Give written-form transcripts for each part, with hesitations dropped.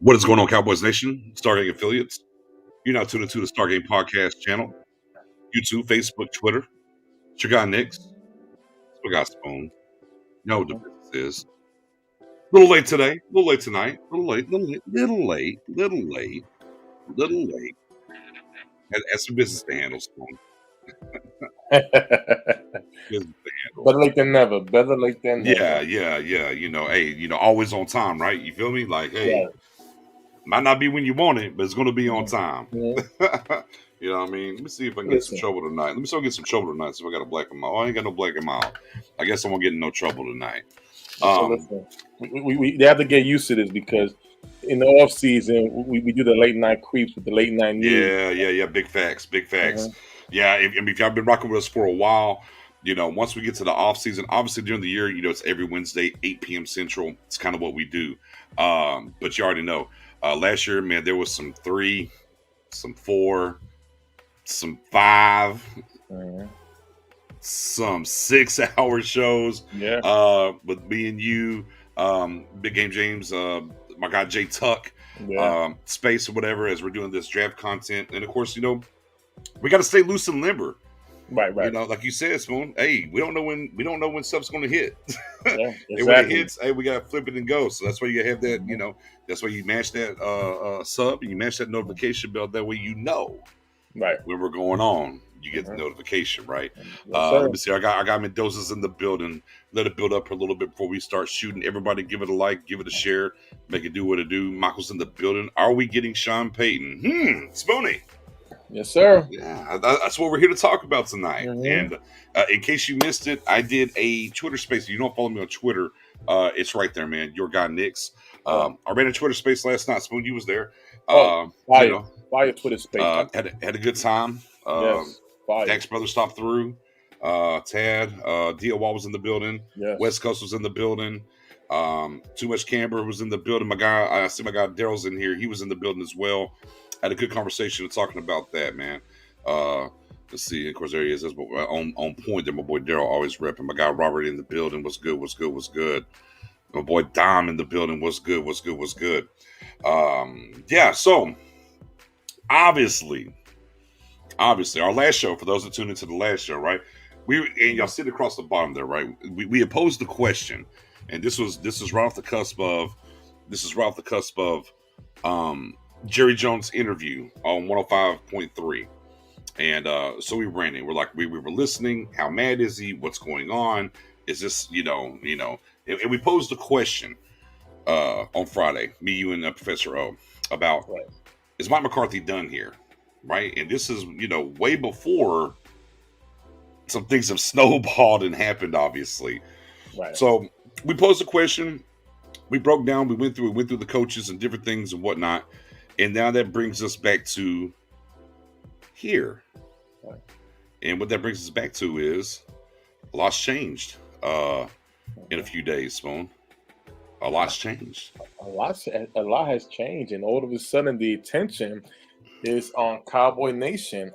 What is going on, Cowboys Nation? Stargame affiliates. You're now tuned into the Stargame Podcast channel, YouTube, Facebook, Twitter. It's your guy, Nix. It's my guy, Spoon. You know what the business is. A little late today, a little late tonight, a little late. Had some business to handle, Spoon. Business to handle. Better late than never. Better late than never. Yeah. Hey, always on time, right? You feel me? Like, hey, Yeah. might not be when you want it, but it's going to be on time. Mhm. You know what I mean? Let me see if I can get some Listen. trouble tonight. Let me still get some trouble tonight. See if I got a black and mild. Oh, I ain't got no black and mild. I guess I won't get in no trouble tonight. So listen, they have to get used to this because in the off season we do the late night creeps with the late night news. Yeah. Big facts. Mhm. Yeah, if y'all been rocking with us for a while, once we get to the off season, obviously during the year, it's every Wednesday, 8 p.m. Central. It's kind of what we do. But you already know. Last year, man, there was some 3, some 4, some 5, Mhm. some 6-hour shows. Yeah. With me and you, Big Game James, my guy Jay Tuck, Yeah. Space or whatever, as we're doing this draft content, and of course, we got to stay loose and limber. Right. Like you said, Spoon. Hey, we don't know when stuff's going to hit. Yeah. And when it Exactly. hits, hey, we got to flip it and go. So that's why you have that. That's why you mash that sub and you mash that notification bell. That way, Right. when we're going on, you get the Mhm. notification, right? Yes, sir. Let me see. I got Mendoza's in the building. Let it build up a little bit before we start shooting. Everybody, give it a like, give it a share, make it do what it do. Michael's in the building. Are we getting Sean Payton? Spoony. Yes, sir. Yeah, that's what we're here to talk about tonight. Mhm. And in case you missed it, I did a Twitter space. If you don't follow me on Twitter, it's right there, man. Your guy Nix. I ran a Twitter space last night. Spoon, you was there. Fire Twitter space. Had a good time. Yes. Fire. Dax brother stopped through. Tad, DOY was in the building. Yes. West Coast was in the building. Too Much Camber was in the building. I see my guy Daryl's in here. He was in the building as well. Had a good conversation talking about that, man. Let's see. Of course, there he is. That's on point there. My boy Daryl always repping. My guy Robert in the building. What's good. My boy Dom in the building. What's good. Yeah, so obviously, our last show, for those that tuned into the last show, right? And y'all sit across the bottom there, right? We had posed the question, and this is right off the cusp of Jerry Jones' interview on 105.3. And so we ran it. We're like, we were listening. How mad is he? What's going on? Is this, and we posed the question on Friday, me, you, and Professor O, about is Mike McCarthy done here? Right? And this is, way before some things have snowballed and happened, obviously. Right. So we posed the question. We broke down. We went through the coaches and different things and whatnot. And now that brings us back to here. Right. And what that brings us back to is a lot's changed in a few days, Spoon. A lot's changed. A lot has changed, and all of a sudden the attention is on Cowboy Nation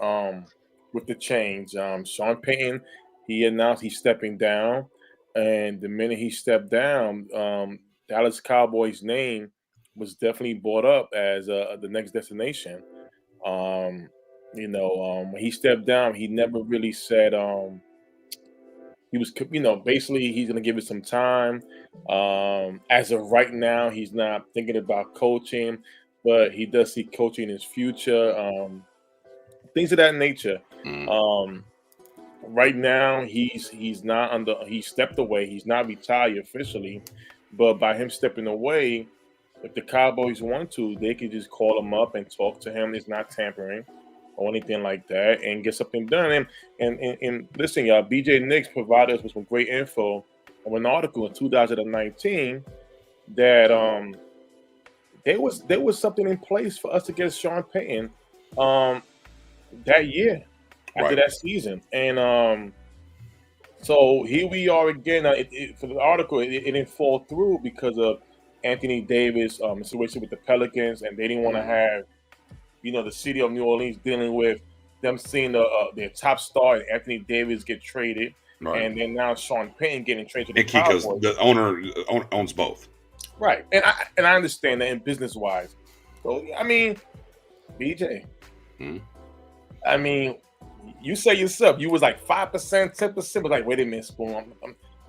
with the change. Sean Payton, he announced he's stepping down, and the minute he stepped down, Dallas Cowboys name was definitely brought up as the next destination. When he stepped down, he never really said he was, basically he's going to give it some time. As of right now, he's not thinking about coaching, but he does see coaching in his future. Things of that nature. Right now, he's not under. He stepped away. He's not retired officially, but by him stepping away, if the Cowboys want to, they could just call him up and talk to him. It's not tampering or anything like that, and get something done. And listen, y'all, BJ Nix provided us with some great info of an article in 2019 that there was something in place for us to get Sean Payton that year after that season, and so here we are again. For the article, it didn't fall through because of Anthony Davis situation with the Pelicans, and they didn't want to have the city of New Orleans dealing with them seeing their top star Anthony Davis get traded, and then now Sean Payton getting traded to the Because Cowboys. the owner owns both. Right. And I understand that in business wise. So I mean, BJ, Hmm. I mean, you say yourself, you was like 5%, 10%, but like, wait a minute, Spoon,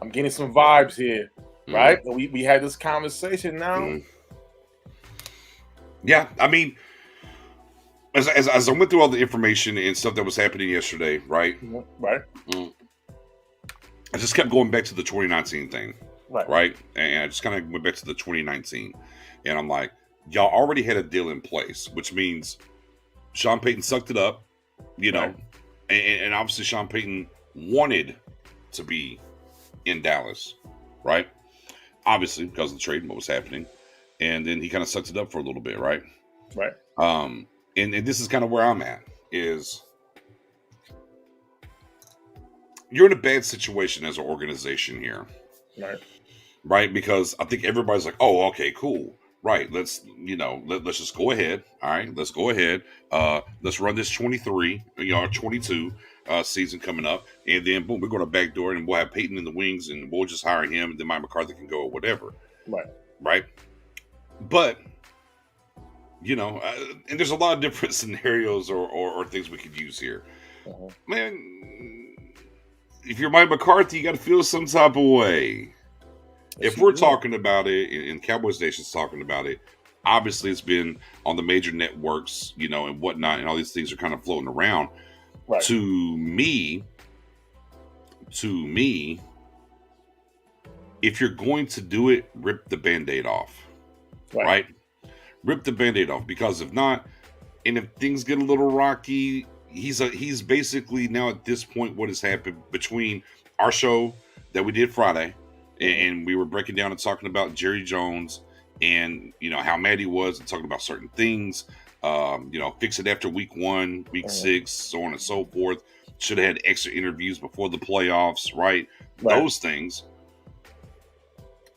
I'm getting some vibes here, Hmm. right? And we had this conversation now. Hmm. Yeah, I mean, as I went through all the information and stuff that was happening yesterday, right? Right, Mm, I just kept going back to the 2019 thing, right, right? And I just kind of went back to the 2019, and I'm like, y'all already had a deal in place, which means Sean Payton sucked it up, you right, know, and obviously Sean Payton wanted to be in Dallas, right? Obviously because of the trade and what was happening, and then he kind of sucked it up for a little bit, right? right, Um, and this is kind of where I'm at is you're in a bad situation as an organization here, right. right? Because I think everybody's like, oh, okay, cool. Right. Let's, let's just go ahead. All right. Let's go ahead. Let's run this 23, 22 season coming up. And then, boom, we're going to backdoor it and we'll have Peyton in the wings and we'll just hire him. And then Mike McCarthy can go or whatever. Right. Right. But, and there's a lot of different scenarios or things we could use here. Uh-huh. Man, if you're Mike McCarthy, you got to feel some type of way. Yes, If we're you do. talking about it, and Cowboys Nation's talking about it, obviously it's been on the major networks, and whatnot, and all these things are kind of floating around. Right. To me, if you're going to do it, rip the Band-Aid off. Right? Rip the Band-Aid off, because if not, and if things get a little rocky, he's basically now at this point what has happened between our show that we did Friday, and we were breaking down and talking about Jerry Jones and how mad he was and talking about certain things, fix it after week 1, week 6, so on and so forth. Should have had extra interviews before the playoffs, right? Those things,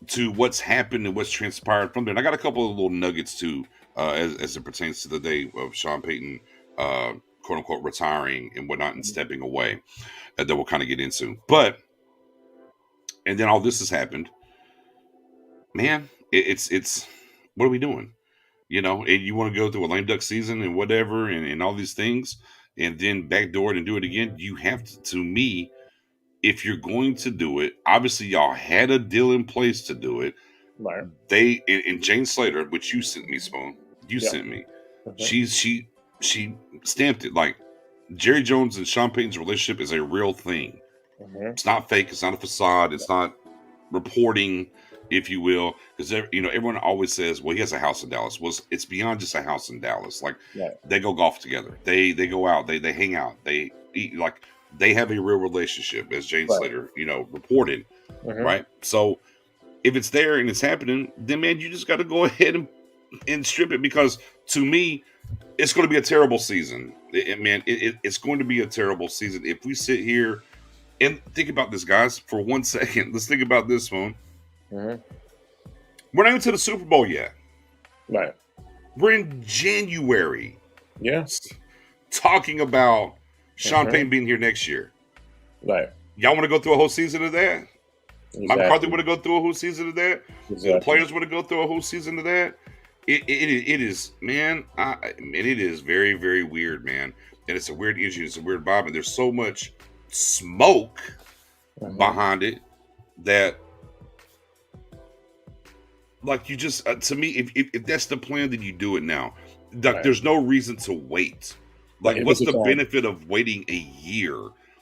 to what's happened and what's transpired from there. And I got a couple of little nuggets too, as it pertains to the day of Sean Payton, quote unquote, retiring and whatnot and stepping away, that we'll kind of get into. But, and then all this has happened, man. It's what are we doing? And you want to go through a lame duck season and whatever, and all these things, and then backdoor it and do it again. You have to me, if you're going to do it, obviously y'all had a deal in place to do it. Right. They and Jane Slater, which you sent me, Spoon, sent me. Uh-huh. She stamped it like Jerry Jones and Sean Payton's relationship is a real thing. It's not fake. It's not a facade. It's not reporting, if you will, because everyone always says, well, he has a house in Dallas. Well, it's beyond just a house in Dallas. Like, they go golf together. They go out. They hang out. They eat. Like, they have a real relationship, as Jane Slater, reported. Right. So if it's there and it's happening, then man, you just got to go ahead and strip it, because to me, it's going to be a terrible season. It's going to be a terrible season if we sit here and think about this, guys, for 1 second. Let's think about this one. We're not even to the Super Bowl yet. Right. We're in January. Yes. Talking about Sean Payton being here next year. Right. Y'all want to go through a whole season of that? Exactly. Mike McCarthy want to go through a whole season of that? Exactly. The players want to go through a whole season of that? It is, man. It is very, very weird, man. And it's a weird issue. It's a weird vibe. And there's so much smoke behind it that, like, you just, to me, if that's the plan, then you do it now. There's no reason to wait. Like, what's the benefit of waiting a year?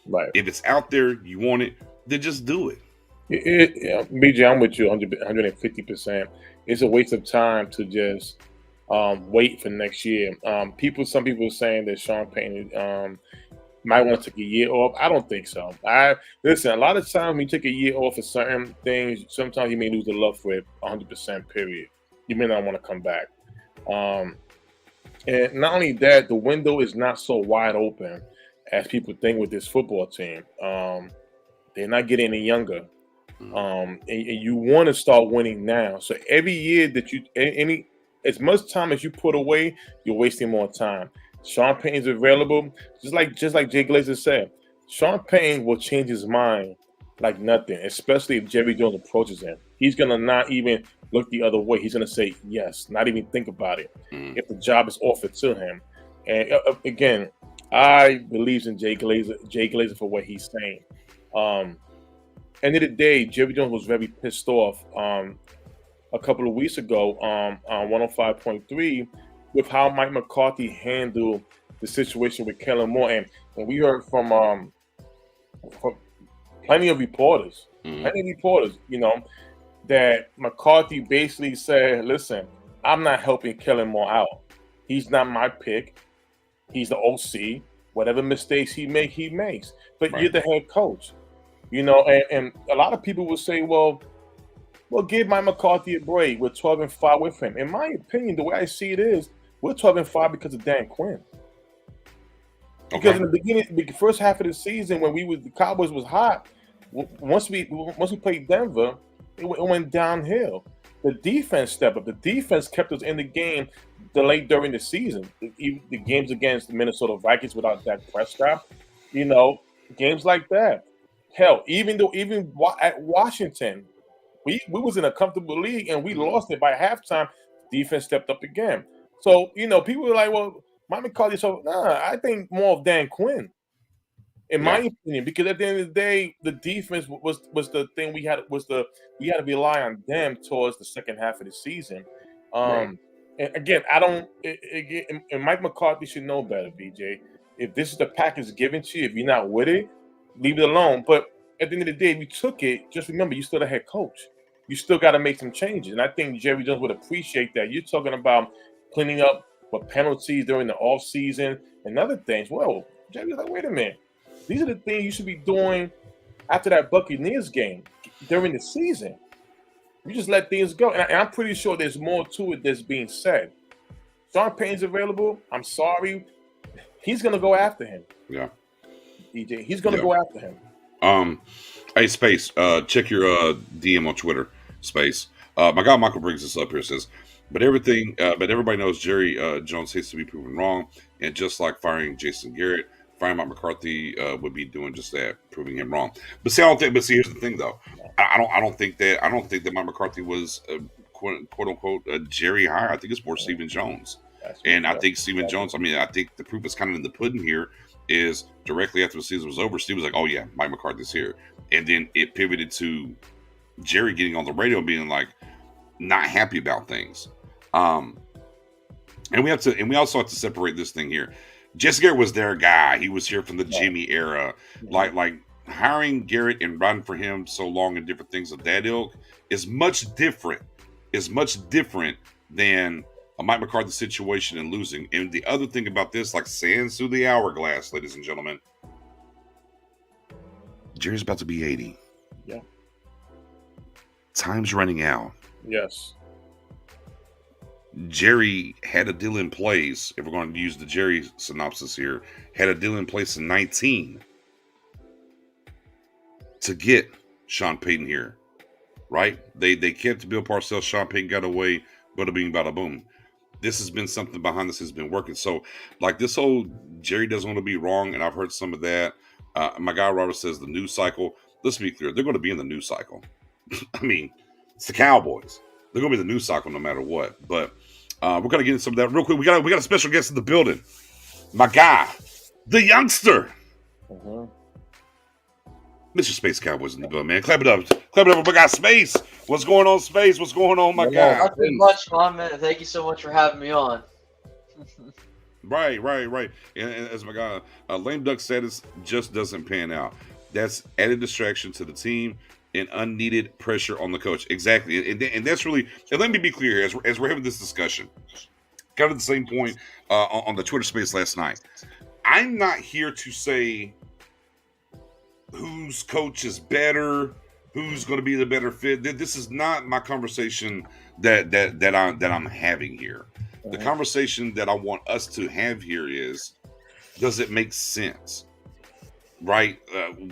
Right. If it's out there, you want it, then just do it. BJ, I'm with you 150%. It's a waste of time to just wait for next year. Some people are saying that Sean Payton might want to take a year off. I don't think so. Listen, a lot of times when you take a year off for certain things, sometimes you may lose the love for it 100%, period. You may not want to come back. And not only that, the window is not so wide open as people think with this football team. They're not getting any younger. And you want to start winning now. So every year that as much time as you put away, you're wasting more time. Sean Payton's available, just like Jay Glazer said. Sean Payton will change his mind like nothing, especially if Jerry Jones approaches him. He's going to not even look the other way. He's going to say yes, not even think about it Mm. if the job is offered to him. And again, I believe in Jay Glazer for what he's saying. End of the day, Jerry Jones was very pissed off a couple of weeks ago on 105.3 with how Mike McCarthy handled the situation with Kellen Moore. And we heard from plenty of reporters, Mm. that McCarthy basically said, listen, I'm not helping Kellen Moore out. He's not my pick. He's the OC. Whatever mistakes he makes. But Right. you're the head coach. And a lot of people will say, well, give Mike McCarthy a break. We're 12-5 with him. In my opinion, the way I see it is, we're 12-5 because of Dan Quinn. Because in the beginning, the first half of the season, when the Cowboys was hot, once we played Denver, it went downhill. The defense stepped up. The defense kept us in the game delayed during the season. The games against the Minnesota Vikings without Dak Prescott, games like that. Hell, even at Washington, we was in a comfortable league and we lost it by halftime. Defense stepped up again. So people were like, "Well, Mike McCarthy." So I think more of Dan Quinn, in my opinion, because at the end of the day, the defense was the thing we had to rely on them towards the second half of the season. Right. And again, I don't. And Mike McCarthy should know better, BJ. If this is the package given to you, if you're not with it, leave it alone. But at the end of the day, we took it. Just remember, you're still the head coach. You still got to make some changes, and I think Jerry Jones would appreciate that. You're talking about cleaning up with penalties during the off season and other things. Well, Jerry's like, wait a minute. These are the things you should be doing after that Buccaneers game during the season. You just let things go. And I'm pretty sure there's more to it that's being said. Sean Payton's available. I'm sorry. He's going to go after him. Yeah. DJ. He's going to go after him. Hey, Space, check your DM on Twitter, Space. My guy Michael brings this up here, says, but everybody knows Jerry Jones hates to be proven wrong. And just like firing Jason Garrett, firing Mike McCarthy would be doing just that, proving him wrong. But see, here's the thing, though. I don't think that Mike McCarthy was quote unquote a Jerry hire. I think it's more Stephen Jones, and I think Stephen Jones. I mean, I think the proof is kind of in the pudding here. Is directly after the season was over, Steve was like, "Oh yeah, Mike McCarthy's here," and then it pivoted to Jerry getting on the radio, being like, not happy about things. And we also have to separate this thing here. Jesse Garrett was their guy. He was here from the Jimmy era. Like hiring Garrett and riding for him so long and different things of that ilk is much different. Is much different than a Mike McCarthy situation and losing. And the other thing about this, like sands through the hourglass, ladies and gentlemen, Jerry's about to be 80. Yeah. Time's running out. Yes. Jerry had a deal in place, if we're going to use the Jerry synopsis here, had a deal in place in 19 to get Sean Payton here, right? They kept Bill Parcells, Sean Payton got away, bada bing, bada boom. This has been something behind this has been working. So, like this whole Jerry doesn't want to be wrong, and I've heard some of that. My guy Robert says the news cycle. Let's be clear, they're going to be in the news cycle. I mean, it's the Cowboys. They're going to be in the news cycle no matter what. But we're going to get into some of that real quick. We got a special guest in the building. My guy, the youngster. Mr. Space Cowboys in the building, man. Clap it up. Clap it up for my guy Space. What's going on, Space? What's going on, my guy? Nothing much, man. Thank you so much for having me on. Right. And as my guy, lame duck status just doesn't pan out. That's added distraction to the team and unneeded pressure on the coach. Exactly. And that's really, and let me be clear here, as we're having this discussion, kind of the same point on the Twitter space last night. I'm not here to say whose coach is better, who's going to be the better fit. This is not my conversation that I'm having here. The conversation that I want us to have here is, does it make sense? Right?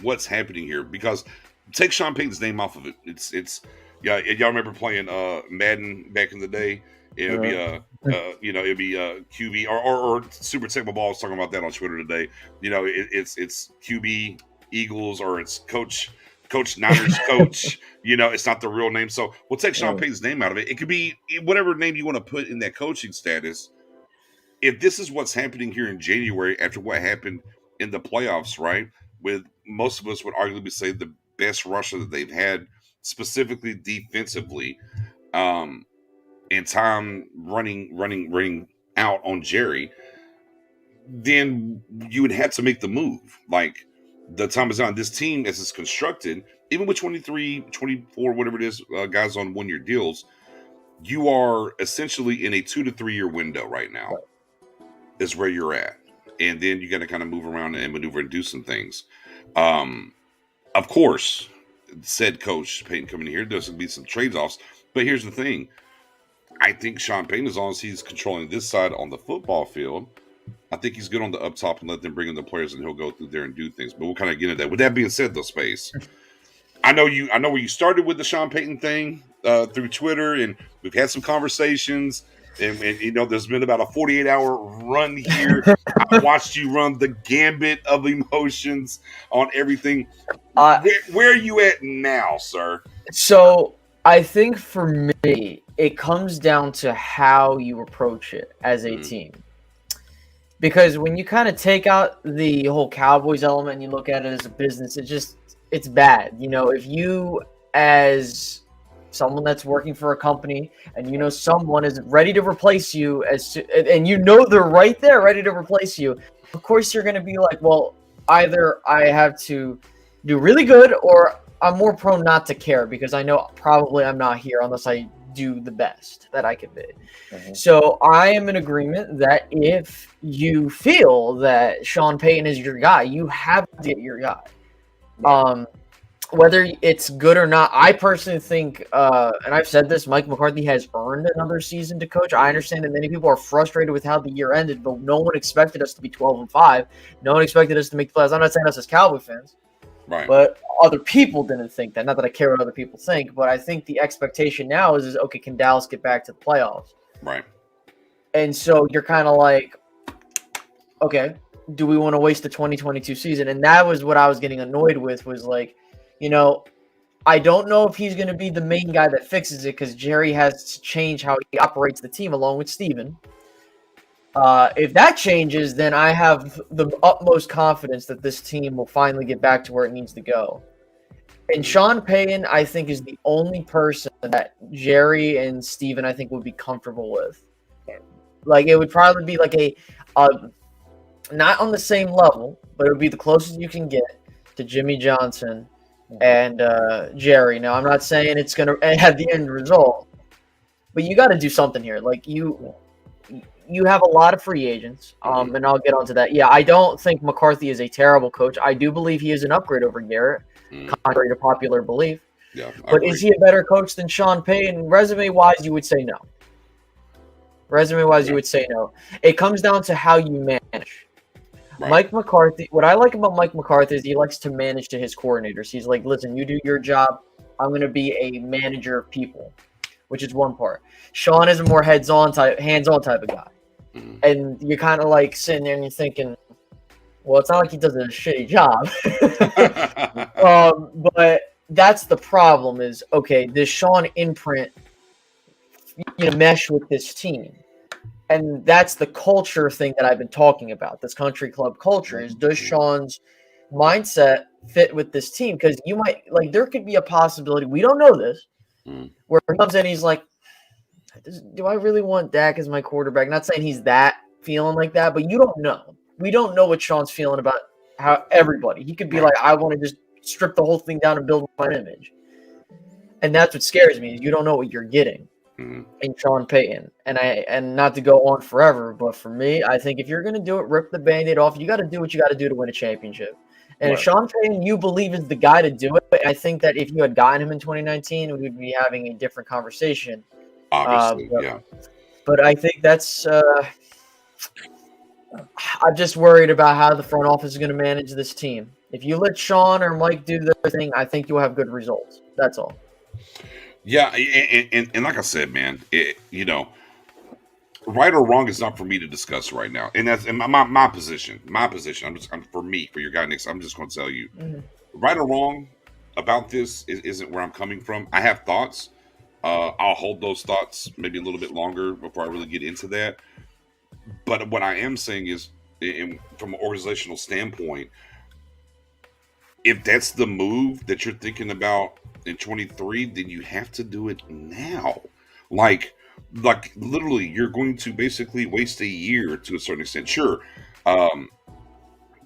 What's happening here? Because take Sean Payton's name off of it. It's yeah. Y'all remember playing Madden back in the day? It'd be it'd be QB or Super Tech Ball. I was talking about that on Twitter today. It's QB Eagles or it's Coach Coach Niners coach. It's not the real name. So we'll take Sean Payton's name out of it. It could be whatever name you want to put in that coaching status. If this is what's happening here in January after what happened in the playoffs, right? With most of us would arguably say the best rusher that they've had, specifically defensively, and time running out on Jerry, then you would have to make the move. Like, the time is on. This team, as it's constructed, even with 23, 24, whatever it is, guys on 1-year deals, you are essentially in a 2 to 3 year window right now. Is where you're at. And then you got to kind of move around and maneuver and do some things. Of course, said Coach Payton coming here, there's going to be some trade-offs. But here's the thing. I think Sean Payton, as long as he's controlling this side on the football field, I think he's good on the up top and let them bring in the players and he'll go through there and do things. But we'll kind of get into that. With that being said, though, Space, I know where you started with the Sean Payton thing through Twitter, and we've had some conversations. And there's been about a 48-hour run here. I watched you run the gambit of emotions on everything. Where are you at now, sir? So I think for me, it comes down to how you approach it as a team. Because when you kind of take out the whole Cowboys element and you look at it as a business, it's bad. If you as someone that's working for a company and someone is ready to replace you and they're right there ready to replace you, of course you're going to be like, well, either I have to do really good or I'm more prone not to care because I know probably I'm not here unless I do the best that I can be. So I am in agreement that if you feel that Sean Payton is your guy, you have to get your guy. Whether it's good or not, I personally think, and I've said this, Mike McCarthy has earned another season to coach. I understand that many people are frustrated with how the year ended, but no one expected us to be 12-5. No one expected us to make the playoffs. I'm not saying us as Cowboy fans, right? But other people didn't think that. Not that I care what other people think, but I think the expectation now is okay, can Dallas get back to the playoffs? Right. And so you're kind of like, okay, do we want to waste the 2022 season? And that was what I was getting annoyed with was like, I don't know if he's going to be the main guy that fixes it because Jerry has to change how he operates the team along with Steven. If that changes, then I have the utmost confidence that this team will finally get back to where it needs to go. And Sean Payton, I think, is the only person that Jerry and Steven, I think, would be comfortable with. Like, it would probably be like a not on the same level, but it would be the closest you can get to Jimmy Johnson and Jerry. Now, I'm not saying it's going to have the end result, but you got to do something here. Like, you have a lot of free agents, and I'll get onto that. Yeah, I don't think McCarthy is a terrible coach. I do believe he is an upgrade over Garrett, contrary to popular belief. Yeah, but is he a better coach than Sean Payton? Resume-wise, you would say no. You would say no. It comes down to how you manage. Right. Mike McCarthy, what I like about Mike McCarthy is he likes to manage to his coordinators. He's like, listen, you do your job. I'm going to be a manager of people, which is one part. Sean is a more hands-on type of guy. And you're kind of like sitting there and you're thinking, well, it's not like he does a shitty job. But that's the problem is, okay, this Sean imprint, mesh with this team. And that's the culture thing that I've been talking about. This country club culture is, does Sean's mindset fit with this team? Because you might, like, there could be a possibility, we don't know this, where he comes in and he's like, do I really want Dak as my quarterback? Not saying he's that feeling like that, but you don't know. We don't know what Sean's feeling about how everybody. He could be like, I want to just strip the whole thing down and build my image. And that's what scares me. You don't know what you're getting in Sean Payton. And not to go on forever, but for me, I think if you're going to do it, rip the Band-Aid off. You got to do what you got to do to win a championship. And if Sean Payton, you believe, is the guy to do it, I think that if you had gotten him in 2019, we would be having a different conversation. Obviously, yeah. But I think that's I'm just worried about how the front office is going to manage this team. If you let Sean or Mike do their thing, I think you'll have good results. That's all. Yeah, and like I said, man, right or wrong is not for me to discuss right now, and that's my position. My position. I'm for your guy Nick. I'm just going to tell you, right or wrong, about this isn't where I'm coming from. I have thoughts. I'll hold those thoughts maybe a little bit longer before I really get into that. But what I am saying is, from an organizational standpoint, if that's the move that you're thinking about in 23, then you have to do it now. Like, like literally, you're going to basically waste a year to a certain extent. Sure, um,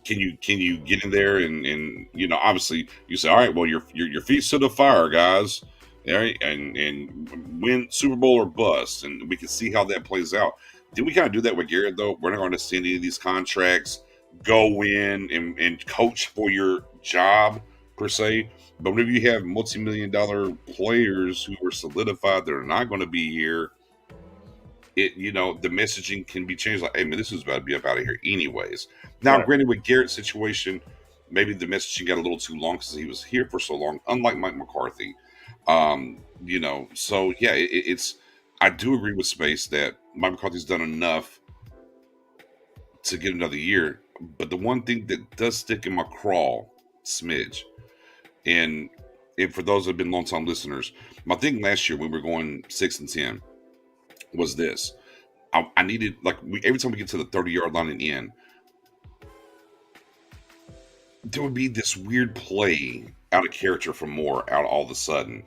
can you get in there and obviously you say, all right, well your feet to the fire, guys, all right, and win Super Bowl or bust, and we can see how that plays out. Did we kind of do that with Garrett though? We're not going to send any of these contracts, go in and coach for your job per se. But whenever you have multi-million-dollar players who are solidified that are not going to be here, the messaging can be changed. Like, hey man, this is about to be up out of here anyways. Now, Right. granted, with Garrett's situation, maybe the messaging got a little too long because he was here for so long. Unlike Mike McCarthy, so yeah, it's. I do agree with Space that Mike McCarthy's done enough to get another year. But the one thing that does stick in my craw, smidge, and for those that have been long time listeners, my thing last year when we were going 6-10 was this. I needed, like, every time we get to the 30-yard line and in, there would be this weird play out of character from Moore out all of a sudden.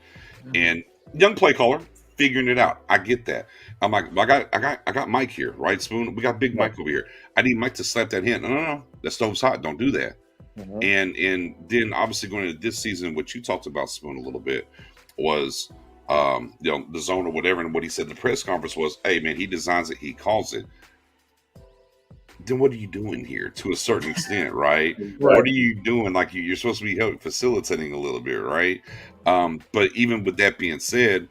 And young play caller figuring it out. I get that. I'm like, I got Mike here, right? Spoon, we got Big Mike over here. I need Mike to slap that hand. No. That stove's hot. Don't do that. Mhm. And then obviously going into this season, what you talked about, Spoon, a little bit was the zone or whatever, and what he said in the press conference was, hey man, he designs it, he calls it. Then what are you doing here to a certain extent, right? Right. What are you doing? Like you're supposed to be facilitating a little bit, right? But even with that being said,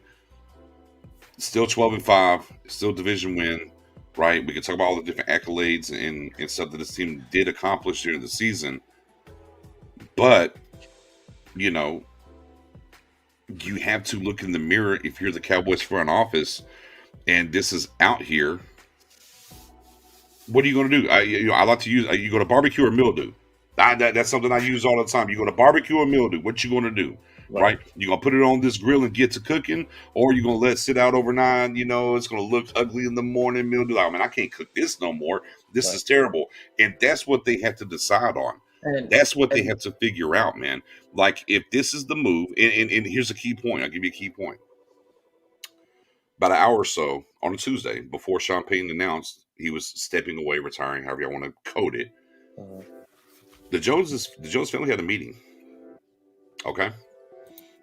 still 12-5, still division win, right? We can talk about all the different accolades and stuff that this team did accomplish during the season. But, you have to look in the mirror if you're the Cowboys front office and this is out here. What are you going to do? I like to use, you go to barbecue or mildew. That's something I use all the time. You go to barbecue or mildew. What you going to do? Right? You going to put it on this grill and get to cooking, or you going to let it sit out overnight? It's going to look ugly in the morning, mildew. I mean, I can't cook this no more. This is terrible. And that's what they have to decide on. That's what they have to figure out, man. Like, if this is the move, and here's a key point. I'll give you a key point. About an hour or so on a Tuesday before Sean Payton announced he was stepping away, retiring, however you want to code it, the Jones family had a meeting. Okay?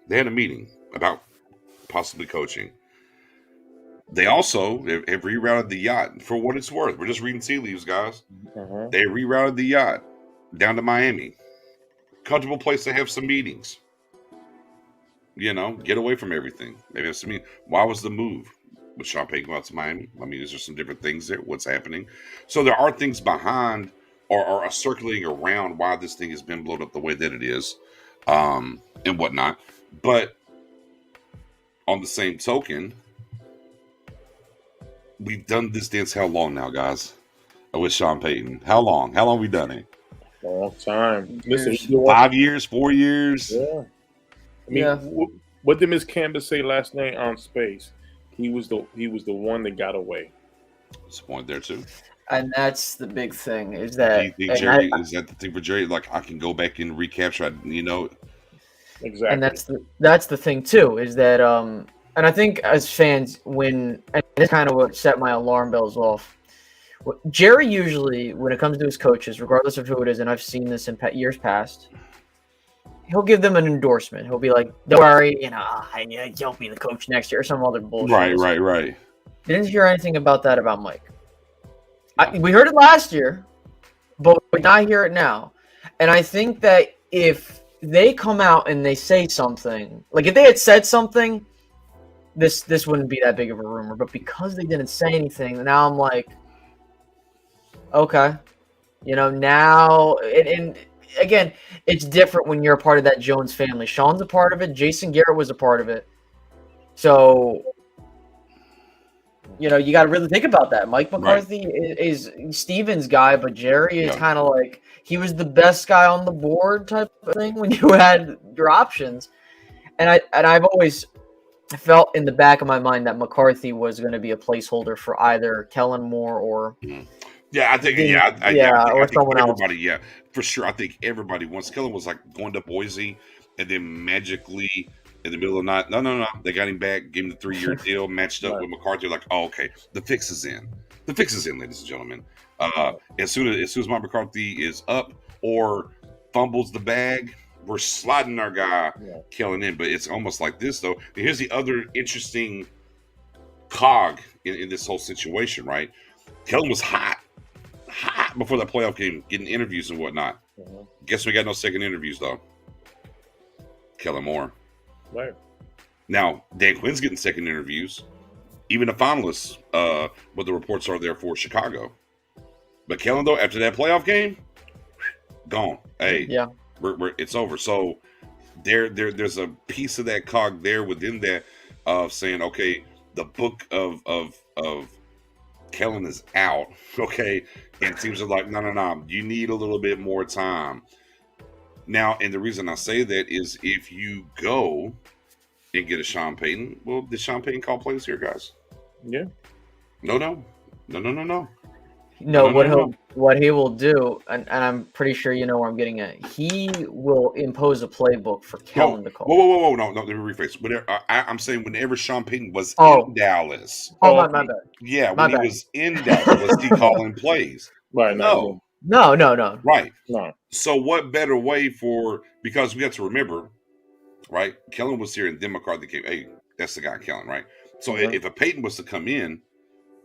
They had a meeting about possibly coaching. They also have rerouted the yacht for what it's worth. We're just reading tea leaves, guys. They rerouted the yacht down to Miami. Comfortable place to have some meetings. Get away from everything. Maybe have some meetings. Why was the move? Was Sean Payton go out to Miami? I mean, is there some different things there? What's happening? So there are things behind or are circulating around why this thing has been blown up the way that it is, and whatnot. But on the same token, we've done this dance how long now, guys? With Sean Payton. How long? How long we done it? Long time. Listen, 5 years, 4 years? Yeah. I mean, what did Miss Campbell say last night on Space? He was the one that got away. There's a point there too. And that's the big thing is that. Do you think Jerry is that the thing for Jerry? Like, I can go back and recapture, Exactly. And that's the thing too is that and I think as fans and this kind of what set my alarm bells off. Jerry usually, when it comes to his coaches, regardless of who it is, and I've seen this in years past, he'll give them an endorsement. He'll be like, "Don't worry, you'll be the coach next year," or some other bullshit. Right. Didn't hear anything about that about Mike. We heard it last year, but we not hear it now. And I think that if they come out and they say something, like if they had said something, this wouldn't be that big of a rumor. But because they didn't say anything, now I'm like, okay, now and again, it's different when you're a part of that Jones family. Sean's a part of it. Jason Garrett was a part of it. So you know, you got to really think about that. Mike McCarthy is Steven's guy, but Jerry is kind of like he was the best guy on the board type of thing when you had your options. And I've always felt in the back of my mind that McCarthy was going to be a placeholder for either Kellen Moore or I think or someone everybody, else. for sure. I think everybody once Kellen was like going to Boise, and then magically in the middle of the night, no, they got him back, gave him the 3-year deal, matched up with McCarthy. Like, oh, okay, the fix is in. The fix is in, ladies and gentlemen. As soon as Mike McCarthy is up or fumbles the bag, we're sliding our guy Kellen in. But it's almost like this though. Here's the other interesting cog in this whole situation, right? Kellen was hot before that playoff game, getting interviews and whatnot. Guess we got no second interviews though. Kellen Moore. Right. Now Dan Quinn's getting second interviews, even the finalists. What the reports are there for Chicago. But Kellen though, after that playoff game, gone. Hey, we're it's over. So there's a piece of that cog there within that of saying, okay, the book of Kellen is out, okay, and teams are like, no, you need a little bit more time. Now, and the reason I say that is if you go and get a Sean Payton, well, did Sean Payton call plays here, guys? Yeah. No. What he will do, and I'm pretty sure you know where I'm getting at. He will impose a playbook for Kellen to call. Whoa, no, let me rephrase. Whenever, I'm saying whenever Sean Payton was in Dallas. My bad. Yeah, when he was in Dallas, was he calling plays? Right. No. Right. No. So what better way because we have to remember, right? Kellen was here and then McCarthy came. Hey, that's the guy, Kellen, right? So if a Payton was to come in,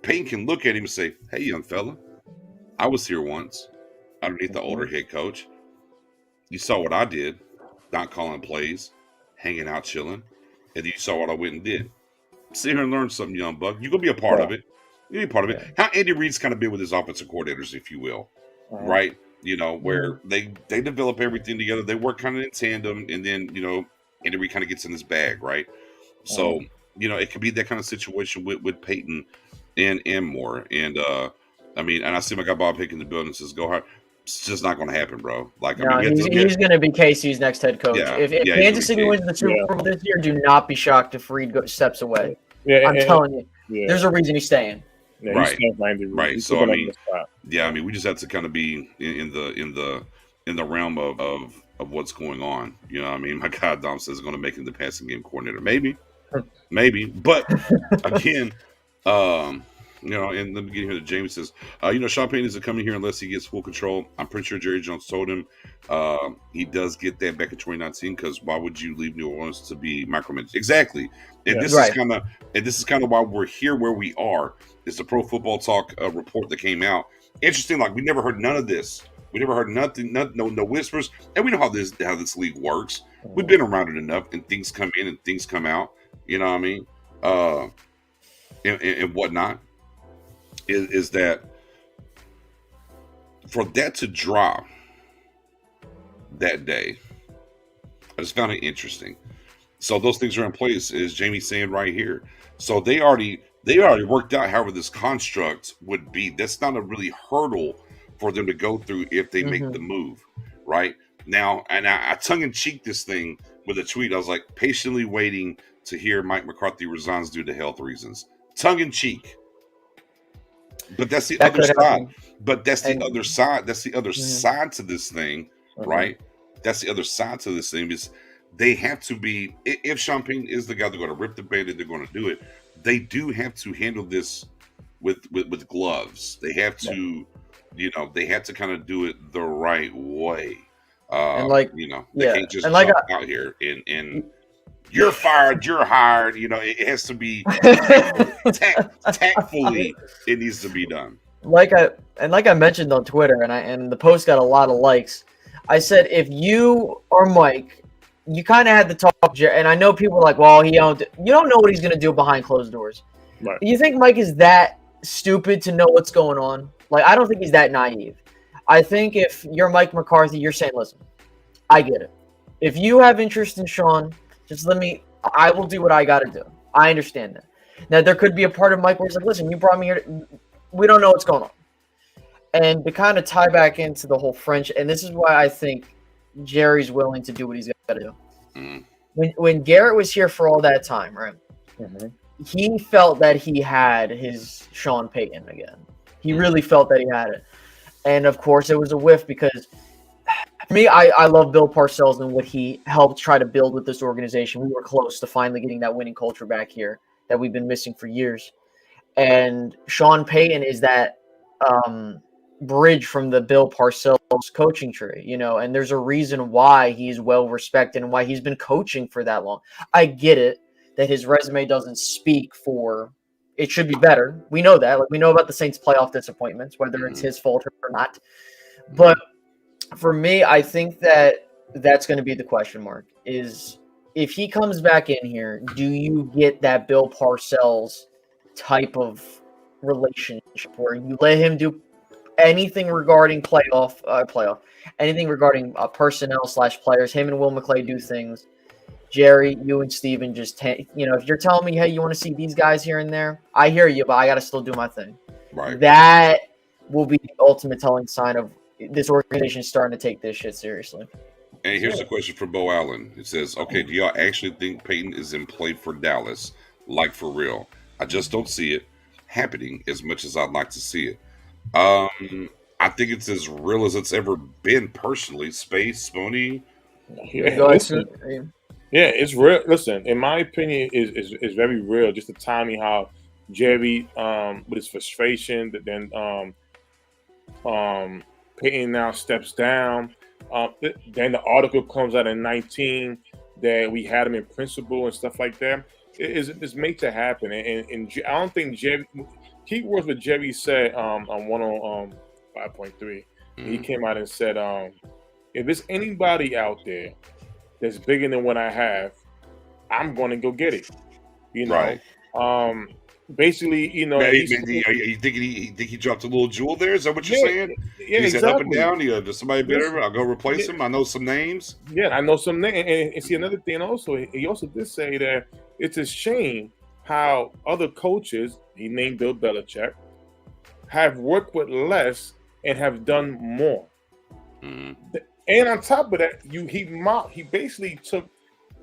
Payton can look at him and say, hey, young fella, I was here once underneath the older head coach. You saw what I did, not calling plays, hanging out, chilling. And then you saw what I went and did. Sit here and learn something, young buck. You're going to be a part of it. You'll be a part of it. How Andy Reid's kind of been with his offensive coordinators, if you will, right? You know, where they develop everything together. They work kind of in tandem. And then, you know, Andy Reid kind of gets in his bag, right? So, you know, it could be that kind of situation with Payton and Moore. And, I mean, and I see my guy Bob Hick in the building says, go hard. It's just not going to happen, bro. Like, no, he's going to be KC's next head coach. If Kansas City wins the Super Bowl this year, do not be shocked if Reid steps away. I'm telling you. There's a reason he's staying. Yeah, right. So I mean, we just have to kind of be in the realm of what's going on. You know what I mean? My guy Dom says going to make him the passing game coordinator. Maybe. But again, you know, and let me get here to James says, you know, Sean Payton isn't coming here unless he gets full control. I'm pretty sure Jerry Jones told him he does get that back in 2019 because why would you leave New Orleans to be micromanaged? Exactly. And this is kind of why we're here where we are. It's the Pro Football Talk report that came out. Interesting, like we never heard none of this. We never heard nothing, no whispers. And we know how this league works. We've been around it enough, and things come in and things come out. You know what I mean? And whatnot. Is that for that to drop that day, I just found it interesting. So those things are in place, as Jamie's saying right here. So they already worked out however this construct would be. That's not a really hurdle for them to go through if they make the move, right? Now, and I tongue-in-cheek this thing with a tweet. I was like, patiently waiting to hear Mike McCarthy resigns due to health reasons. Tongue-in-cheek. But that's the other side. But that's the other side. That's the other side to this thing, right? That's the other side to this thing is they have to be, if Sean Payton is the guy they're going to rip the Band-Aid, they're going to do it. They do have to handle this with gloves. They have to, you know, they have to kind of do it the right way. And like, you know, they can't just jump out here and you're fired, you're hired. You know, it has to be tactfully. It needs to be done. Like I mentioned on Twitter, and the post got a lot of likes. I said, if you or Mike, you kind of had the talk, and I know people are like, well, you don't know what he's going to do behind closed doors. Right. You think Mike is that stupid to know what's going on? Like, I don't think he's that naive. I think if you're Mike McCarthy, you're saying, listen, I get it. If you have interest in Sean, just I will do what I got to do. I understand that. Now, there could be a part of Mike where he's like, listen, you brought me here. We don't know what's going on. And to kind of tie back into the whole French, and this is why I think Jerry's willing to do what he's got to do. Mm. When Garrett was here for all that time, right? Mhm. He felt that he had his Sean Payton again. He really felt that he had it. And, of course, it was a whiff because for me, I love Bill Parcells and what he helped try to build with this organization. We were close to finally getting that winning culture back here that we've been missing for years. And Sean Payton is that bridge from the Bill Parcells coaching tree, you know, and there's a reason why he's well respected and why he's been coaching for that long. I get it that his resume doesn't speak for it should be better. We know that. Like we know about the Saints playoff disappointments, whether it's his fault or not. But for me, I think that that's going to be the question mark is if he comes back in here, do you get that Bill Parcells type of relationship where you let him do anything regarding anything regarding personnel / players, him and Will McClay do things. Jerry, you and Steven just, if you're telling me, hey, you want to see these guys here and there, I hear you, but I got to still do my thing. Right. That will be the ultimate telling sign of this organization is starting to take this shit seriously. And here's a question from Bo Allen. It says, okay, do y'all actually think Payton is in play for Dallas? Like for real? I just don't see it happening as much as I'd like to see it. I think it's as real as it's ever been personally. Space, Spoony. Yeah, it's real. Listen, in my opinion, is very real. Just the timing, how Jerry, with his frustration, that then Payton now steps down. Then the article comes out in 19 that we had him in principle and stuff like that. It's made to happen, and I don't think Jerry. Key words what Jerry said on 105.3. He came out and said, if there's anybody out there that's bigger than what I have, I'm going to go get it. You know, right. Basically, you know. Man, you think he dropped a little jewel there? Is that what you're saying? Yeah, he said exactly. Up and down. Does somebody better? I'll go replace him. I know some names. Yeah, I know some names. And see, another thing also, he also did say that it's a shame how other coaches, he named Bill Belichick, have worked with less and have done more. Mm-hmm. And on top of that, he basically took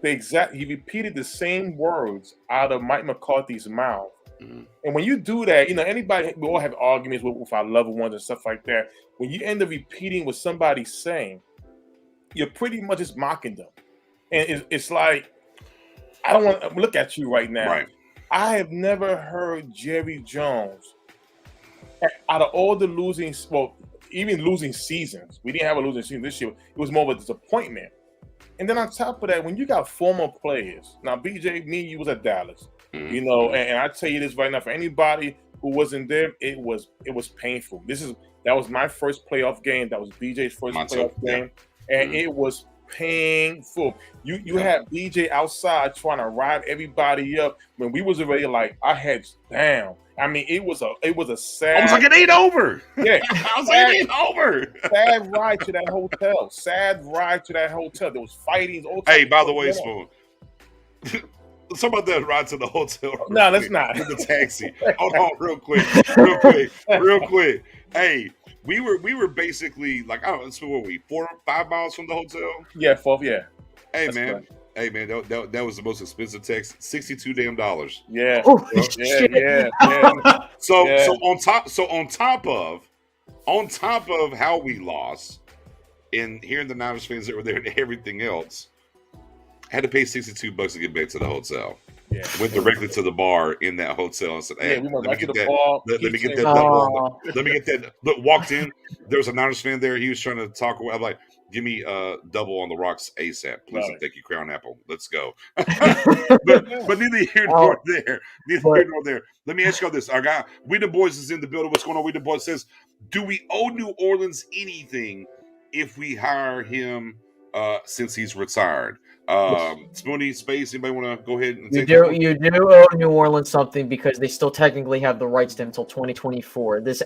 he repeated the same words out of Mike McCarthy's mouth. Mm-hmm. And when you do that, anybody, we all have arguments with our loved ones and stuff like that. When you end up repeating what somebody's saying, you're pretty much just mocking them. And it's like, I don't want to look at you right now. Right. I have never heard Jerry Jones, out of all the even losing seasons, we didn't have a losing season this year. It was more of a disappointment. And then on top of that, when you got former players, now BJ, me and you was at Dallas, and I tell you this right now, for anybody who wasn't there, it was painful. That was my first playoff game. That was BJ's first playoff game, and it was painful. You had BJ outside trying to ride everybody up when we was already like our heads down. I mean, it was a sad. I was like, it ain't over. Yeah, I was like, it ain't over. Sad ride to that hotel. Sad ride to that hotel. There was fighting. Hey, by the way, Spoon. Let's talk about that ride to the hotel. No, let's not. With the taxi. Hold on, real quick. Hey, we were basically like, I don't know, so what were we, 4 or 5 miles from the hotel? Yeah, 4. Yeah. Hey, that's man. Correct. Hey man, that was the most expensive tax, $62 damn. Yeah. Yeah. So on top of how we lost, and hearing the Niners fans that were there and everything else, I had to pay $62 to get back to the hotel. Yeah. Went directly to the bar in that hotel and said, "Hey, let me get that. Let me get that double. Let me get that." Look, walked in. There was a Niners fan there. He was trying to talk away. I'm like, "Give me a double on the rocks ASAP, please. And thank you, Crown Apple. Let's go." but neither here nor there. Let me ask you all this. Our guy, We the Boys, is in the building. What's going on? We the Boys says, "Do we owe New Orleans anything if we hire him since he's retired?" Spoony, Space, anybody want to go ahead and take that? You do owe New Orleans something because they still technically have the rights to him until 2024. This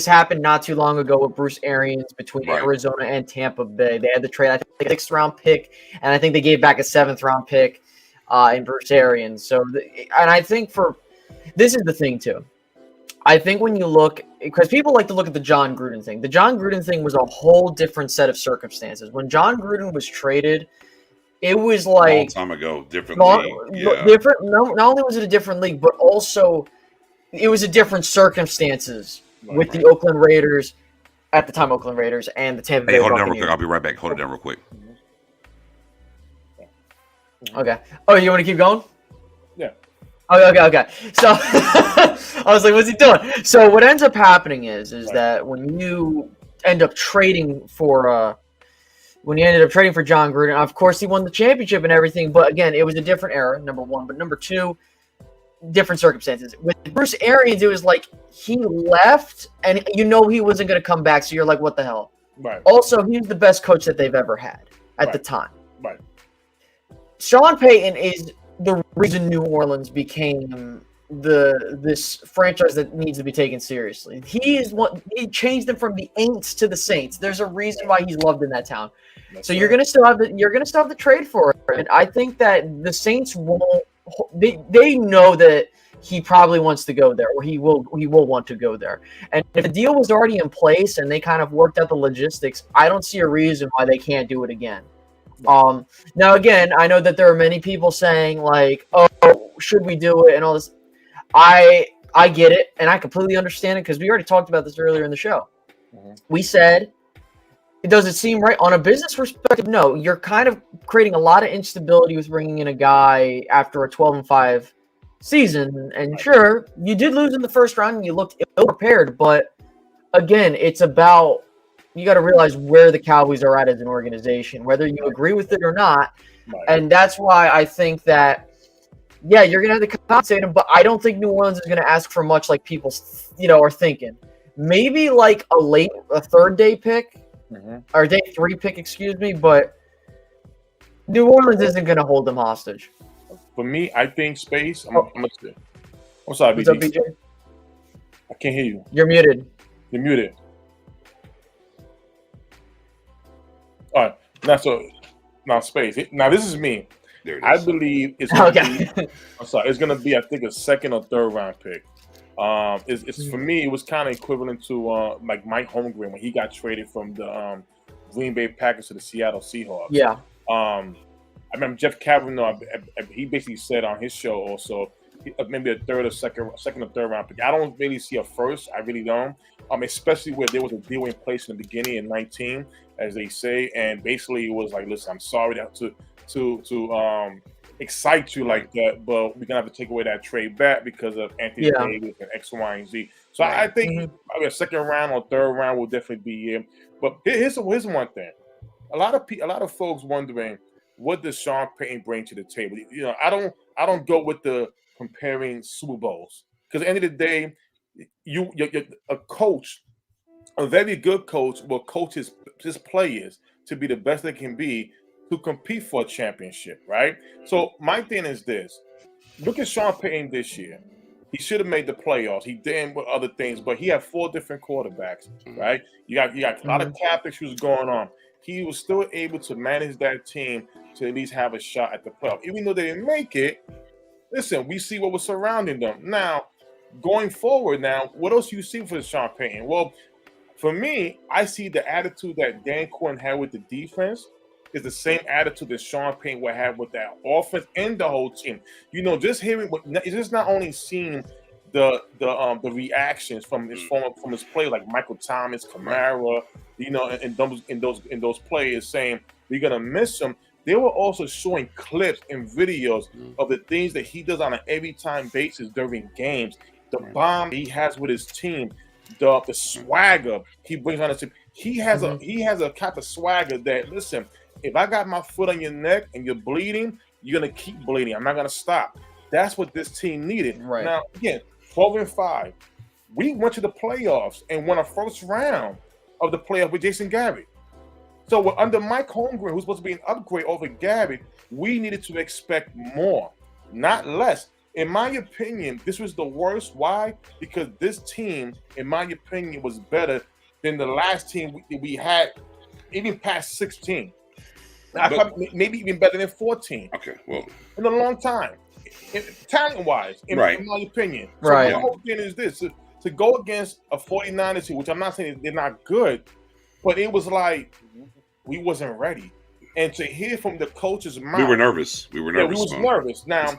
happened not too long ago with Bruce Arians between Arizona and Tampa Bay. They had the trade, I think, a 6th round pick, and I think they gave back a 7th round pick in Bruce Arians. So, and I think for this is the thing too. I think when you look, because people like to look at the John Gruden thing. The John Gruden thing was a whole different set of circumstances. When John Gruden was traded, it was A long like time ago, different league. Yeah. different. Not only was it a different league, but also it was a different circumstances with the Oakland Raiders at the time, Oakland Raiders and the Tampa Bay Hey, hold it down real Buccaneers. quick. I'll be right back. Hold it down real quick. Okay. Oh, you want to keep going? Yeah. Okay. So I was like, what's he doing? So what ends up happening is that when you end up trading for John Gruden, of course he won the championship and everything, but again, it was a different era, number one. But number two, different circumstances. With Bruce Arians, it was like he left and he wasn't going to come back, so you're like, what the hell? Right. Also, he's the best coach that they've ever had at the time. Right. Sean Payton is the reason New Orleans became this franchise that needs to be taken seriously. He changed them from the Aints to the Saints. There's a reason why he's loved in that town. So you're gonna still have the trade for it. And I think that the Saints won't. They know that he probably wants to go there, or he will want to go there. And if the deal was already in place and they kind of worked out the logistics, I don't see a reason why they can't do it again. Now again, I know that there are many people saying like, "Oh, should we do it?" and all this. I get it, and I completely understand it because we already talked about this earlier in the show. Mm-hmm. We said, does it seem right on a business perspective? No, you're kind of creating a lot of instability with bringing in a guy after a 12-5 season. And sure, you did lose in the first round and you looked ill prepared, but again, it's about. You got to realize where the Cowboys are at as an organization, whether you agree with it or not. Right. And that's why I think that, yeah, you're going to have to compensate them, but I don't think New Orleans is going to ask for much like people, are thinking. Maybe like a third day pick or day 3 pick, excuse me, but New Orleans isn't going to hold them hostage. For me, I think space. I'm sorry, What's up, BJ? I can't hear you. You're muted. You're muted. All right, now space. Now this is me. I believe it's gonna be. I'm sorry. It's gonna be, I think, a second or third round pick. It's for me. It was kind of equivalent to like Mike Holmgren when he got traded from the Green Bay Packers to the Seattle Seahawks. Yeah. I remember Jeff Kavanaugh. He basically said on his show also maybe a second or third round pick. I don't really see a first. I really don't. Especially where there was a deal in place in the beginning in 19. As they say, and basically it was like, listen, I'm sorry to excite you like that, but we're gonna have to take away that trade back because of Anthony Davis and X, Y, and Z. So I think a second round or third round will definitely be here. But here's one thing: a lot of folks wondering what does Sean Payton bring to the table. I don't go with the comparing Super Bowls because at the end of the day, you're a coach. A very good coach will coach his players to be the best they can be to compete for a championship, right? So my thing is this. Look at Sean Payton this year. He should have made the playoffs. He didn't with other things, but he had 4 different quarterbacks, right? You got a lot of cap issues going on. He was still able to manage that team to at least have a shot at the playoff. Even though they didn't make it, listen, we see what was surrounding them. Now, going forward now, what else you see for Sean Payton? Well, for me, I see the attitude that Dan Quinn had with the defense is the same attitude that Sean Payton would have with that offense and the whole team. Just hearing, it's just not only seeing the reactions from his players like Michael Thomas, Kamara, and those players saying we're gonna miss him. They were also showing clips and videos of the things that he does on an every time basis during games, the bomb he has with his team. The swagger he brings on his team. He has a kind of swagger that, listen, if I got my foot on your neck and you're bleeding, you're gonna keep bleeding. I'm not gonna stop. That's what this team needed. Right. Now, again, 12-5. We went to the playoffs and won a first round of the playoff with Jason Garrett. So under Mike Holmgren, who's supposed to be an upgrade over Garrett, we needed to expect more, not less. In my opinion, this was the worst. Why? Because this team, in my opinion, was better than the last team we had, even past 16. Maybe even better than 14. Okay, well, in a long time. talent-wise, in Right. my opinion. So Right. my whole thing is this: to go against a 49ers team, which I'm not saying they're not good, but it was like we wasn't ready. And to hear from the coach's mouth, We were nervous. We were yeah, we nervous. was Mo. nervous. Now,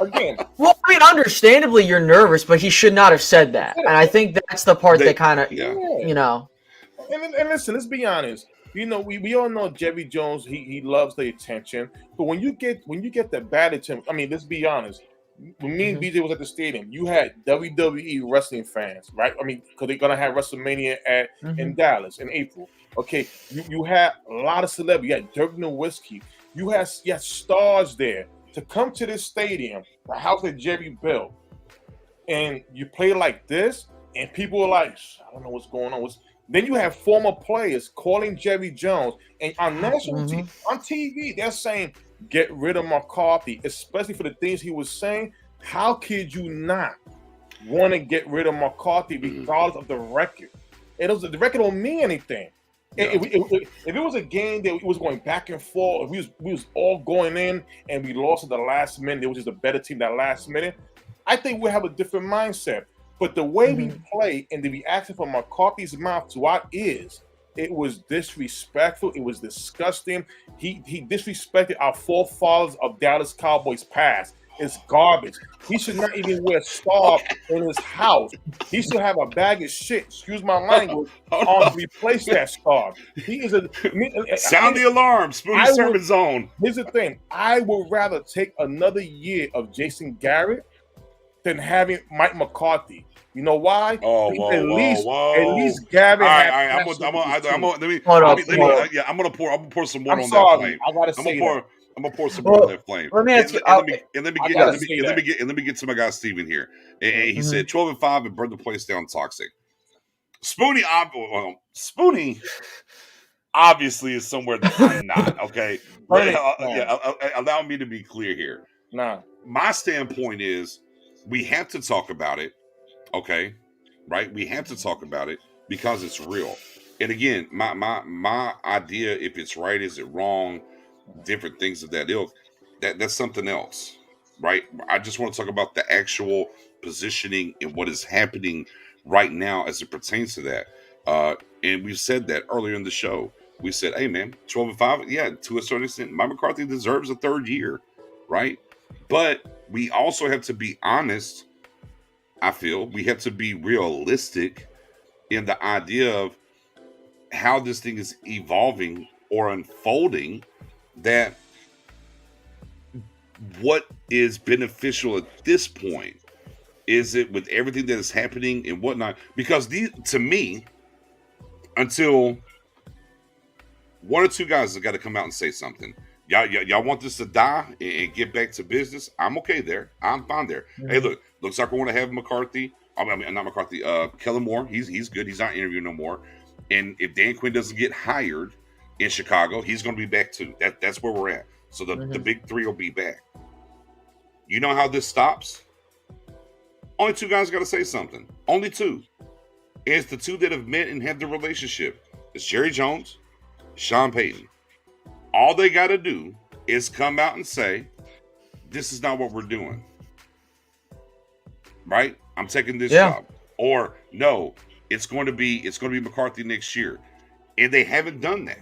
again, Well, I mean, understandably, you're nervous, but he should not have said that. And I think that's the part that kind of, Yeah. you know. And listen, let's be honest. You know, we all know Jerry Jones. He loves the attention. But when you get the bad attention, I mean, let's be honest. When me and BJ was at the stadium, you had WWE wrestling fans, right? I mean, because they're gonna have WrestleMania in Dallas in April. Okay, you had a lot of celebrities. You had Dirk Nowitzki. You had stars there to come to this stadium, the house that Jerry built, and you play like this, and people are like, I don't know what's going on. Then you have former players calling Jerry Jones, and on national on TV, they're saying, get rid of McCarthy, especially for the things he was saying. How could you not want to get rid of McCarthy regardless of the record? The record don't mean anything. Yeah. If it was a game that was going back and forth, if we was all going in and we lost at the last minute, it was just a better team that last minute, I think we'll have a different mindset. But the way we play and the reaction from McCarthy's mouth to our ears, it was disrespectful. It was disgusting. He disrespected our forefathers of Dallas Cowboys past. It's garbage. He should not even wear a star in his house. He should have a bag of shit, excuse my language, on to replace that star. He is Sound the alarm, Spoonie Sermon Zone. Here's the thing. I would rather take another year of Jason Garrett than having Mike McCarthy. You know why? At least Gavin. I'm gonna pour some water on that flame. I gotta say I'm gonna pour some water on that flame. Let me ask you. Let me get to my guy Steven here. And he said 12-5 and burn the place down toxic. Spoonie obviously is somewhere that I'm not. Okay, allow me to be clear here. Nah, my standpoint is we have to talk about it. Okay, right? We have to talk about it because it's real. And again, my idea, if it's right, is it wrong, different things of that ilk, that's something else, right? I just want to talk about the actual positioning and what is happening right now as it pertains to that. And we said that earlier in the show. We said, hey, man, 12-5, yeah, to a certain extent, Mike McCarthy deserves a third year, right? But we also have to be honest. I feel we have to be realistic in the idea of how this thing is evolving or unfolding, that what is beneficial at this point, is it with everything that is happening and whatnot? Because to me, until one or two guys have got to come out and say something. Y'all want this to die and get back to business? I'm okay there. I'm fine there. Hey, looks like we want to have McCarthy. I mean, not McCarthy. Kellen Moore. He's good. He's not interviewing no more. And if Dan Quinn doesn't get hired in Chicago, he's going to be back too. That's where we're at. So the big three will be back. You know how this stops? Only two guys got to say something. Only two. And it's the two that have met and have the relationship. It's Jerry Jones, Sean Payton. All they got to do is come out and say, this is not what we're doing. Right? I'm taking this job. Or no, it's going to be McCarthy next year. And they haven't done that.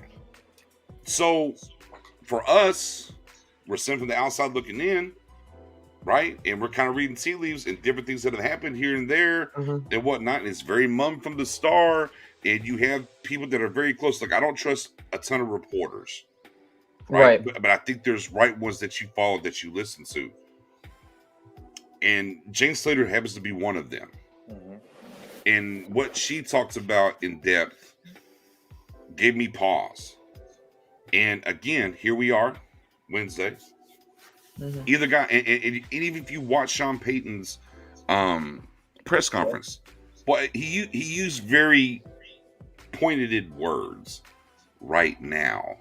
So for us, we're sitting from the outside looking in, right? And we're kind of reading tea leaves and different things that have happened here and there and whatnot. And it's very mum from the star. And you have people that are very close. Like, I don't trust a ton of reporters. Right. But I think there's right ones that you follow, that you listen to. And Jane Slater happens to be one of them. And what she talks about in depth gave me pause. And again, here we are, Wednesday. Either guy, and even if you watch Sean Payton's press conference, well, he used very pointed words right now.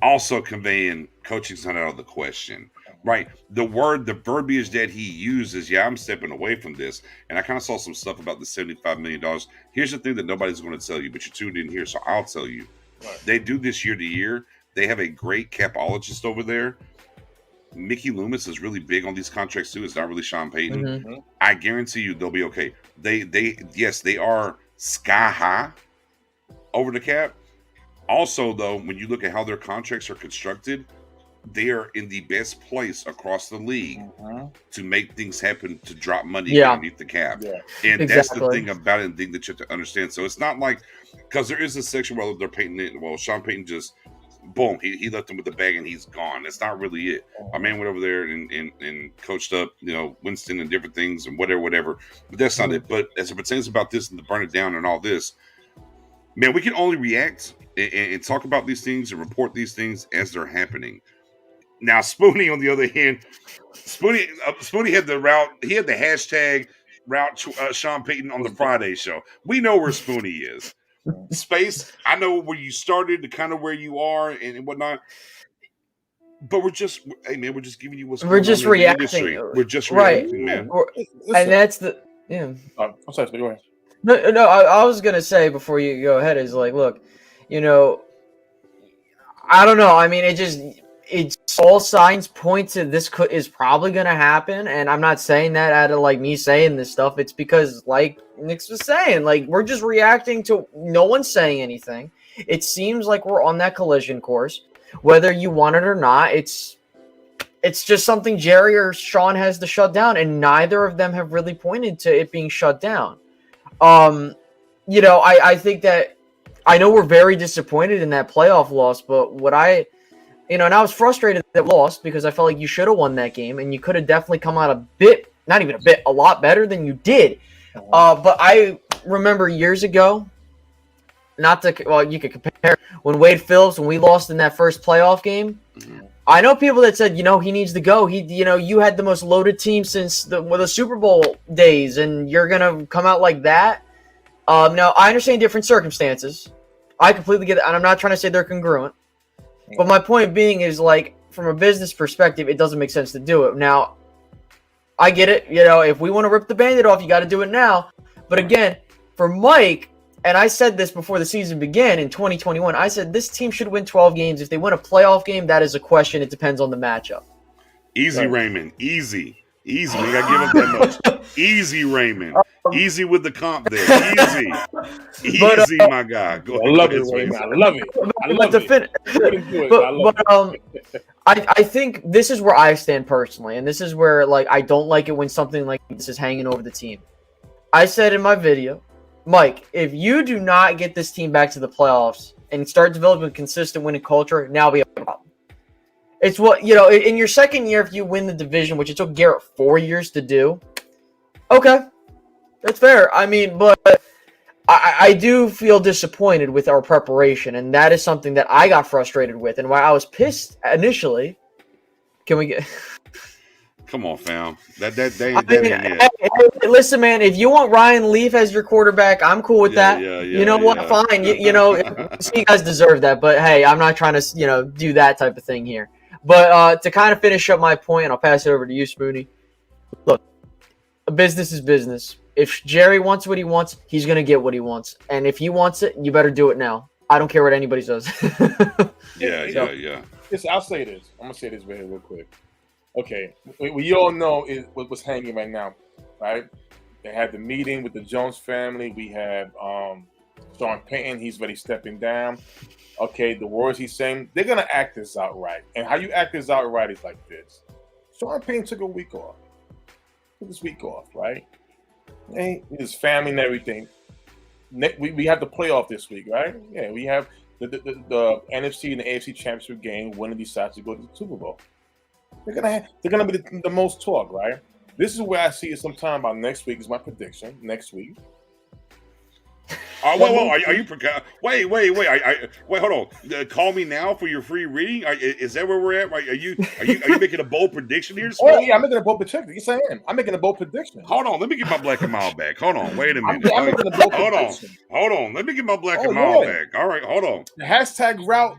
Also conveying coaching's not out of the question, right? The verbiage that he uses, I'm stepping away from this. And I kind of saw some stuff about the $75 million. Here's the thing that nobody's going to tell you, but you tuned in here, so I'll tell you. Right. They do this year to year. They have a great capologist over there. Mickey Loomis is really big on these contracts too. It's not really Sean Payton. Mhm. I guarantee you they'll be okay. Yes, they are sky high over the cap. Also, though, when you look at how their contracts are constructed, they are in the best place across the league to make things happen, to drop money underneath the cap. Yeah. And that's the Exactly. thing about it, and thing that you have to understand. So it's not like, because there is a section where they're painting it. Well, Sean Payton just, boom, he left him with the bag and he's gone. That's not really it. My man went over there and coached up, Winston and different things and whatever. But that's not it. But as it pertains about this and the burn it down and all this, man, we can only react and talk about these things and report these things as they're happening. Now, Spoonie, on the other hand, Spoonie had the route. He had the hashtag route Sean Payton on the Friday show. We know where Spoonie is. Space, I know where you started, to kind of where you are and whatnot. But we're just giving you what's going on. We're just reacting. We're just reacting, man. And that's the I'm sorry, go ahead. No. I was gonna say before you go ahead is like, look, I don't know. I mean, it's all signs point to this is probably going to happen, and I'm not saying that out of like me saying this stuff. It's because, like Nick was saying, like we're just reacting to no one's saying anything. It seems like we're on that collision course, whether you want it or not. It's just something Jerry or Sean has to shut down, and neither of them have really pointed to it being shut down. I think that I know we're very disappointed in that playoff loss, but and I was frustrated that we lost because I felt like you should have won that game and you could have definitely come out a lot better than you did. But I remember years ago, you could compare when Wade Phillips, when we lost in that first playoff game. I know people that said, he needs to go. You had the most loaded team since the Super Bowl days, and you're gonna come out like that. Now I understand different circumstances. I completely get it, and I'm not trying to say they're congruent. But my point being is, like, from a business perspective, it doesn't make sense to do it. Now, I get it. If we want to rip the Band-Aid off, you got to do it now. But again, for Mike, and I said this before the season began in 2021, I said this team should win 12 games. If they win a playoff game, that is a question. It depends on the matchup. Easy, right. Raymond. Easy. We got to give him that much. Easy, Raymond. Easy with the comp there. Easy, my guy. Go ahead. I love it, Raymond. I love it. I think this is where I stand personally, and this is where, like, I don't like it when something like this is hanging over the team. I said in my video, Mike, if you do not get this team back to the playoffs and start developing a consistent winning culture, now we have a problem. It's what, in your second year, if you win the division, which it took Garrett 4 years to do, okay, that's fair. I mean, but I do feel disappointed with our preparation, and that is something that I got frustrated with, and why I was pissed initially. Can we get... Come on, fam. That ain't it. Hey, listen, man, if you want Ryan Leaf as your quarterback, I'm cool with that. You know what? Fine. So you guys deserve that, but hey, I'm not trying to, do that type of thing here. But to kind of finish up my point, and I'll pass it over to you, Spoonie. Look, a business is business. If Jerry wants what he wants, he's going to get what he wants. And if he wants it, you better do it now. I don't care what anybody says. Yeah. Listen, I'll say this. I'm going to say this right here real quick. Okay, we all know what's hanging right now, right? They had the meeting with the Jones family. We have Sean Payton. He's already stepping down. Okay, the words he's saying, they're going to act this out right. And how you act this out right is like this. Sean Payton took a week off. Right? And his family and everything. We have the playoff this week, right? Yeah, we have the NFC and the AFC championship game. Winner decides to go to the Super Bowl. They're gonna be the most talk, right? This is where I see it sometime about next week. Is my prediction next week. Are you? Wait, hold on. Call me now for your free reading. Is that where we're at? Are you making a bold prediction here? Oh yeah, I'm making a bold prediction. Yes, I am. I'm making a bold prediction. Hold on, let me get my black and mild back. Hold on, wait a minute. Hold on. Let me get my black and mild back. All right, hold on. The hashtag route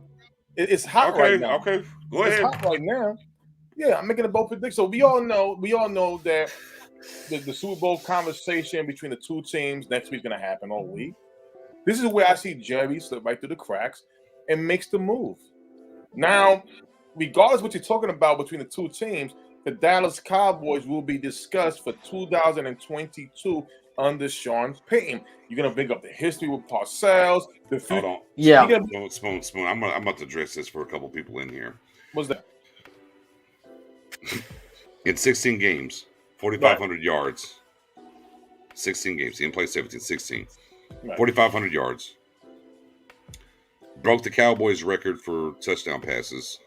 is hot right now. Okay, go ahead. It's hot right now. Yeah, I'm making a bold prediction. So we all know that the Super Bowl conversation between the two teams next week is going to happen all week. This is where I see Jerry slip right through the cracks and makes the move. Now, regardless what you're talking about between the two teams, the Dallas Cowboys will be discussed for 2022 under Sean Payton. You're gonna bring up the history with Parcells, the future. Hold on. Yeah. Spoon. I'm about to address this for a couple people in here. What's that? In 16 games, 4,500 yards. 16 games. He didn't play 17, 16. Right. 4,500 yards. Broke the Cowboys' record for touchdown passes.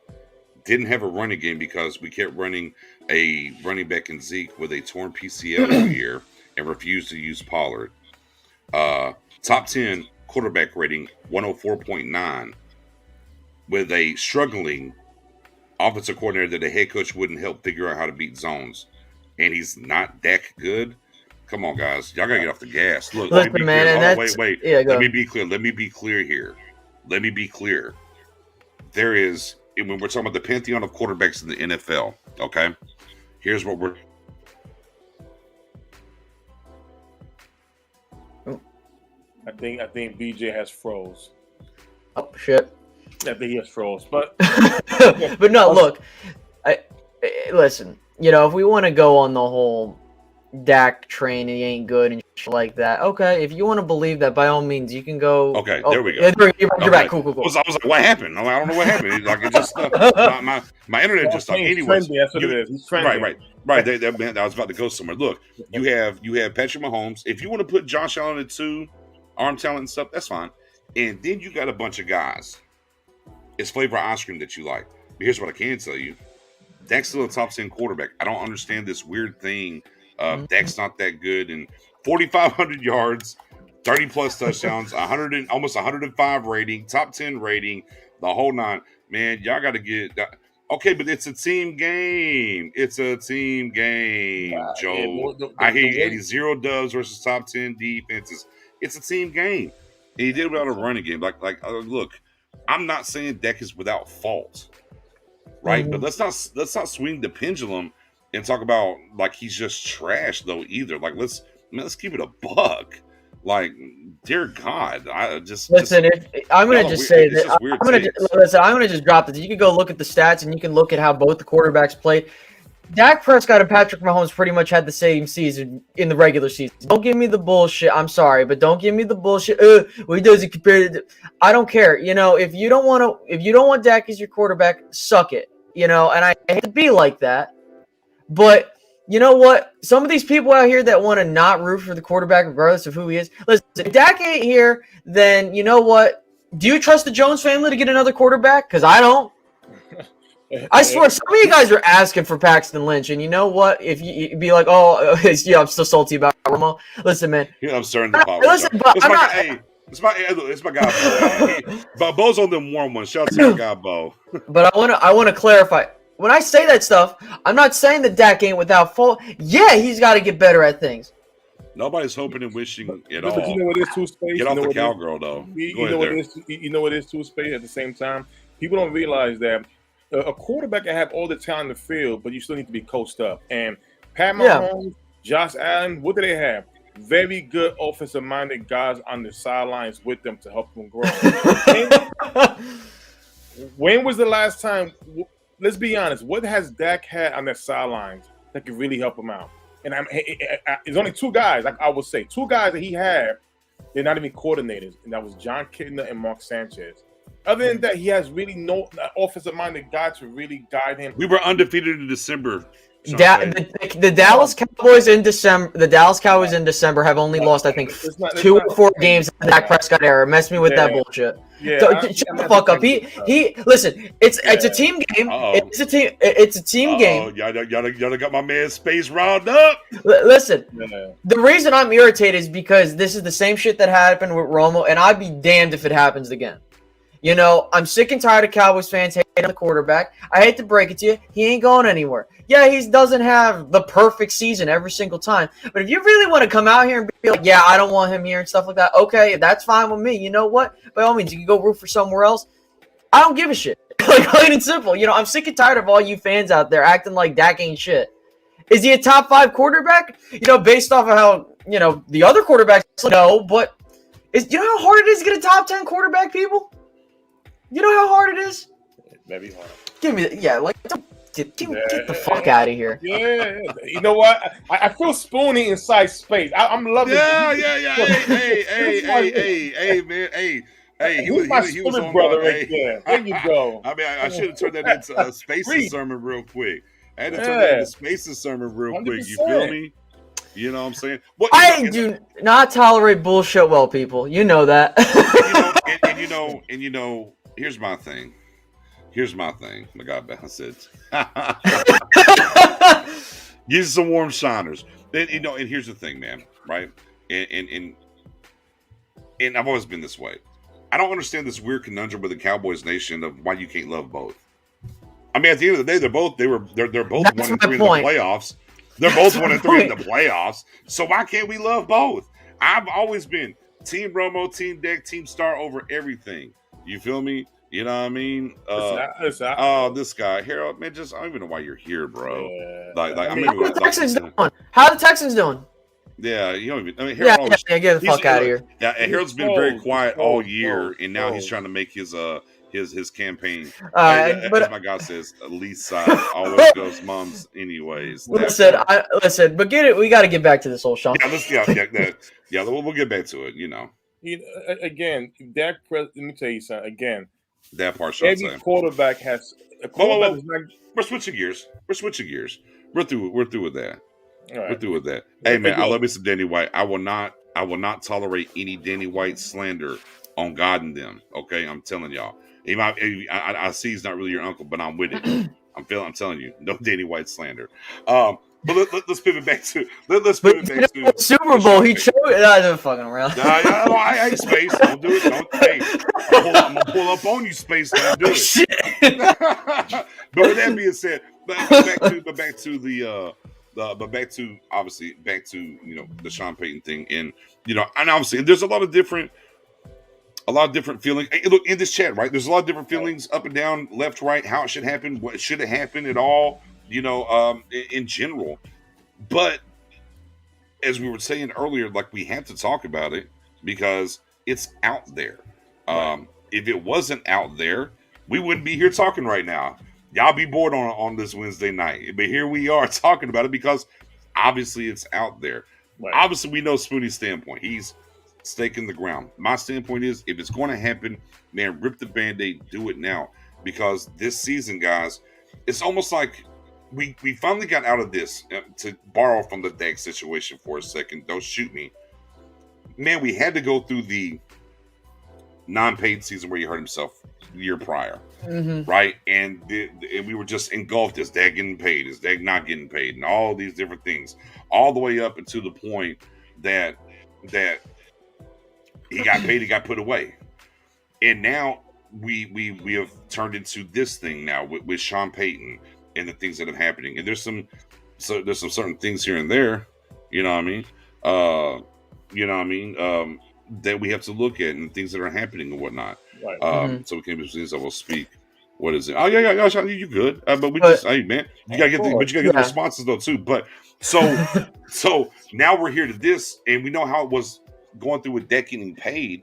Didn't have a running game because we kept running a running back in Zeke with a torn PCL all year and refused to use Pollard. Top 10 quarterback rating, 104.9, with a struggling offensive coordinator that the head coach wouldn't help figure out how to beat zones. And he's not that good. Come on, guys. Y'all got to get off the gas. Look, Listen, let me be man, clear. and Hold on, that's- wait. yeah, go Let me ahead. be clear. Let me be clear here. Let me be clear. There is, when we're talking about the pantheon of quarterbacks in the NFL, okay? Here's what we're... I think BJ has froze. Oh shit. I think he has froze. But But no, look. Listen. You know, if we want to go on the whole Dak train, he ain't good and shit like that. Okay, if you want to believe that, by all means, you can go. Okay, oh, there we go. yeah, you're Okay. back. Cool. I was like, what happened? I don't know what happened. Like, it just my internet just stopped. he's Anyways, trendy. That's what it is. He's trendy. right. I was about to go somewhere. Look, you have Patrick Mahomes. If you want to put Josh Allen at 2, arm talent and stuff, that's fine. And then you got a bunch of guys. It's flavor ice cream that you like. But here's what I can tell you. Dak's still a top 10 quarterback. I don't understand this weird thing. Dak's not that good. And 4,500 yards, 30 plus touchdowns, almost 105 rating, top 10 rating, the whole nine. Man, y'all got to get that. Okay, but it's a team game. It's a team game, Joe. I hear you, 80 dubs versus top 10 defenses. It's a team game. And he did it without a running game. Look, I'm not saying Dak is without fault. Right, but let's not swing the pendulum and talk about like he's just trash though either. Like let's keep it a buck. Like, dear God, I just listen. I'm gonna just say that I'm gonna just drop this. You can go look at the stats and you can look at how both the quarterbacks played. Dak Prescott and Patrick Mahomes pretty much had the same season in the regular season. Don't give me the bullshit. I'm sorry, but don't give me the bullshit. Well, he doesn't compare to. I don't care. You know, if you don't want Dak as your quarterback, suck it. You know, and I hate to be like that, but you know what? Some of these people out here that want to not root for the quarterback, regardless of who he is. Listen, if Dak ain't here, then you know what? Do you trust the Jones family to get another quarterback? Because I don't. I swear, some of you guys are asking for Paxton Lynch, and you know what? If you'd be like, "Oh, yeah, I'm still salty about Romo." Listen, man. Yeah, I'm starting to pop. Listen, but I'm not. It's my guy, Bo. But Bo's on them warm ones. Shout out to my guy, Bo. But I want to clarify. When I say that stuff, I'm not saying that Dak ain't without fault. Yeah, he's got to get better at things. Nobody's hoping and wishing at all. But you know what is too, Space? Get off the cowgirl, though. You know what is too, Space? At the same time, people don't realize that a quarterback can have all the talent in the field, but you still need to be coached up. And Pat Mahomes, Josh Allen, what do they have? Very good offensive-minded guys on the sidelines with them to help them grow. When was the last time? Let's be honest. What has Dak had on the sidelines that could really help him out? And it's only two guys. Like I would say, two guys that he had. They're not even coordinators, and that was John Kitna and Mark Sanchez. Other than that, he has really no offensive-minded guy to really guide him. We were undefeated in December. The Dallas Cowboys in December have only lost, I think, 2 or 4 games in the Dak Prescott era. Mess me with that bullshit. Yeah, so, shut the fuck up. He listen. It's a team game. It's a team game. Y'all got my man Space riled up. Listen, the reason I'm irritated is because this is the same shit that happened with Romo, and I'd be damned if it happens again. You know, I'm sick and tired of Cowboys fans hating on the quarterback. I hate to break it to you, he ain't going anywhere. Yeah, he doesn't have the perfect season every single time. But if you really want to come out here and be like, yeah, I don't want him here and stuff like that, okay, that's fine with me. You know what? By all means, you can go root for somewhere else. I don't give a shit. Like, plain and simple. You know, I'm sick and tired of all you fans out there acting like Dak ain't shit. Is he a top 5 quarterback? You know, based off of how, you know, the other quarterbacks, no, but you know how hard it is to get a top 10 quarterback, people? You know how hard it is? Very hard. Give me, don't get the fuck out of here. Yeah, you know what? I feel Spoonie inside space. I'm loving it. Yeah. Hey, man. Hey, He's my spirit brother right there. There you go. I mean, I should have turned that into a Spaces sermon real quick. I had to turn that into Spaces sermon real quick. You feel me? You know what I'm saying? Well, I do not tolerate bullshit well, people. You know that. and here's my thing. My God, I said, give some warm shiners. And here's the thing, man. Right? And I've always been this way. I don't understand this weird conundrum with the Cowboys Nation of why you can't love both. I mean, at the end of the day, they're both 1-3 in the playoffs. They're both 1-3 in the playoffs. So why can't we love both? I've always been Team Romo, Team Deck, Team Star over everything. You feel me? You know what I mean? This guy, Harold, man, I don't even know why you're here, bro. How the Texans doing? How the Texans doing? Yeah, you don't even. I mean, Harold get the fuck out of here. Yeah, and Harold's been very quiet all year, and now he's trying to make his campaign. As my God says, least side always goes mom's anyways. Listen, but we got to get back to this old Sean. Yeah, we'll get back to it. Again, Dak. Let me tell you something. Again, that part. Every quarterback has. We're switching gears. We're through with that. Right. We're through with that. Hey man, I love me some Danny White. I will not tolerate any Danny White slander on God and them. Okay, I'm telling y'all. I see he's not really your uncle, but I'm with it. I'm telling you, no Danny White slander. But let's pivot back to Super Bowl. He chose it. I'm fucking around. I ain't Space. Don't do it. I'm gonna pull up on you, Space. Don't do it. Shit. But with that being said, back to the Sean Payton thing, and obviously there's a lot of different feelings. Hey, look in this chat, right? There's a lot of different feelings up and down, left, right, how it should happen, what should it happen at all, in general. But as we were saying earlier, like we have to talk about it because it's out there. If it wasn't out there, we wouldn't be here talking right now. Y'all be bored on this Wednesday night. But here we are talking about it because obviously it's out there. Right. Obviously, we know Spoonie's standpoint. He's staking the ground. My standpoint is if it's going to happen, man, rip the Band-Aid, do it now. Because this season, guys, it's almost like we finally got out of this. To borrow from the Dak situation for a second, don't shoot me. Man, we had to go through the non-paid season where he hurt himself the year prior. Mm-hmm. Right? And we were just engulfed. Is Dak getting paid? Is Dak not getting paid? And all these different things. All the way up until the point that he got paid, he got put away. And now we have turned into this thing now with Sean Payton and the things that are happening. And there's some certain things here and there, you know what I mean? That we have to look at and things that are happening and whatnot. Right. So we can be I will speak. What is it? Oh yeah, Sean, you good? But hey man, you gotta get the responses though too. But so now we're here to this, and we know how it was going through with Dak getting paid.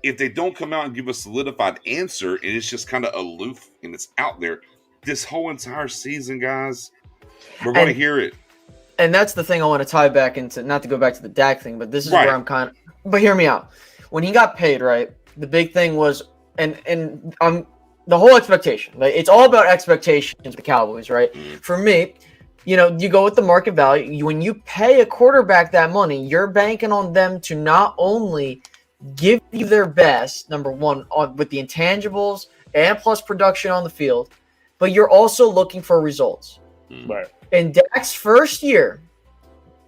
If they don't come out and give a solidified answer, and it's just kind of aloof and it's out there, this whole entire season, guys, we're going to hear it. And that's the thing I want to tie back into, not to go back to the Dak thing, but this is where I'm kind of. But hear me out. When he got paid, right? The big thing was, and the whole expectation. Like, it's all about expectations with the Cowboys, right? Mm-hmm. For me, you go with the market value. When you pay a quarterback that money, you're banking on them to not only give you their best, number one, with the intangibles and plus production on the field, but you're also looking for results. Right. In Dak's first year,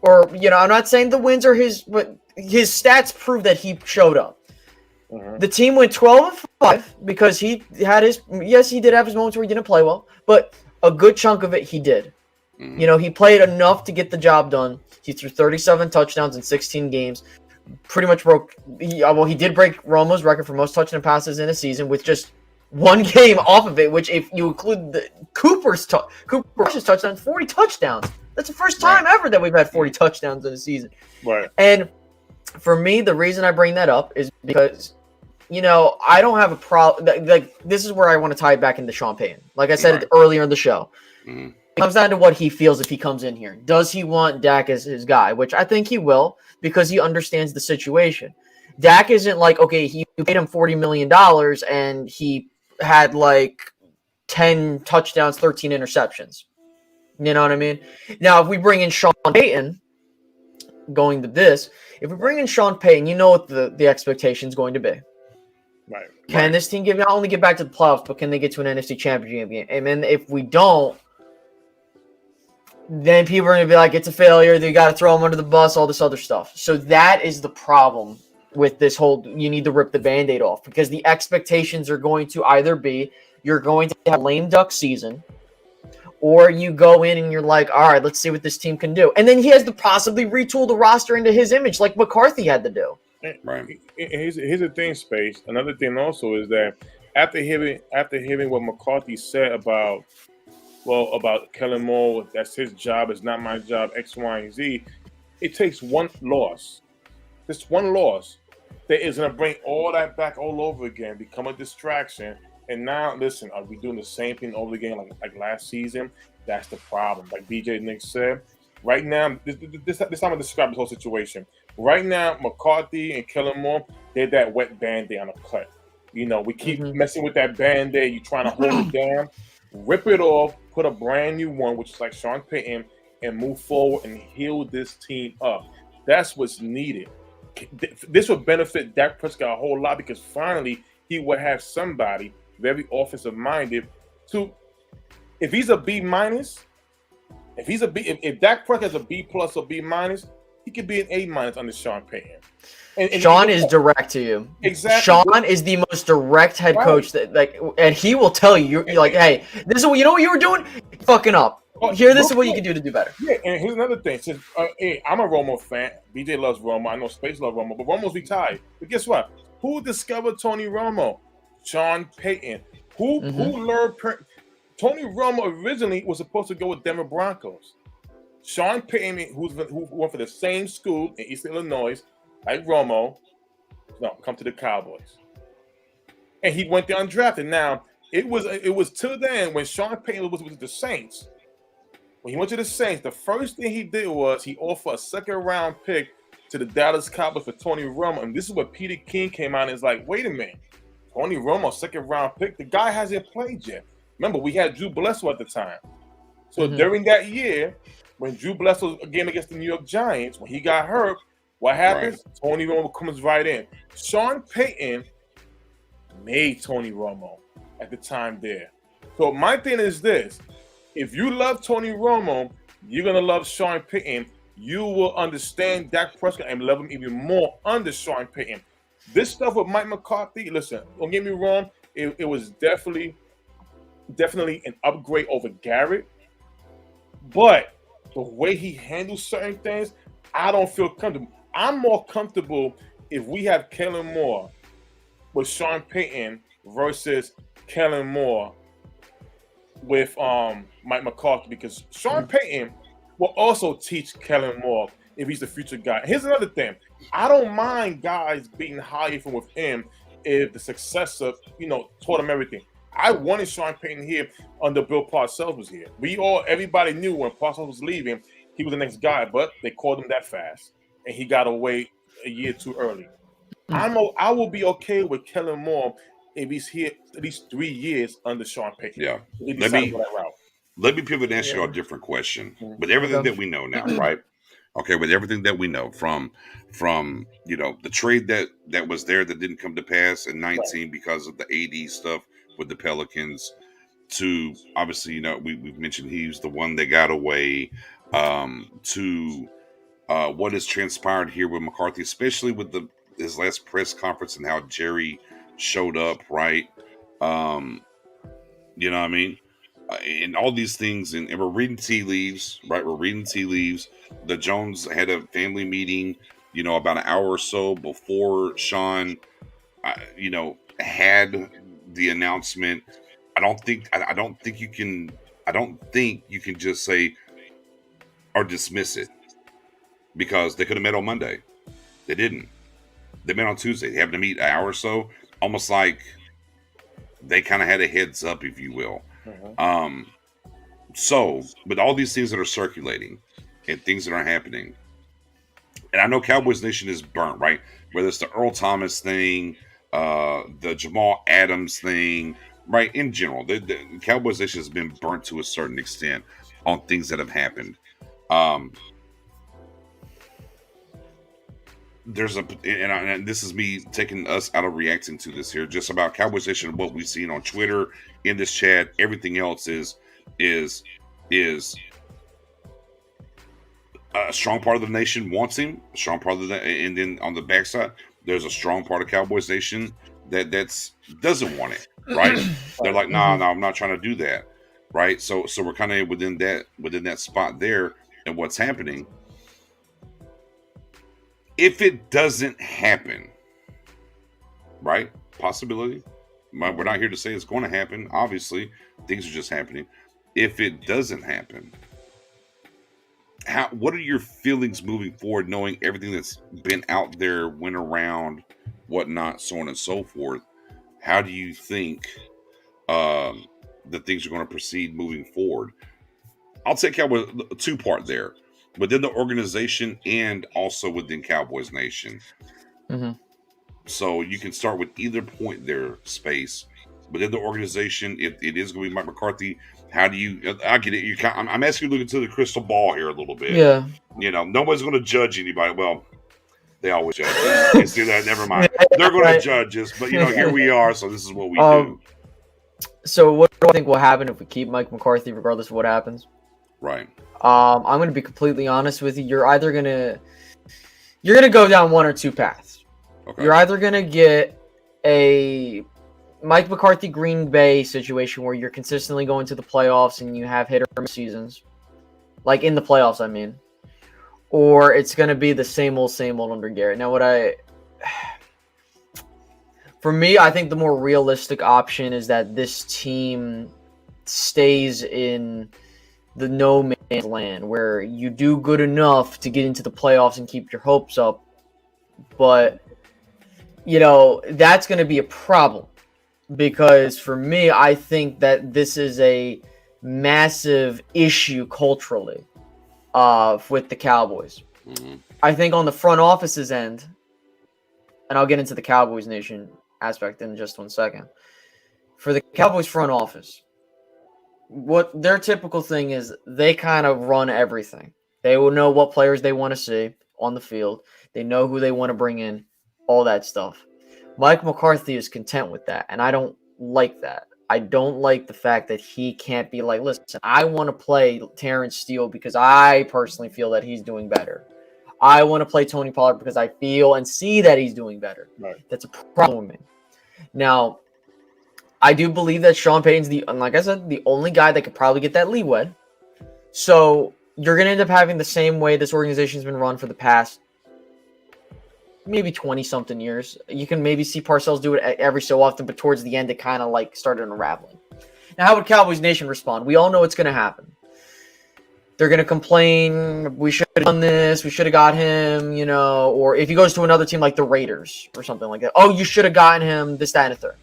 or, I'm not saying the wins are his, but his stats prove that he showed up. Mm-hmm. The team went 12-5 because he had he did have his moments where he didn't play well, but a good chunk of it he did. Mm-hmm. He played enough to get the job done. He threw 37 touchdowns in 16 games. Pretty much he did break Romo's record for most touchdown passes in a season with just one game off of it, which if you include the Cooper's touchdowns, 40 touchdowns. That's the first time ever that we've had 40 touchdowns in a season. Right. And for me, the reason I bring that up is because I don't have a problem. Like, this is where I want to tie it back into Sean Payton. Like I said Right. earlier in the show, Mhm. it comes down to what he feels if he comes in here. Does he want Dak as his guy? Which I think he will, because he understands the situation. Dak isn't like, okay, he paid him $40 million and he had like 10 touchdowns, 13 interceptions. You know what I mean? Now, if we bring in Sean Payton, going to this, if we bring in Sean Payton, you know what the expectation is going to be. Right. Can this team not only get back to the playoffs, but can they get to an NFC championship game? And then if we don't, then people are going to be like, it's a failure. They got to throw him under the bus, all this other stuff. So that is the problem with this whole, you need to rip the Band-Aid off, because the expectations are going to either be you're going to have a lame duck season, or you go in and you're like, all right, let's see what this team can do. And then he has to possibly retool the roster into his image like McCarthy had to do. Right. Here's the thing, Space. Another thing also is that after hearing what McCarthy said about Kellen Moore, that's his job, it's not my job, X, Y, and Z, it takes one loss. Just one loss that is going to bring all that back all over again, become a distraction. And now, listen, are we doing the same thing over again like last season? That's the problem. Like BJ Nick said, right now, this time I'm going to describe this whole situation. Right now, McCarthy and Kellen Moore, they're that wet Band-Aid on a cut. We keep messing with that Band-Aid. You're trying to hold it down. Rip it off, put a brand new one, which is like Sean Payton, and move forward and heal this team up. That's what's needed. This would benefit Dak Prescott a whole lot, because finally he would have somebody very offensive minded to, if he's a B minus, if Dak Prescott is a B plus or B minus, he could be an A minus under Sean Payton. And Sean is direct to you. Exactly. Sean is the most direct head coach that and he will tell you, you're like, hey, this is what you know what you were doing? Fucking up. Here, this is what you can do to do better. Yeah, and here's another thing. Since hey, I'm a Romo fan, BJ loves Romo. I know Space loves Romo, but Romo's retired. But guess what? Who discovered Tony Romo? Sean Payton. Who learned Tony Romo originally was supposed to go with Denver Broncos. Sean Payton, who went for the same school in East Illinois, like Romo, come to the Cowboys. And he went there undrafted. Now, it was till then when Sean Payton was with the Saints. When he went to the Saints, the first thing he did was he offered a second-round pick to the Dallas Cowboys for Tony Romo. And this is what Peter King came out and is like, wait a minute. Tony Romo, second-round pick? The guy hasn't played yet. Remember, we had Drew Bledsoe at the time. So during that year, when Drew Bledsoe's game against the New York Giants, when he got hurt, what happens? Right. Tony Romo comes right in. Sean Payton made Tony Romo at the time there. So my thing is this. If you love Tony Romo, you're going to love Sean Payton. You will understand Dak Prescott and love him even more under Sean Payton. This stuff with Mike McCarthy, listen, don't get me wrong, it was definitely an upgrade over Garrett. But the way he handles certain things, I don't feel comfortable. I'm more comfortable if we have Kellen Moore with Sean Payton versus Kellen Moore with Mike McCarthy, because Sean Payton will also teach Kellen Moore if he's the future guy. Here's another thing. I don't mind guys being hired from within if the successor, taught him everything. I wanted Sean Payton here under Bill Parcells was here. Everybody knew when Parcells was leaving, he was the next guy, but they called him that fast, and he got away a year too early. I will be okay with Kellen Moore if he's here at least 3 years under Sean Payton. Yeah. Let me pivot and ask you a different question. With everything that we know now, right? Okay, with everything that we know from the trade that was there that didn't come to pass in 19 because of the AD stuff with the Pelicans, to obviously, we've mentioned he's the one that got away, to what has transpired here with McCarthy, especially with his last press conference and how Jerry showed up, right? You know what I mean? And all these things, and we're reading tea leaves, right? We're reading tea leaves. The Jones had a family meeting, about an hour or so before Sean, had the announcement. I don't think you can just say or dismiss it, because they could have met on Monday. They didn't. They met on Tuesday. They happened to meet an hour or so, almost like they kind of had a heads up, if you will. So, with all these things that are circulating and things that are happening, and I know Cowboys Nation is burnt, right? Whether it's the Earl Thomas thing, the Jamal Adams thing, right? In general, the Cowboys Nation has been burnt to a certain extent on things that have happened. There's and this is me taking us out of reacting to this here, just about Cowboys Nation, what we've seen on Twitter, in this chat, everything else is a strong part of the nation wants him, a strong part of and then on the backside, there's a strong part of Cowboys Nation that doesn't want it, right? They're like, no, I'm not trying to do that, right? So we're kind of within that spot there, and what's happening. If it doesn't happen, right? Possibility. We're not here to say it's going to happen. Obviously, things are just happening. If it doesn't happen, what are your feelings moving forward, knowing everything that's been out there, went around, whatnot, so on and so forth? How do you think that things are going to proceed moving forward? I'll take Cowboys two-part there. Within the organization and also within Cowboys Nation. Mm-hmm. So you can start with either point there, Space. Within the organization, it is going to be Mike McCarthy. How do you? I get it. I'm asking you to look into the crystal ball here a little bit. Yeah. Nobody's going to judge anybody. Well, they always judge us. You see that? Never mind. They're going to judge us, but here we are. So this is what we do. So what do I think will happen if we keep Mike McCarthy, regardless of what happens? Right. I'm going to be completely honest with you. You're either going to go down one or two paths. Okay. You're either going to get a Mike McCarthy Green Bay situation where you're consistently going to the playoffs and you have hit or miss seasons. Like in the playoffs, I mean. Or it's going to be the same old under Garrett. Now, for me, I think the more realistic option is that this team stays in the no man's land where you do good enough to get into the playoffs and keep your hopes up. But, that's going to be a problem because for me, I think that this is a massive issue culturally with the Cowboys. Mm-hmm. I think on the front office's end, and I'll get into the Cowboys Nation aspect in just 1 second. For the Cowboys front office, what their typical thing is, they kind of run everything. They will know what players they want to see on the field. They know who they want to bring in, all that stuff. Mike McCarthy is content with that, and I don't like that. I don't like the fact that he can't be like, listen, I want to play Terrence Steele because I personally feel that he's doing better. I want to play Tony Pollard because I feel and see that he's doing better. Right. That's a problem with me. Now, I do believe that Sean Payton's like I said, the only guy that could probably get that leeway. So you're going to end up having the same way this organization's been run for the past maybe 20-something years. You can maybe see Parcells do it every so often, but towards the end, it kind of like started unraveling. Now, how would Cowboys Nation respond? We all know what's going to happen. They're going to complain, we should have done this, we should have got him, or if he goes to another team like the Raiders or something like that, oh, you should have gotten him, this, that, and the third.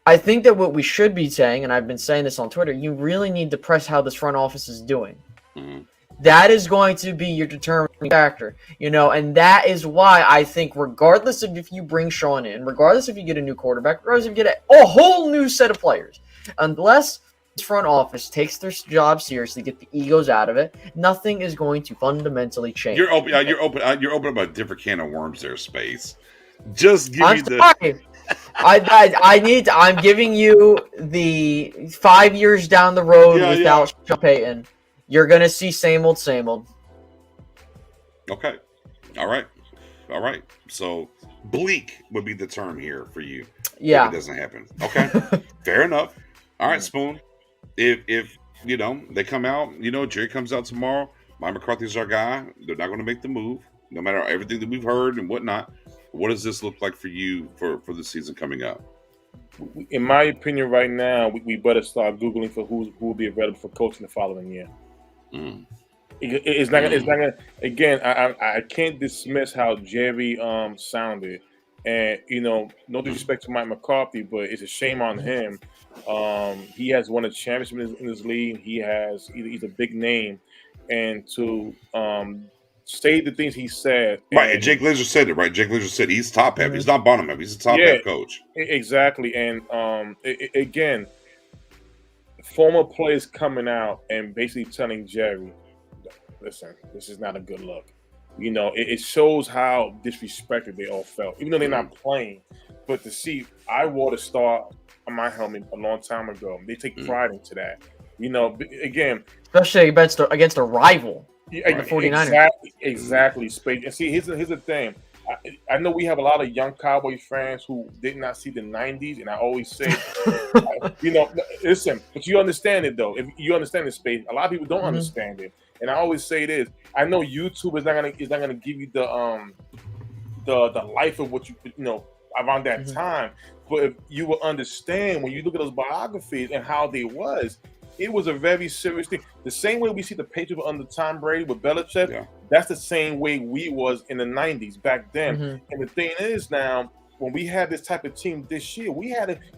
I think that what we should be saying, and I've been saying this on Twitter, you really need to press how this front office is doing. Mm-hmm. That is going to be your determining factor, and that is why I think regardless of if you bring Sean in, regardless if you get a new quarterback, regardless if you get a whole new set of players, unless this front office takes their job seriously, get the egos out of it, nothing is going to fundamentally change. You're open up a different can of worms there, Space. Just give me the... I'm giving you the 5 years down the road without Sean Payton. You're going to see same old. Okay. All right. So bleak would be the term here for you. Yeah. If it doesn't happen. Okay. Fair enough. All right, Spoon. If they come out, Jerry comes out tomorrow, Mike McCarthy's our guy. They're not going to make the move, no matter everything that we've heard and whatnot. What does this look like for you for the season coming up? In my opinion, right now, we better start Googling for who will be available for coaching the following year. It's not. It's not gonna. Again, I can't dismiss how Jerry sounded, and no disrespect to Mike McCarthy, but it's a shame on him. He has won a championship in his league. He's a big name, and to say the things he said, Right, and and Jake Glazer said it, right? Jake Glazer said he's top half. Mhm. He's not bottom half. He's a top yeah, half coach. exactly. And again, former players coming out and basically telling Jerry, listen, this is not a good look. It shows how disrespected they all felt, even though they're not playing. But to see, I wore the star on my helmet a long time ago. They take pride into that. Again, Especially against a rival. yeah, The 49ers. exactly. Space. And see, here's the thing. I know we have a lot of young Cowboy fans who did not see the '90s, and I always say, listen, but you understand it though. If you understand the space, a lot of people don't understand it, and I always say this. I know YouTube is not gonna give you the life of what around that time, but if you will understand when you look at those biographies and how they was. It was a very serious thing. The same way we see the Patriots under Tom Brady with Belichick, that's the same way we was in the '90s back then. And the thing is now, when we had this type of team this year, we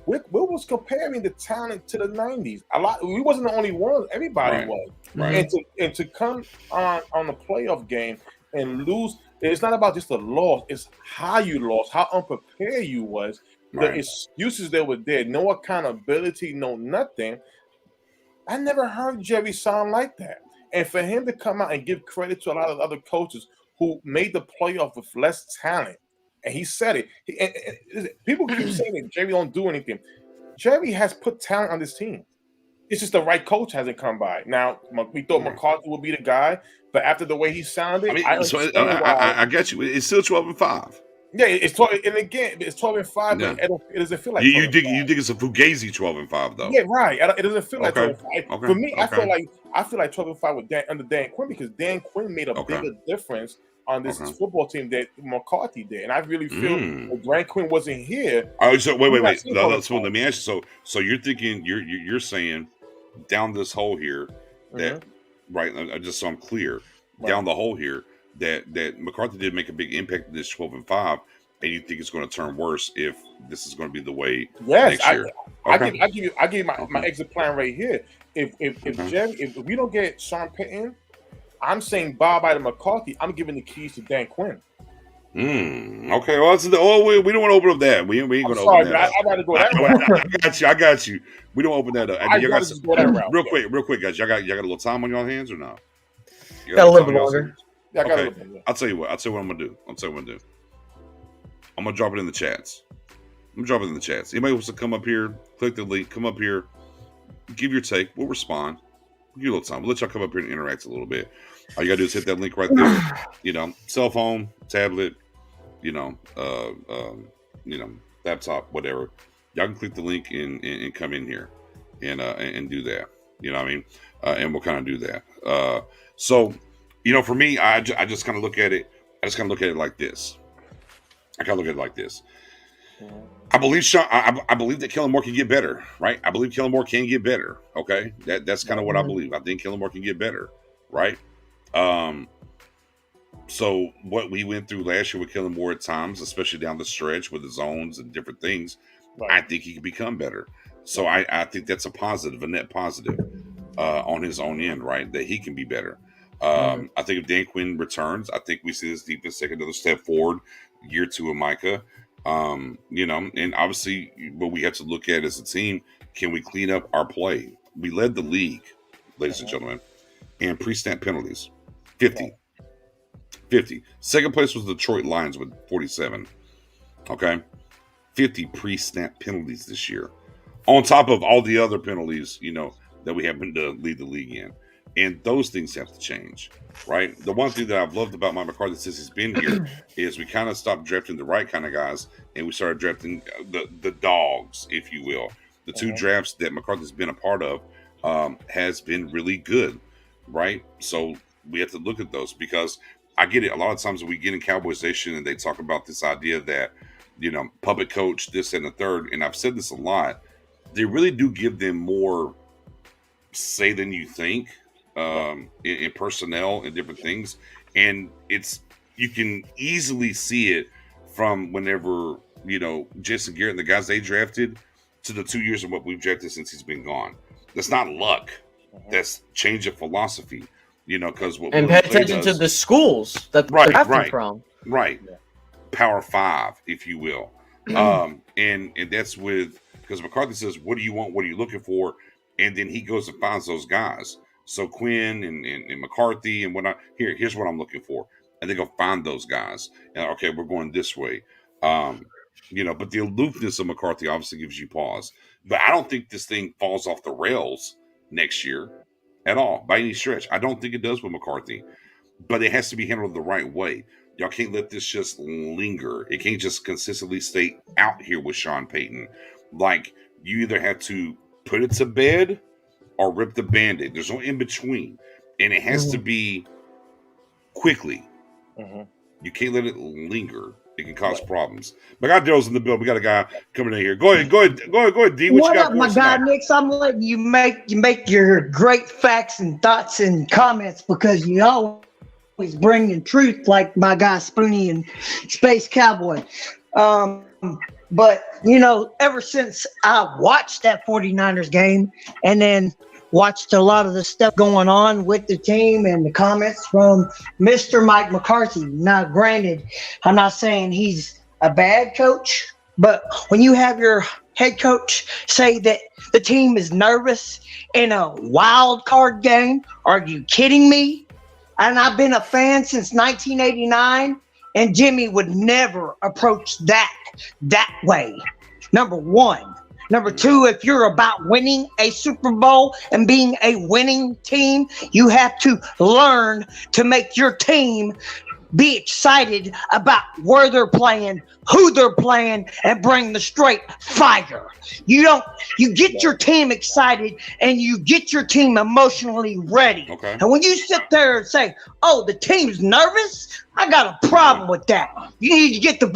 was comparing the talent to the '90s. We wasn't the only ones. Everybody was. Right. And to come on the playoff game and lose, it's not about just a loss. It's how you lost, how unprepared you was. The excuses that were there, no accountability, no nothing. I never heard Jerry sound like that. And for him to come out and give credit to a lot of other coaches who made the playoff with less talent, and he said it. People keep saying that Jerry don't do anything. Jerry has put talent on this team. It's just the right coach hasn't come by. Now, we thought McCarthy would be the guy, but after the way he sounded, I get you. It's still 12-5. Yeah, it's 12, and again, it's 12-5, but it doesn't feel like you think it's a Fugazi 12-5 though. Yeah, right. It doesn't feel like 12-5. Okay. For me, I feel like 12-5 with under Dan Quinn because Dan Quinn made a bigger difference on this football team that McCarthy did, and I really feel if Dan Quinn wasn't here. All right, so wait. So let me ask you. So you're thinking you're saying down this hole here that right? Just so I'm clear, down the hole here. That McCarthy did make a big impact in this 12-5, and you think it's going to turn worse if this is going to be the way next year? I give you my exit plan right here. If we don't get Sean Payton, I'm saying bye to McCarthy. I'm giving the keys to Dan Quinn. Okay. Well, we don't want to open up that. We ain't going to open that. I'd rather go that route. I got you. We don't open that up. I'd rather just go that route. Real quick, guys. Y'all got a little time on your hands or no? Got a little bit longer. Yeah, okay. I'll tell you what I'm gonna do. I'm gonna drop it in the chats. Anybody wants to come up here, click the link, come up here, give your take. We'll respond. Give you a little time. We'll let y'all come up here and interact a little bit. All you gotta do is hit that link right there. Cell phone, tablet, laptop, whatever. Y'all can click the link and come in here and do that. You know what I mean? And we'll kind of do that. So. For me, I just kind of look at it. I just kind of look at it like this. I believe I believe that Kellen Moore can get better, right? I believe Kellen Moore can get better. Okay, that's kind of what I believe. I think Kellen Moore can get better, right? So what we went through last year with Kellen Moore at times, especially down the stretch with the zones and different things, I think he can become better. So I think that's a net positive on his own end, right? That he can be better. I think if Dan Quinn returns, I think we see this defense take another step forward year 2 of Micah. And obviously what we have to look at as a team, can we clean up our play? We led the league, ladies and gentlemen, in pre-snap penalties, 50. Second place was the Detroit Lions with 47. Okay. 50 pre-snap penalties this year. On top of all the other penalties, that we happen to lead the league in. And those things have to change, right? The one thing that I've loved about Mike McCarthy since he's been here is we kind of stopped drafting the right kind of guys, and we started drafting the dogs, if you will. The 2 drafts that McCarthy's been a part of has been really good, right? So we have to look at those because I get it. A lot of times we get in Cowboys Nation and they talk about this idea that, puppet coach, this and the third, and I've said this a lot. They really do give them more say than you think. in personnel and different things, and you can easily see it from whenever Jason Garrett and the guys they drafted to the 2 years of what we've drafted since he's been gone. That's not luck. That's change of philosophy. Because what and pay attention to the schools that they're drafting from. Right. Yeah. Power 5, if you will. And that's because McCarthy says, what do you want? What are you looking for? And then he goes and finds those guys. So Quinn and McCarthy and whatnot. Here's what I'm looking for. And they go find those guys. And okay, we're going this way. But the aloofness of McCarthy obviously gives you pause. But I don't think this thing falls off the rails next year at all, by any stretch. I don't think it does with McCarthy. But it has to be handled the right way. Y'all can't let this just linger. It can't just consistently stay out here with Sean Payton. Like, you either have to put it to bed or rip the Band-Aid. There's no in between. And it has to be quickly. You can't let it linger. It can cause problems. My guy Daryl's in the building. We got a guy coming in here. Go ahead, D. What up, my guy Nix? I'm letting you make your great facts and thoughts and comments because you always bring in truth, like my guy Spoonie and Space Cowboy. But ever since I watched that 49ers game and then watched a lot of the stuff going on with the team and the comments from Mr. Mike McCarthy. Now, granted, I'm not saying he's a bad coach, but when you have your head coach say that the team is nervous in a wild card game, are you kidding me? And I've been a fan since 1989, and Jimmy would never approach that way. Number one. Number two, if you're about winning a Super Bowl and being a winning team, you have to learn to make your team be excited about where they're playing, who they're playing, and bring the straight fire. You get your team excited and you get your team emotionally ready. Okay. And when you sit there and say, oh, the team's nervous, I got a problem with that. You need to get the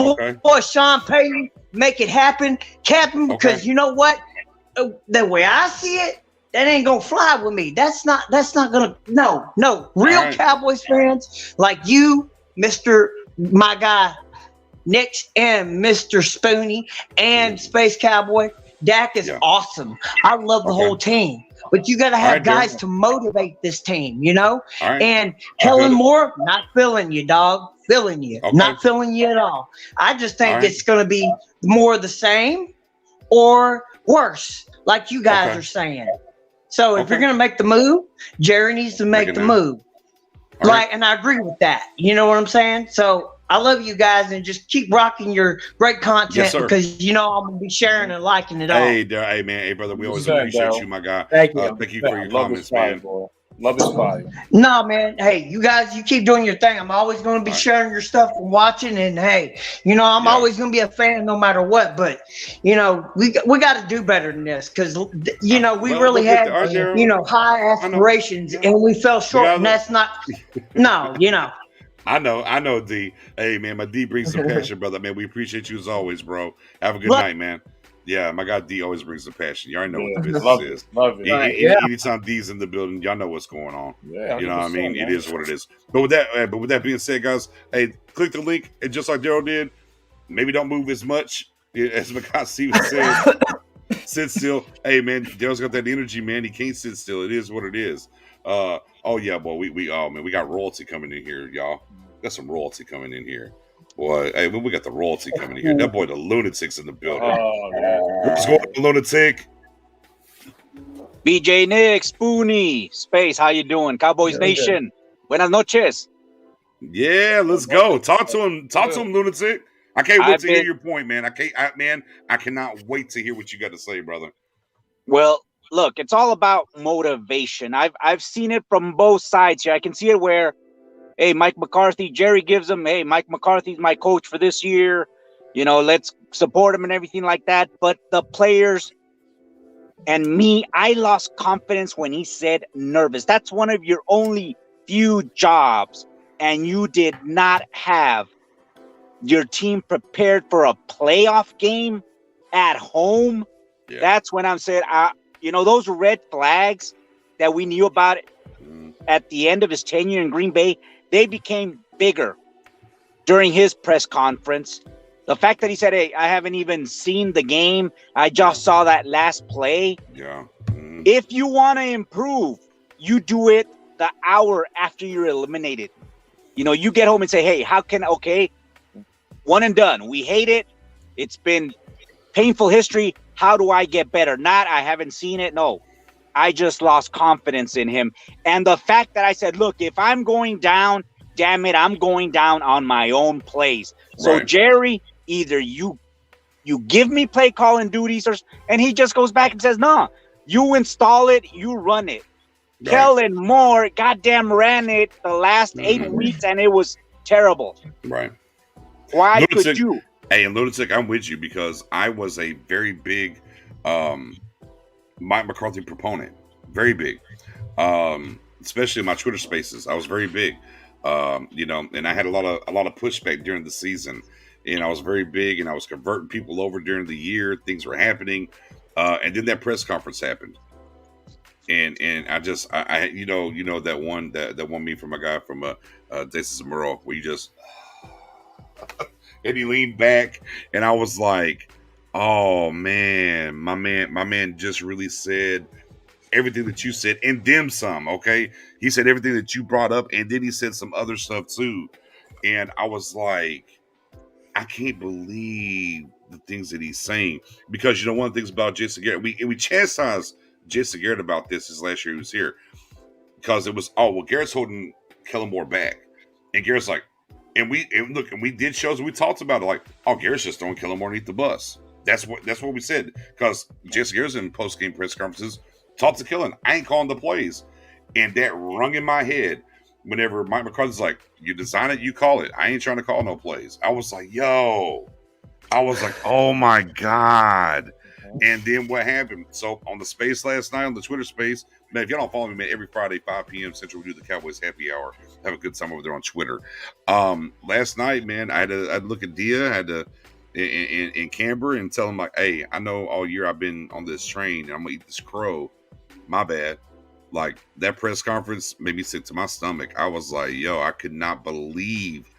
boy Sean Payton, make it happen, Captain, because you know what? The way I see it, that ain't gonna fly with me. That's not gonna no. Real Cowboys fans like you, Mr. My guy Nick and Mr. Spoonie and Space Cowboy, Dak is awesome. I love the whole team. But you got to have guys to motivate this team, And Kellen Moore, not feeling you, dog. Feeling you. Not feeling you at all. I just think it's going to be more the same or worse, like you guys are saying. So if you're going to make the move, Jerry needs to make the move. And I agree with that. You know what I'm saying? So I love you guys and just keep rocking your great content because I'm gonna be sharing and liking it all. Hey, man, hey brother, we always appreciate you, my guy. Thank you. Thank you for your comments, man. Love his fire. No, man. Hey, you guys, you keep doing your thing. I'm always going to be sharing your stuff and watching. And hey, I'm always going to be a fan no matter what. But we got to do better than this because we really had high aspirations and we fell short. And that's not I know, D. Hey, man, my D brings some passion, brother. Man, we appreciate you as always, bro. Have a good night, man. Yeah, my guy D always brings the passion. You already know what the business is. Love it. Anytime D's in the building, y'all know what's going on. Yeah, you know what I mean? Man. It is what it is. But with that being said, guys, hey, click the link, and just like Daryl did, maybe don't move as much as my guy Steven said. Sit still. Hey, man, Daryl's got that energy, man. He can't sit still. It is what it is. We got royalty coming in here, y'all. Got some royalty coming in here. Boy, hey, we got the royalty coming in here. That boy, the lunatic's in the building. What's going on, lunatic? BJ Nick, Spoonie, Space, how you doing? Cowboys Nation. Buenas noches. Yeah, let's go. Talk to him, lunatic. I can't wait to hear your point, man. I cannot wait to hear what you got to say, brother. Well, look, it's all about motivation. I've seen it from both sides here. I can see it where, hey, Mike McCarthy, Jerry gives him, hey, Mike McCarthy's my coach for this year. Let's support him and everything like that. But the players and me, I lost confidence when he said nervous. That's one of your only few jobs. And you did not have your team prepared for a playoff game at home. Yeah. That's when I'm saying, those red flags that we knew about it. at the end of his tenure in Green Bay, they became bigger during his press conference. The fact that he said, hey, I haven't even seen the game. I just saw that last play. Yeah. If you want to improve, you do it the hour after you're eliminated. You know, you get home and say, hey, okay, one and done. We hate it. It's been painful history. How do I get better? Not, I haven't seen it. No, I just lost confidence in him. And the fact that I said, look, if I'm going down, damn it, I'm going down on my own plays. So, Right. Jerry, either you give me play calling duties, and he just goes back and says, no, you install it, you run it. Right. Kellen Moore goddamn ran it the last 8 weeks, and it was terrible. Right. Why Lunatic, could you? Hey, and Lunatic, I'm with you because I was a very big Mike McCarthy proponent. Very big. Especially in my Twitter spaces. I was very big. And I had a lot of pushback during the season. And I was very big, and I was converting people over during the year. Things were happening. And then that press conference happened. And I that one meme from a guy from Jason Zamuro where you just and he leaned back, and I was like, oh man, my man just really said everything that you said and then some. Okay, he said everything that you brought up, and then he said some other stuff too. And I was like, I can't believe the things that he's saying, because one of the things about Jason Garrett, we chastised Jason Garrett about this his last year he was here, because it was, Garrett's holding Kellen Moore back, and Garrett's like, and we did shows and we talked about it, like, Garrett's just throwing Kellen Moore underneath the bus. That's what we said, because Jason Garrett's in post game press conferences talked to Kellen, I ain't calling the plays, and that rung in my head whenever Mike McCarthy's like, you design it, you call it. I ain't trying to call no plays. I was like, oh my God. And then what happened? So on the space last night, on the Twitter space, man, if y'all don't follow me, man, every Friday, 5 p.m. Central, we do the Cowboys Happy Hour. Have a good time over there on Twitter. Last night, man, I had to look at Dia, I had to in Canberra and tell him, like, hey, I know all year I've been on this train and I'm going to eat this crow. My bad. Like, that press conference made me sick to my stomach. I was like, I could not believe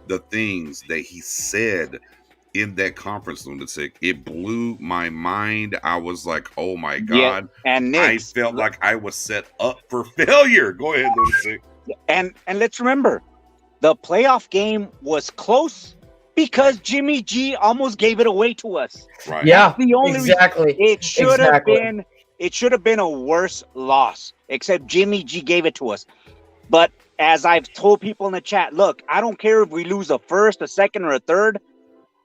the things that he said in that conference, Lunatic. It blew my mind. I was like, oh my God. Yeah, and Nick, I felt like I was set up for failure. Go ahead, Lunatic. And let's remember, the playoff game was close because Jimmy G almost gave it away to us. Right. Yeah, that's the only exactly. reason. It should have been a worse loss, except Jimmy G gave it to us. But as I've told people in the chat, look, I don't care if we lose a first, a second, or a third,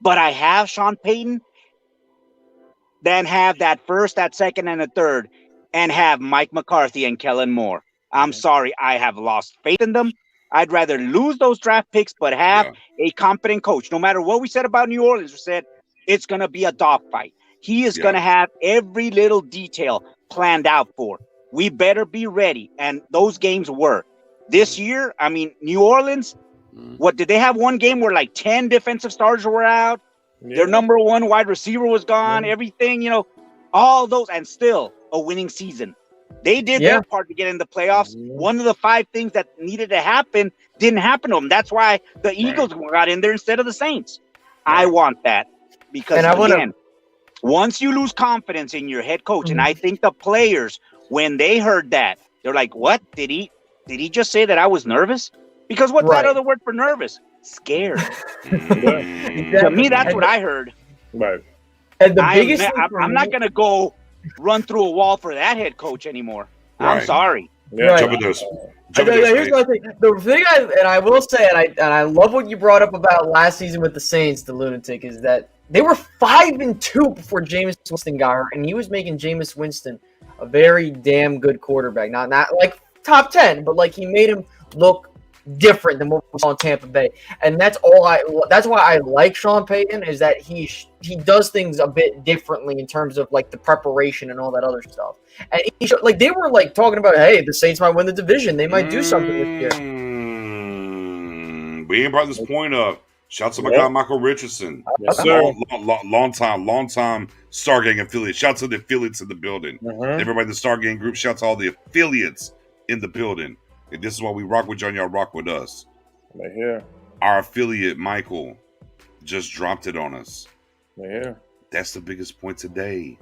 but I have Sean Payton, then have that first, that second, and a third, and have Mike McCarthy and Kellen Moore. I'm sorry, I have lost faith in them. I'd rather lose those draft picks, but have a competent coach. No matter what we said about New Orleans, we said it's going to be a dogfight. He is going to have every little detail planned out for. We better be ready. And those games were. This year, I mean, New Orleans, what did they have one game where like 10 defensive starters were out? Yeah. Their number one wide receiver was gone, everything, all those, and still a winning season. They did their part to get in the playoffs. One of the 5 things that needed to happen didn't happen to them. That's why the Eagles got in there instead of the Saints. I want that because, once you lose confidence in your head coach, and I think the players, when they heard that, they're like, what? Did he just say that I was nervous? Because what's that other word for nervous? Scared. To me, that's what I heard. Right. And the biggest I'm not going to go run through a wall for that head coach anymore. I'm sorry. Yeah, jump in those. Here's the thing. The thing I will say, and I love what you brought up about last season with the Saints, the Lunatic, is that they were 5-2 before Jameis Winston got hurt, and he was making Jameis Winston a very damn good quarterback. Not like top 10, but like he made him look different than what we saw in Tampa Bay. And that's why I like Sean Payton, is that he does things a bit differently in terms of like the preparation and all that other stuff. And they were like talking about, hey, the Saints might win the division. They might do something this year. We ain't brought this point up. Shout out to my guy Michael Richardson. Yes, sir. Long time Stargang affiliate. Shout out to the affiliates in the building. Everybody in the Stargang group. Shout out to all the affiliates in the building. And this is why we rock with y'all, y'all rock with us. Right here. Our affiliate, Michael, just dropped it on us. Right here. That's the biggest point today.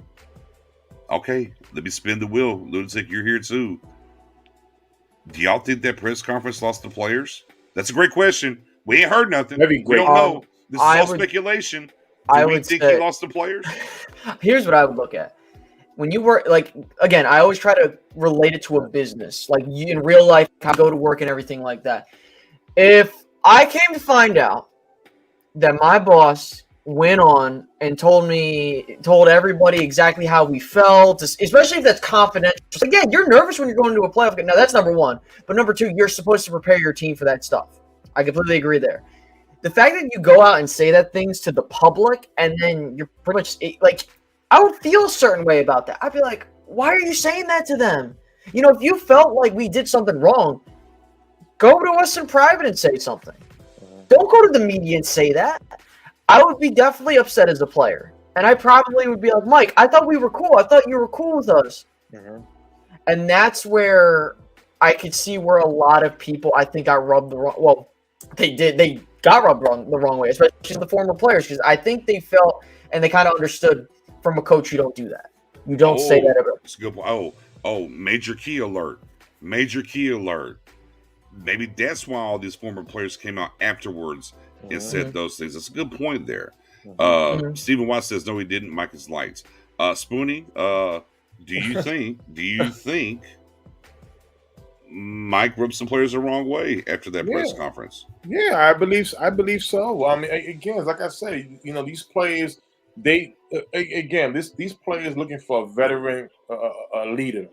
Okay, let me spin the wheel. Lunatic, you're here too. Do y'all think that press conference lost the players? That's a great question. We ain't heard nothing. That'd be We great. don't know. This is I all would- speculation. I Do we would think say- he lost the players? Here's what I would look at. When you work, like, again, I always try to relate it to a business. Like, you, in real life, I go to work and everything like that. If I came to find out that my boss went on and told everybody exactly how we felt, especially if that's confidential. Again, you're nervous when you're going to a playoff game. Now, that's number one. But number two, you're supposed to prepare your team for that stuff. I completely agree there. The fact that you go out and say that things to the public and then you're pretty much like, I would feel a certain way about that. I'd be like, why are you saying that to them? You know, if you felt like we did something wrong, go to us in private and say something. Don't go to the media and say that. I would be definitely upset as a player. And I probably would be like, Mike, I thought we were cool. I thought you were cool with us. Mm-hmm. And that's where I could see where a lot of people, I think, got rubbed the wrong. Well, they did. They got rubbed the wrong way, especially the former players, because I think they felt and they kind of understood from a coach, you don't do that. You don't say that ever. It's a good point. Oh, major key alert. Major key alert. Maybe that's why all these former players came out afterwards and said those things. That's a good point there. Stephen Watts says, no, he didn't. Mike is lights. Spoonie, do you think Mike rubbed some players the wrong way after that press conference? Yeah, I believe so. I mean, again, like I say, you know, these players, these players looking for a veteran, a leader.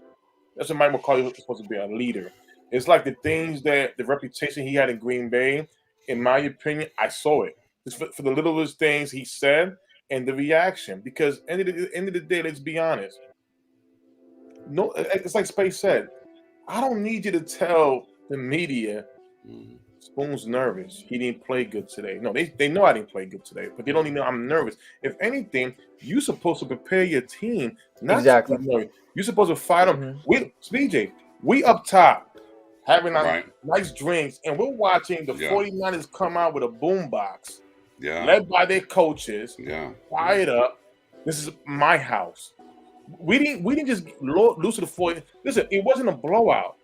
That's what Mike McCarthy was supposed to be, a leader. It's like the things that the reputation he had in Green Bay, in my opinion, I saw it. It's for the littlest things he said and the reaction. Because end of the day, let's be honest. No, it's like Space said. I don't need you to tell the media Spoon's nervous. He didn't play good today. No, they know I didn't play good today, but they don't even know I'm nervous. If anything, you're supposed to prepare your team. Not Exactly. You're supposed to fight them. We up top having nice drinks, and we're watching the 49ers come out with a boombox, led by their coaches, fired up. This is my house. We didn't just lose to the 40. Listen, it wasn't a blowout.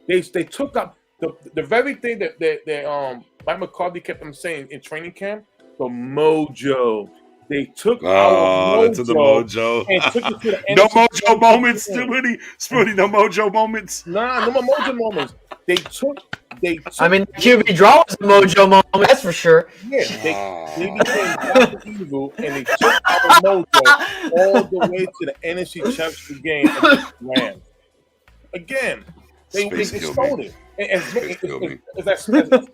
They took up the very thing that Mike McCarthy kept them saying in training camp, the mojo. They took our mojo, to the mojo. And took it to the No mojo moments, Spoonie. No mojo moments. Nah, no more mojo moments. They took. I mean, QB draw was a mojo moment, that's for sure. Yeah, they became Dr. Evil, and they took our mojo all the way to the NFC Championship game and ran. Again, they stole it. As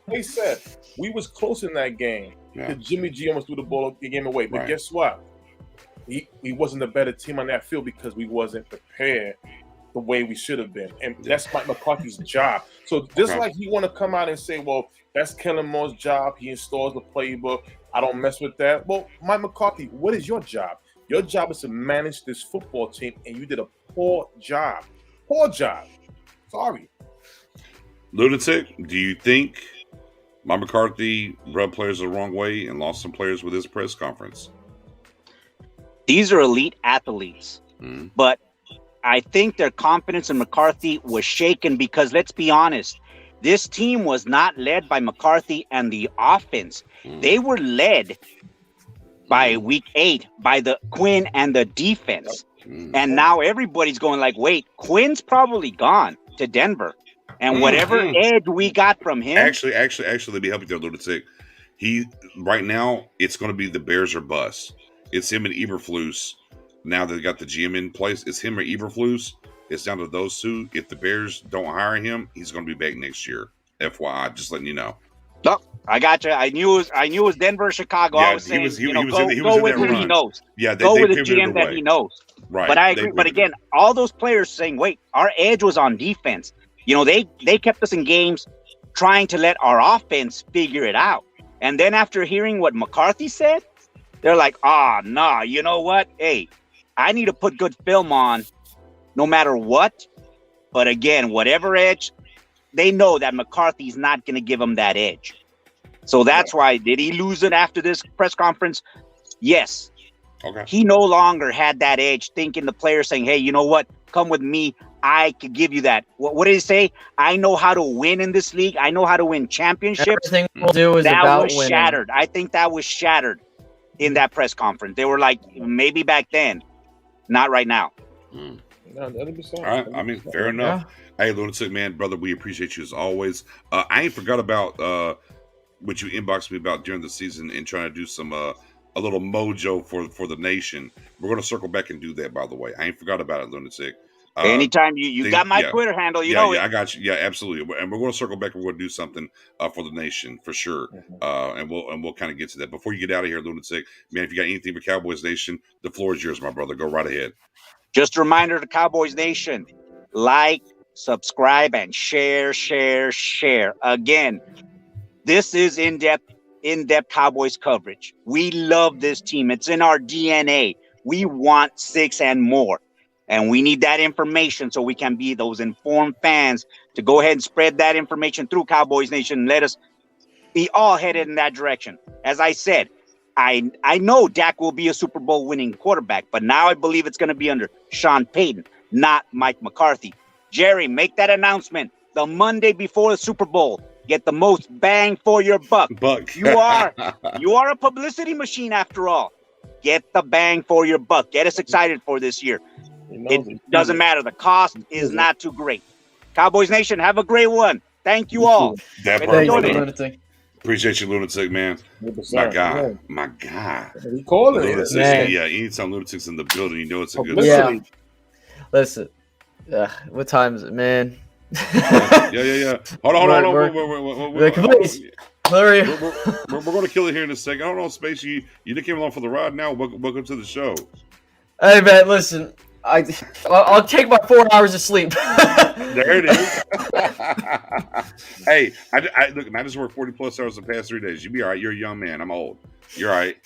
they said, we was close in that game. Because Jimmy G almost threw the game away. But guess what? He wasn't a better team on that field because we wasn't prepared the way we should have been. And that's Mike McCarthy's job. So just like he want to come out and say, well, that's Kellen Moore's job. He installs the playbook. I don't mess with that. Well, Mike McCarthy, what is your job? Your job is to manage this football team, and you did a poor job. Poor job. Sorry. Lunatic, do you think Mike McCarthy rubbed players the wrong way and lost some players with his press conference? These are elite athletes, but I think their confidence in McCarthy was shaken because, let's be honest, this team was not led by McCarthy and the offense. They were led by week 8 by the Quinn and the defense. And now everybody's going like, wait, Quinn's probably gone to Denver. And whatever edge we got from him. Actually, let me help you there, Lunatic. Right now, it's going to be the Bears or bust. It's him and Eberflus. Now that they got the GM in place, it's him or Eberflus. It's down to those two. If the Bears don't hire him, he's going to be back next year. FYI, just letting you know. No, I got you. I knew it was Denver or Chicago. I was saying, go with who he knows. Yeah, go with the GM that he knows. Right. But I agree. But again, all those players saying, wait, our edge was on defense. You know, they kept us in games trying to let our offense figure it out. And then after hearing what McCarthy said, they're like, nah, you know what? Hey, I need to put good film on no matter what. But again, whatever edge, they know that McCarthy's not going to give them that edge. So that's why, did he lose it after this press conference? Yes. Okay. He no longer had that edge, thinking the player saying, hey, you know what? Come with me. I could give you that. What did he say? I know how to win in this league. I know how to win championships. Everything we'll do is That about was winning. shattered. I think that was shattered in that press conference. They were like, maybe back then, not right now. Mm. No, 100%. All right. I mean, fair enough. Hey, Lunatic Man, brother, we appreciate you as always. I ain't forgot about what you inboxed me about during the season and trying to do some a little mojo for the nation. We're gonna circle back and do that, by the way. I ain't forgot about it, Lunatic. Anytime you got my Twitter handle, you know it. I got you. Yeah, absolutely. And we're going to circle back and we're going to do something for the nation for sure. And we'll kind of get to that. Before you get out of here, Lunatic, man, if you got anything for Cowboys Nation, the floor is yours, my brother. Go right ahead. Just a reminder to Cowboys Nation: like, subscribe, and share. Again, this is in-depth Cowboys coverage. We love this team. It's in our DNA. We want 6 and more. And we need that information so we can be those informed fans to go ahead and spread that information through Cowboys Nation and let us be all headed in that direction. As I said, I know Dak will be a Super Bowl winning quarterback, but now I believe it's going to be under Sean Payton, not Mike McCarthy. Jerry, make that announcement the Monday before the Super Bowl. Get the most bang for your buck. You are a publicity machine after all. Get the bang for your buck. Get us excited for this year. It doesn't matter. The cost is not too great. Cowboys Nation, have a great one. Thank you all. That part, brother. Appreciate you, Lunatic, man. My guy. We call it. Lunatic, yeah, anytime Lunatic's in the building, you know it's a good Yeah. Listen, what time is it, man? Yeah. Hold on. We're going to kill it here in a second. Hold on, Space. You didn't came along for the ride now. Welcome to the show. Hey, man, listen. I'll take my 4 hours of sleep. There it is. Hey, look, man, I just worked 40 plus hours the past 3 days. You'll be all right. You're a young man. I'm old. You're all right.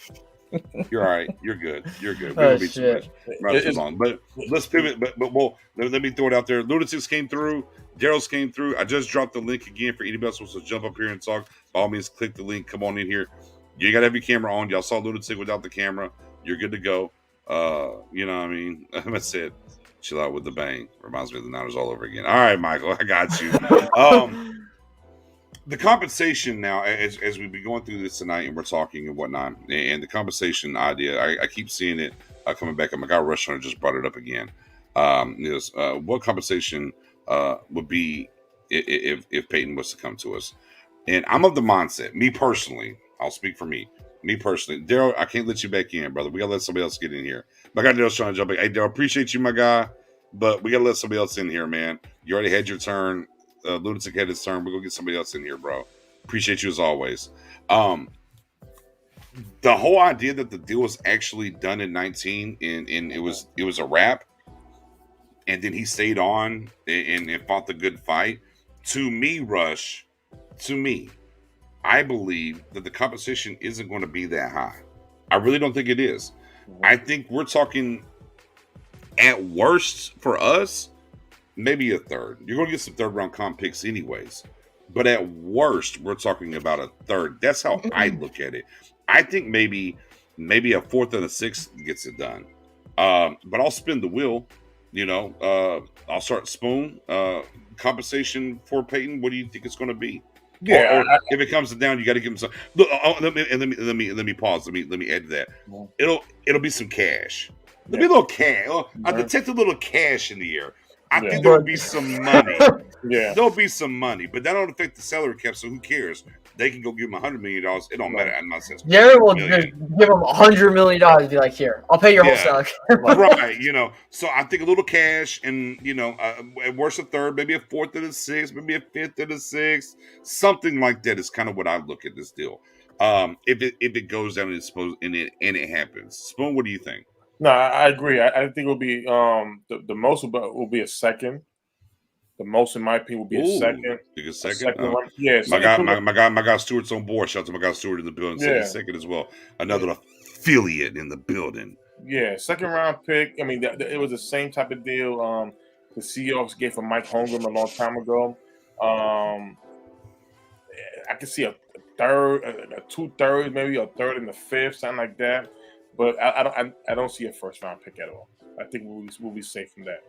You're all right. You're good. We don't be too much. Not too long. But let's pivot. But let me throw it out there. Lunatics came through. Daryl's came through. I just dropped the link again for anybody else who wants to jump up here and talk. By all means, click the link. Come on in here. You got to have your camera on. Y'all saw Lunatic without the camera. You're good to go. You know what I mean? That's it. Chill out with the bang. Reminds me of the Niners all over again. All right, Michael, I got you. The compensation now, as we be going through this tonight and we're talking and whatnot, and the compensation idea, I keep seeing it coming back. And my guy Rush Hunter just brought it up again. Is what compensation would be if Payton was to come to us? And I'm of the mindset, me personally, I'll speak for me. Me personally, Daryl, I can't let you back in, brother. We gotta let somebody else get in here. My guy Daryl's trying to jump in. Hey, Daryl, appreciate you, my guy, but we gotta let somebody else in here, man. You already had your turn. Lunatic had his turn. We're gonna get somebody else in here, bro. Appreciate you as always. The whole idea that the deal was actually done in 19 and it was a wrap, and then he stayed on and fought the good fight. To me, Rush, I believe that the compensation isn't going to be that high. I really don't think it is. I think we're talking at worst for us, maybe a third. You're going to get some third round comp picks anyways. But at worst, we're talking about a third. That's how I look at it. I think maybe a fourth and a sixth gets it done. But I'll spin the wheel. I'll start Spoon. Compensation for Payton, what do you think it's going to be? Yeah, or if it comes down, you got to give him some. Look, let me pause. Let me add to that. It'll be some cash. There'll be a little cash. I detect a little cash in the air. I think there'll be some money. There'll be some money, but that don't affect the salary cap. So who cares? They can go give him $100 million. It don't matter. I'm not saying Jerry will just give him $100 million and be like, "Here, I'll pay your whole salary." Right. So I think a little cash, and at worst a third, maybe a fourth and a sixth, maybe a fifth and a sixth, something like that is kind of what I look at this deal. If it goes down and it happens, Spoon, what do you think? No, I agree. I think it'll be the most will be a second. The most, in my opinion, will be a second. Think a second? Yeah, my guy Stewart's on board. Shout out to my guy Stewart in the building. Yeah. Second as well. Another affiliate in the building. Yeah, second round pick. I mean, it was the same type of deal the Seahawks gave for Mike Holmgren a long time ago. I can see a third, a 2/3, maybe a third and the fifth, something like that. But I don't see a first round pick at all. I think we'll be safe from that.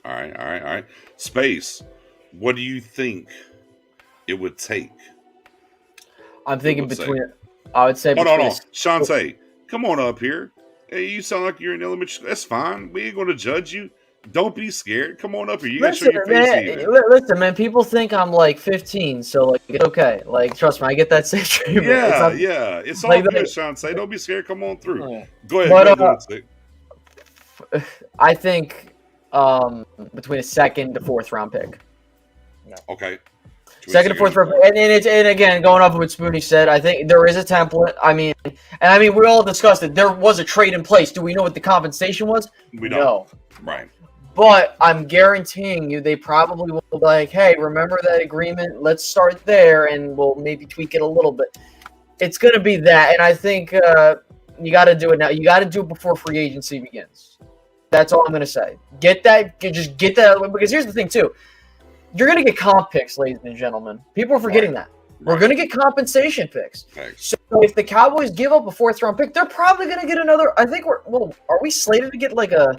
All right. Space. What do you think it would take? I'm thinking would say? between. I would say Hold between. on. Shantae, come on up here. Hey, you sound like you're in elementary school. That's fine. We ain't going to judge you. Don't be scared. Come on up here. You got to show Listen, your face man, even. listen, man. People think I'm like 15, so like it's okay. Like, trust me, I get that same treatment. Yeah. It's all like, good, Shantae. Don't be scared. Come on through. Yeah. Go ahead. But, Go ahead, Lunatic. I think between a second to fourth round pick. Okay. Second to fourth round pick. And again, going off of what Spoonie said, I think there is a template. I mean, we all discussed it. There was a trade in place. Do we know what the compensation was? We don't. No. Right. But I'm guaranteeing you they probably will be like, hey, remember that agreement? Let's start there, and we'll maybe tweak it a little bit. It's going to be that, and I think you got to do it now. You got to do it before free agency begins. That's all I'm going to say. Just get that out of the way, because here's the thing, too. You're going to get comp picks, ladies and gentlemen. People are forgetting that. We're going to get compensation picks. Thanks. So if the Cowboys give up a fourth-round pick, they're probably going to get another. I think are we slated to get like a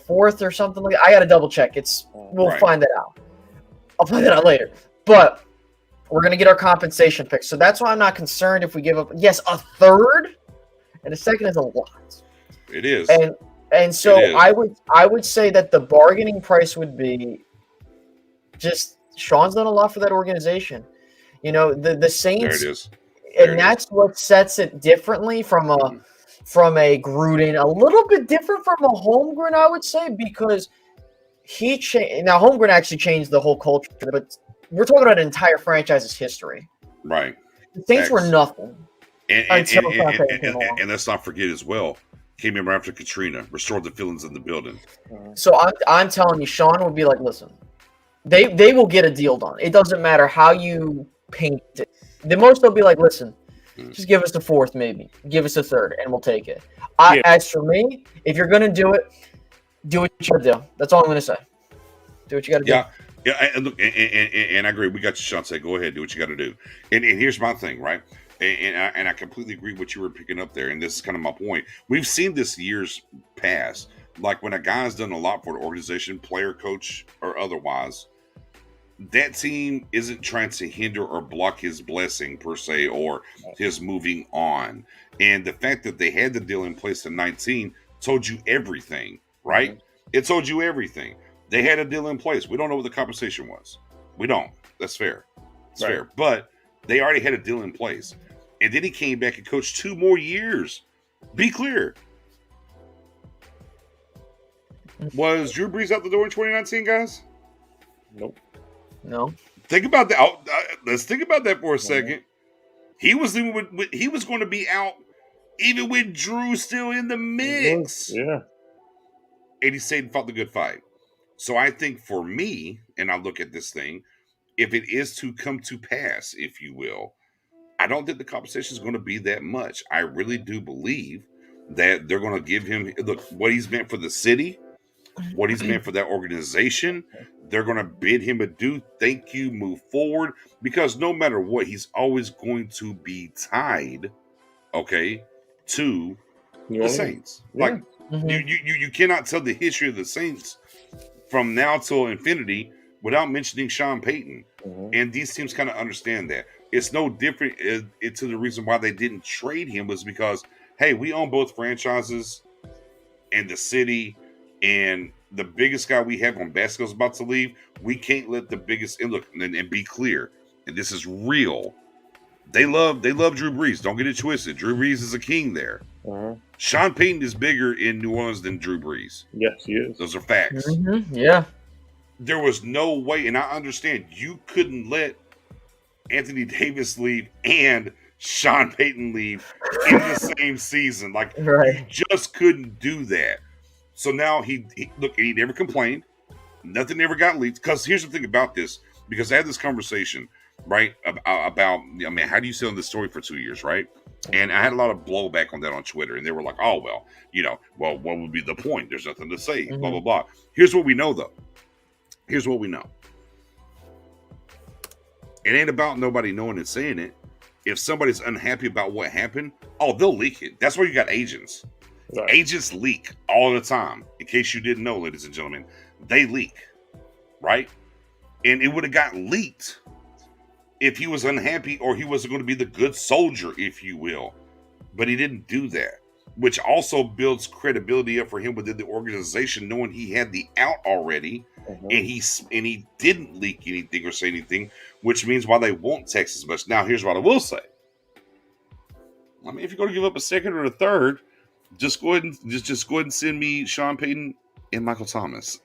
fourth or something like that? I got to double check. We'll find that out. I'll find that out later. But we're going to get our compensation picks. So that's why I'm not concerned if we give up. Yes, a third and a second is a lot. It is. And so I would say that the bargaining price would be just Sean's done a lot for that organization. You know, the Saints. There it is. And that's what sets it differently from a Gruden, a little bit different from a Holmgren, I would say, because he changed. Now, Holmgren actually changed the whole culture, but we're talking about an entire franchise's history. Right. The Saints were nothing. And let's not forget as well, came in right after Katrina, restored the feelings in the building. So I'm telling you, Sean would be like, listen, they will get a deal done. It doesn't matter how you paint it. The most they'll be like, listen, just give us the fourth, maybe. Give us a third, and we'll take it. As for me, if you're going to do it, do what you got to do. That's all I'm going to say. Do what you got to do. Yeah, and look, and I agree. We got you, Sean. Say, go ahead, do what you got to do. And here's my thing, right? And I completely agree with what you were picking up there. And this is kind of my point. We've seen this years past. Like when a guy's done a lot for an organization, player, coach, or otherwise, that team isn't trying to hinder or block his blessing per se, or his moving on. And the fact that they had the deal in place in 19 told you everything, right? Mm-hmm. It told you everything. They had a deal in place. We don't know what the compensation was. We don't. That's fair. It's fair. But they already had a deal in place. And then he came back and coached 2 more years. Be clear. Was Drew Brees out the door in 2019, guys? Nope. No. Think about that. Let's think about that for a second. He was going to be out even with Drew still in the mix. Yeah. And he stayed and fought the good fight. So I think for me, and I look at this thing, if it is to come to pass, if you will, I don't think the compensation is going to be that much. I really do believe that they're going to give him, look, what he's meant for the city, what he's meant for that organization. They're going to bid him adieu, thank you, move forward, because no matter what, he's always going to be tied, to the Saints. Yeah. Like you cannot tell the history of the Saints from now till infinity without mentioning Sean Payton. And these teams kind of understand that. It's no different. It's the reason why they didn't trade him was because, hey, we own both franchises and the city, and the biggest guy we have on basketball is about to leave. We can't let the biggest, and look, and be clear, and this is real. They love Drew Brees. Don't get it twisted. Drew Brees is a king there. Sean Payton is bigger in New Orleans than Drew Brees. Yes, he is. Those are facts. Yeah. There was no way, and I understand you couldn't let Anthony Davis leave and Sean Payton leave in the same season. Like, you just couldn't do that. So now he never complained. Nothing ever got leaked. Because here's the thing about this. Because I had this conversation, right, about, how do you sell this story for 2 years, right? And I had a lot of blowback on that on Twitter. And they were like, oh, well, what would be the point? There's nothing to say, blah, blah, blah. Here's what we know, though. Here's what we know. It ain't about nobody knowing and saying it. If somebody's unhappy about what happened, they'll leak it. That's why you got agents. Right. Agents leak all the time. In case you didn't know, ladies and gentlemen, they leak, right? And it would have got leaked if he was unhappy or he wasn't going to be the good soldier, if you will. But he didn't do that, which also builds credibility up for him within the organization, knowing he had the out already, and he didn't leak anything or say anything, which means why they won't text as much. Now, here's what I will say. I mean, if you're going to give up a second or a third, just go ahead and just go ahead and send me Sean Payton and Michael Thomas.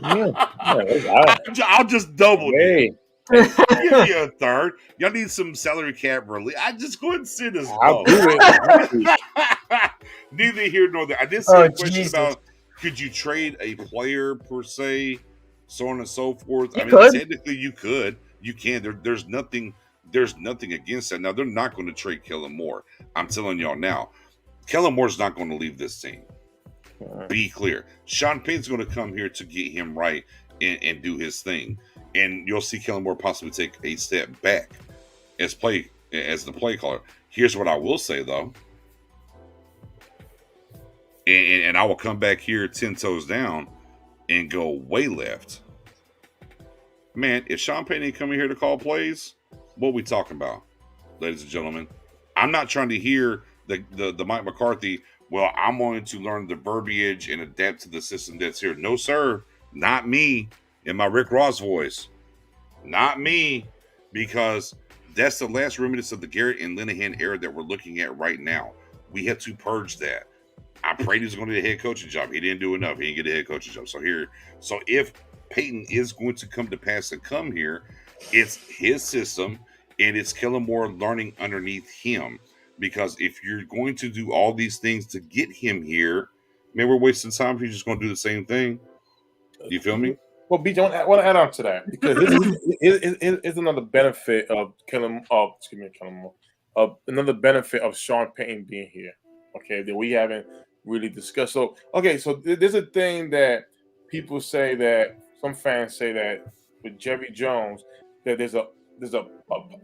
I'll just double it. Give you a third. Y'all need some salary cap relief. I just go ahead and send us I'll both. do it. Neither here nor there. I did see a question about could you trade a player per se, so on and so forth. I mean, technically you could. You can. There's nothing against that. Now they're not going to trade Kellen Moore. I'm telling y'all now. Kellen Moore's not going to leave this team. Be clear. Sean Payton's going to come here to get him right and do his thing. And you'll see Kellen Moore possibly take a step back as the play caller. Here's what I will say, though. And I will come back here 10 toes down and go way left. Man, if Sean Payton ain't coming here to call plays, what we talking about, ladies and gentlemen? I'm not trying to hear the Mike McCarthy, well, I'm going to learn the verbiage and adapt to the system that's here. No, sir. Not me. In my Rick Ross voice. Not me. Because that's the last remnants of the Garrett and Linehan era that we're looking at right now. We have to purge that. I prayed he's going to get a head coaching job. He didn't do enough. He didn't get a head coaching job. So if Payton is going to come to pass and come here, it's his system and it's Kellen Moore learning underneath him. Because if you're going to do all these things to get him here, man, we're wasting time if you're just going to do the same thing. You feel me? Well, BJ, I want to add on to that because it's another benefit of Kellen Moore. Another benefit of Sean Payton being here. Okay, that we haven't really discussed. So there's a thing that people say that some fans say that with Jerry Jones that there's a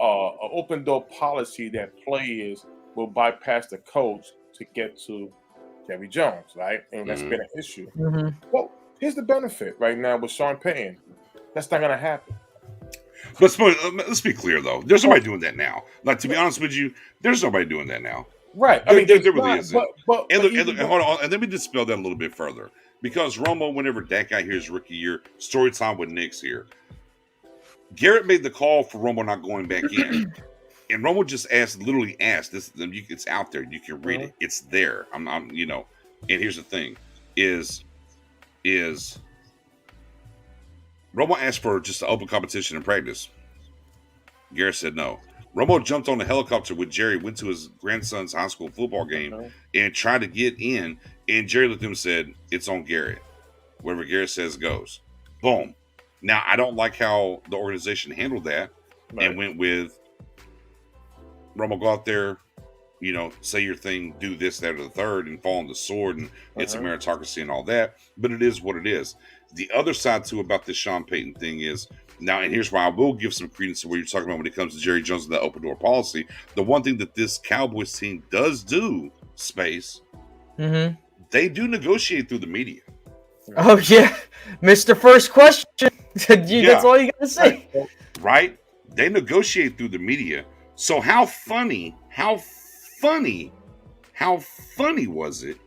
open door policy that players will bypass the coach to get to Jerry Jones, right? And that's been an issue. Well, here's the benefit right now with Sean Payton. That's not going to happen. But let's be clear, though. There's nobody doing that now. Like, to be honest with you, there's nobody doing that now. Right. There really isn't. Hold on. And let me dispel that a little bit further. Because Romo, whenever that guy here is rookie year, story time with Knicks here. Garrett made the call for Romo not going back in. And Romo just literally asked this. It's out there. You can read it. It's there. And here's the thing: is Romo asked for just an open competition in practice. Garrett said no. Romo jumped on a helicopter with Jerry, went to his grandson's high school football game, and tried to get in. And Jerry looked at him and said, "It's on Garrett. Whatever Garrett says goes." Boom. Now, I don't like how the organization handled that and went with Romo, go out there, say your thing, do this, that, or the third, and fall on the sword, and it's a meritocracy and all that. But it is what it is. The other side, too, about this Sean Payton thing is, now, and here's why I will give some credence to what you're talking about when it comes to Jerry Jones and the open door policy. The one thing that this Cowboys team does do, Space, they do negotiate through the media. Oh, yeah. Mr. First Question. That's all you got to say. Right? They negotiate through the media. So how funny was it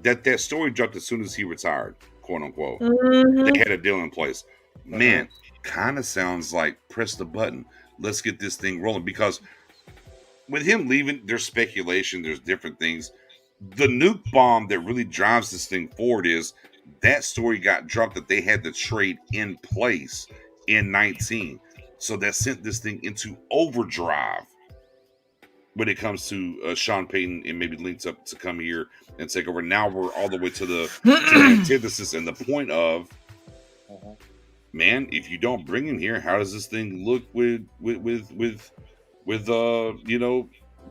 that story dropped as soon as he retired, quote unquote? They had a deal in place. Man, kind of sounds like press the button. Let's get this thing rolling. Because with him leaving, there's speculation, there's different things. The nuke bomb that really drives this thing forward is that story got dropped that they had the trade in place in 19. So that sent this thing into overdrive when it comes to Sean Payton and maybe links up to come here and take over. Now we're all the way to the antithesis and the point of, man, if you don't bring him here, how does this thing look with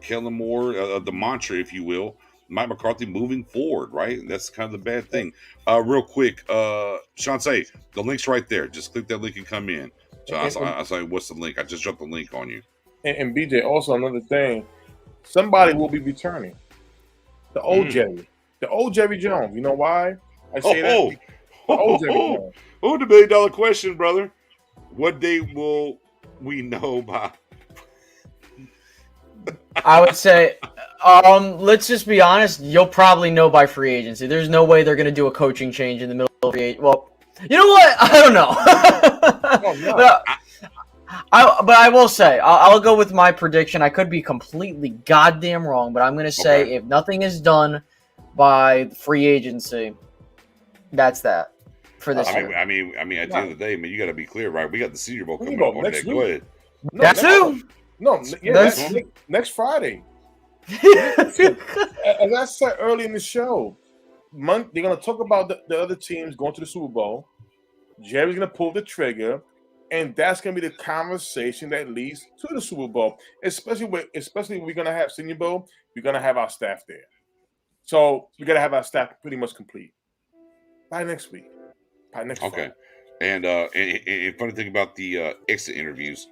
Kellen Moore, the mantra, if you will, Mike McCarthy moving forward, right? That's kind of the bad thing. Real quick, Shante, the link's right there. Just click that link and come in. So I was like, what's the link? I just dropped the link on you. And BJ, also another thing, somebody will be returning. The old Jerry. The old Jerry Jones. You know why I say that? The old Jerry Jones. Oh, the $1 million question, brother. What day will we know by? I would say, let's just be honest. You'll probably know by free agency. There's no way they're going to do a coaching change in the middle of free agency. Well, you know what? I don't know. Oh, no. But I will say, I'll go with my prediction. I could be completely goddamn wrong, but I'm going to say if nothing is done by free agency, that's that for this year. I mean, at the end of the day, man, you got to be clear, right? We got the Senior Bowl coming up on next that. week. Go ahead. That too. Next Friday. As I said early in the show, they're going to talk about the other teams going to the Super Bowl. Jerry's going to pull the trigger, and that's going to be the conversation that leads to the Super Bowl. Especially when we're going to have Senior Bowl, we're going to have our staff there. So we got to have our staff pretty much complete by next week. By next Friday. And funny thing about the exit interviews,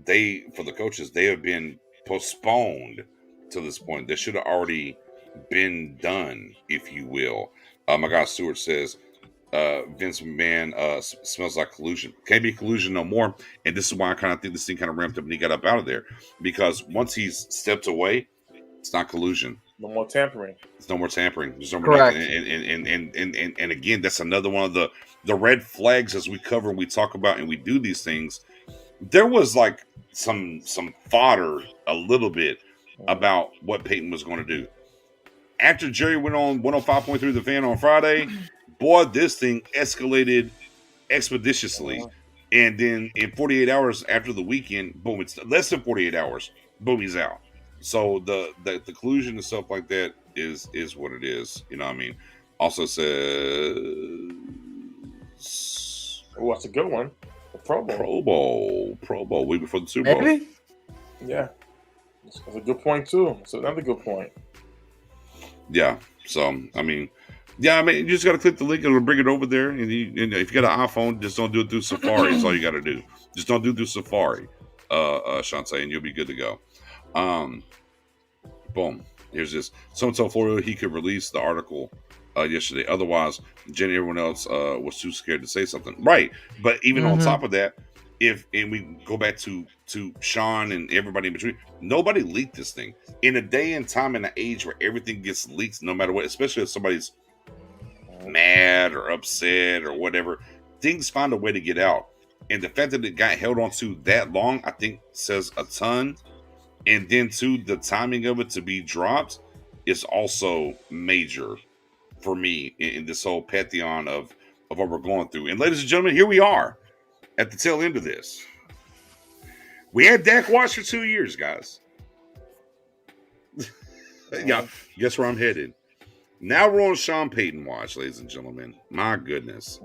for the coaches, they have been postponed to this point. They should have already been done, if you will. My guy Stewart says Vince McMahon smells like collusion. Can't be collusion no more. And this is why I kind of think this thing kind of ramped up and he got up out of there. Because once he's stepped away, it's not collusion. No more tampering. There's no more tampering. There's no more. Correct. And again, that's another one of the red flags as we cover and we talk about and we do these things. There was like some fodder a little bit about what Payton was going to do. After Jerry went on 105.3 The Fan on Friday, boy, this thing escalated expeditiously. And then in 48 hours after the weekend, boom, it's less than 48 hours, boom, he's out. So the collusion and stuff like that is what it is. You know what I mean? Also says... Oh, that's a good one. The Pro Bowl. Week before the Super Bowl. Maybe? Yeah. That's a good point, too. It's another good point. Yeah. So, I mean, you just got to click the link and it'll bring it over there. And if you got an iPhone, just don't do it through Safari. That's all you got to do. Just don't do it through Safari, Shantae, and you'll be good to go. Boom. Here's this. Someone told Florida he could release the article yesterday. Otherwise, Jenny and everyone else was too scared to say something. Right. But even on top of that, and we go back to Sean and everybody in between, nobody leaked this thing. In a day and time and an age where everything gets leaked, no matter what, especially if somebody's mad or upset or whatever, things find a way to get out. And the fact that it got held on to that long, I think says a ton. And then too, the timing of it to be dropped is also major for me in this whole pantheon of what we're going through. And ladies and gentlemen, here we are at the tail end of this. We had Dak watch for 2 years, guys. Yeah, guess where I'm headed. Now we're on Sean Payton watch, ladies and gentlemen. My goodness.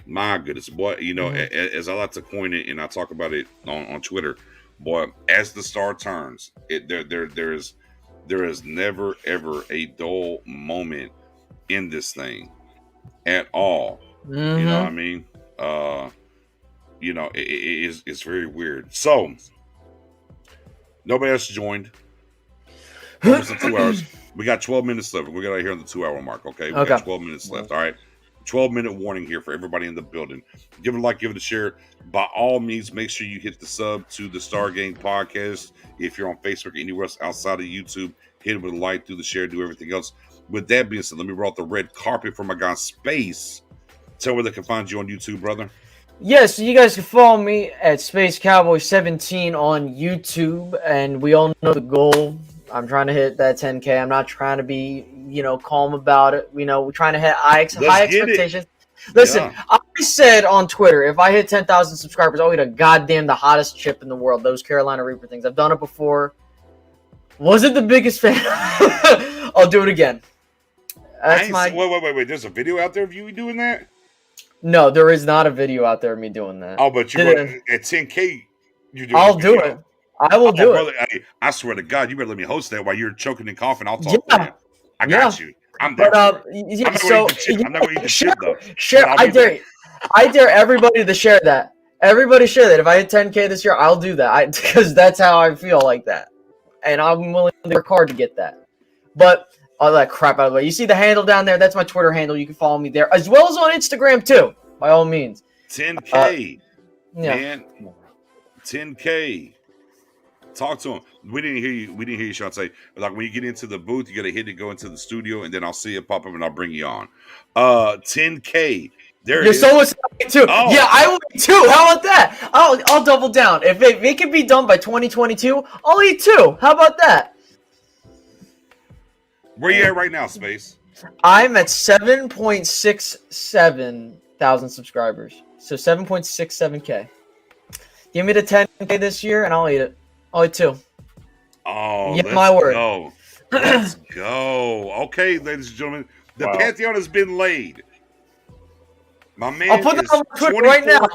My goodness. Boy, you know, as I like to coin it, and I talk about it on Twitter, boy, as the star turns, there is never, ever a dull moment in this thing at all. You know what I mean? You know, it's very weird. So, nobody else joined. Almost in 2 hours. We got 12 minutes left. We're going to hear on the 2 hour mark, okay? We got 12 minutes left, all right? 12-minute warning here for everybody in the building. Give it a like, give it a share. By all means, make sure you hit the sub to the Stargate Podcast. If you're on Facebook, anywhere else outside of YouTube, hit it with a like, do the share, do everything else. With that being said, let me roll out the red carpet for my guy Space. Tell where they can find you on YouTube, brother. Yes, you guys can follow me at Space Cowboy 17 on YouTube, and we all know the goal. I'm trying to hit that 10K. I'm not trying to be, calm about it. We're trying to hit high expectations. Listen, I said on Twitter, if I hit 10,000 subscribers, I'll eat the hottest chip in the world. Those Carolina Reaper things. I've done it before. Wasn't the biggest fan. I'll do it again. Wait. There's a video out there of you doing that? No, there is not a video out there of me doing that. Oh, but at 10K, you're doing I'll do it. I will do it. I swear to God, you better let me host that while you're choking and coughing. I'll talk to you. I got you. I'm there. I'm not going to eat the shit, though. Share. I dare everybody to share that. Everybody share that. If I hit 10K this year, I'll do that. Because that's how I feel like that, and I'm willing to work hard to get that. But all that crap out of the way. You see the handle down there? That's my Twitter handle. You can follow me there, as well as on Instagram too. By all means. 10K, Yeah. man. 10K. Talk to him. We didn't hear you. We didn't hear you, Shantae. Like when you get into the booth, you gotta hit it, go into the studio, and then I'll see it pop up, and I'll bring you on. 10K. There it You're is. so excited too. Oh. Yeah, I will be too. How about that? I'll double down. If it can be done by 2022, I'll eat two. How about that? Where you at right now, Space? I'm at 7.67 thousand subscribers. So 7.67K. Give me the 10K this year, and I'll eat it. I'll eat two. Oh, Yeah, let's my word. go. Let's go. Okay, ladies and gentlemen, the Wow. Pantheon has been laid. My man I'll put that is on Twitter 24 right now.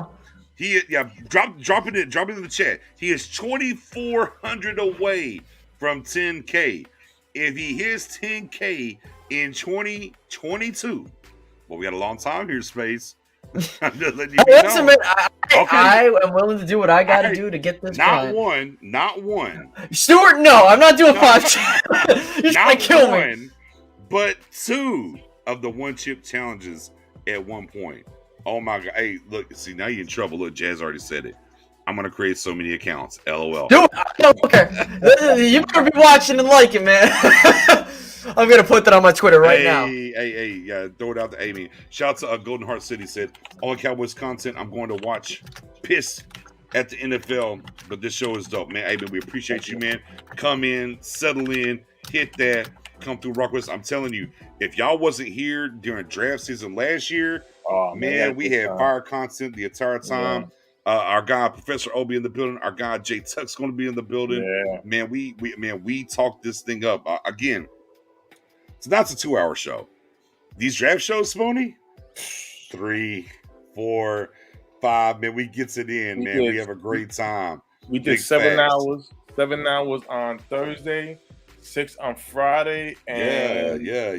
Drop it in the chat. He is 2,400 away from 10K. If he hits 10K in 2022, well, we got a long time here, Space. I'm just letting you Listen, know. man, Okay. I am willing to do what I got to Alright. do to get this Not client. one, Stuart, no, I'm not doing No. 5. You're trying not to kill me. one, but 2 of the one chip challenges at one point. Oh my god! Hey, look, see now you're in trouble. Look, Jazz already said it. I'm gonna create so many accounts. LOL. Do it. Okay. You better be watching and liking, man. I'm going to put that on my Twitter right now. Hey, yeah, throw it out to Amy. Shout out to Golden Heart City said, all Cowboys content, I'm going to watch piss at the NFL, but this show is dope, man. Hey, man, we appreciate you, man. Come in, settle in, hit that, come through, rock with us. I'm telling you, if y'all wasn't here during draft season last year, man, we had fire content the entire time. Yeah. Our guy Professor Obi in the building. Our guy Jay Tuck's going to be in the building. Yeah. Man, we talked this thing up again. So that's a 2-hour show. These draft shows, Spoony, 3, 4, 5. Man, we gets it in, man. We have a great time. We did Big 7 facts. hours. 7 hours on Thursday, 6 on Friday, and Yeah.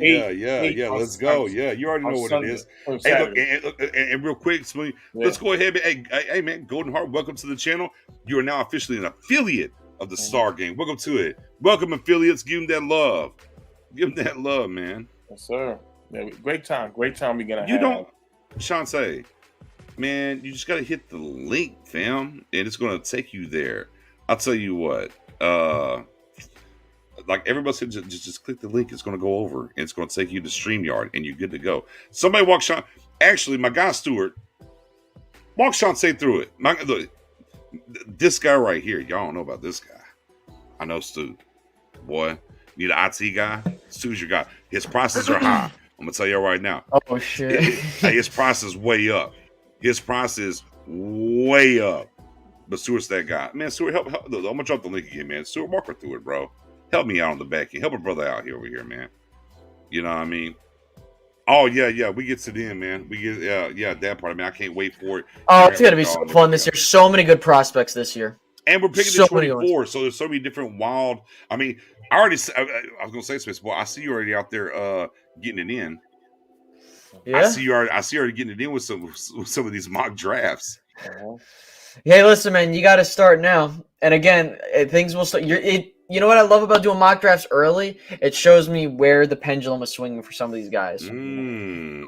on Let's go. Sunday. Yeah, you already know what Sunday. it is. On Hey, look, Saturday. and real quick, Spoony, Yeah. let's go ahead. Hey, man, Golden Heart, welcome to the channel. You are now officially an affiliate of the Star Game. Welcome to it. Welcome, affiliates. Give them that love. Give them that love, man. Yes, sir. Yeah, great time. Great time we're gonna You have. don't, Shantae, man, you just gotta hit the link, fam, and it's gonna take you there. I'll tell you what, like everybody said, just click the link. It's gonna go over, and it's gonna take you to StreamYard, and you're good to go. Somebody walk Sean. Actually, my guy Stuart, walk Shantae through it. Look, this guy right here, y'all don't know about this guy. I know Stu, boy. Need an IT guy? Stu's your guy. His prices are high. I'm gonna tell you right now. Oh, shit. His price is way up. His price is way up. But Stuart's that guy. Man, Stuart, help. Look, I'm gonna drop the link again, man. Stuart, walk her through it, bro. Help me out on the back end. Help a brother out here over here, man. You know what I mean? Oh yeah. We get to the end, man. We get that part. I mean, I can't wait for it. Oh, it's gonna be so fun this year. So many good prospects this year. And we're picking So the many 24, so there's so many different wild. I mean, I was gonna say, Space Boy, I see you already out there getting it in. Yeah. I see you already getting it in with some of these mock drafts. Hey, listen, man, you got to start now. And again, things will start. You know what I love about doing mock drafts early? It shows me where the pendulum is swinging for some of these guys.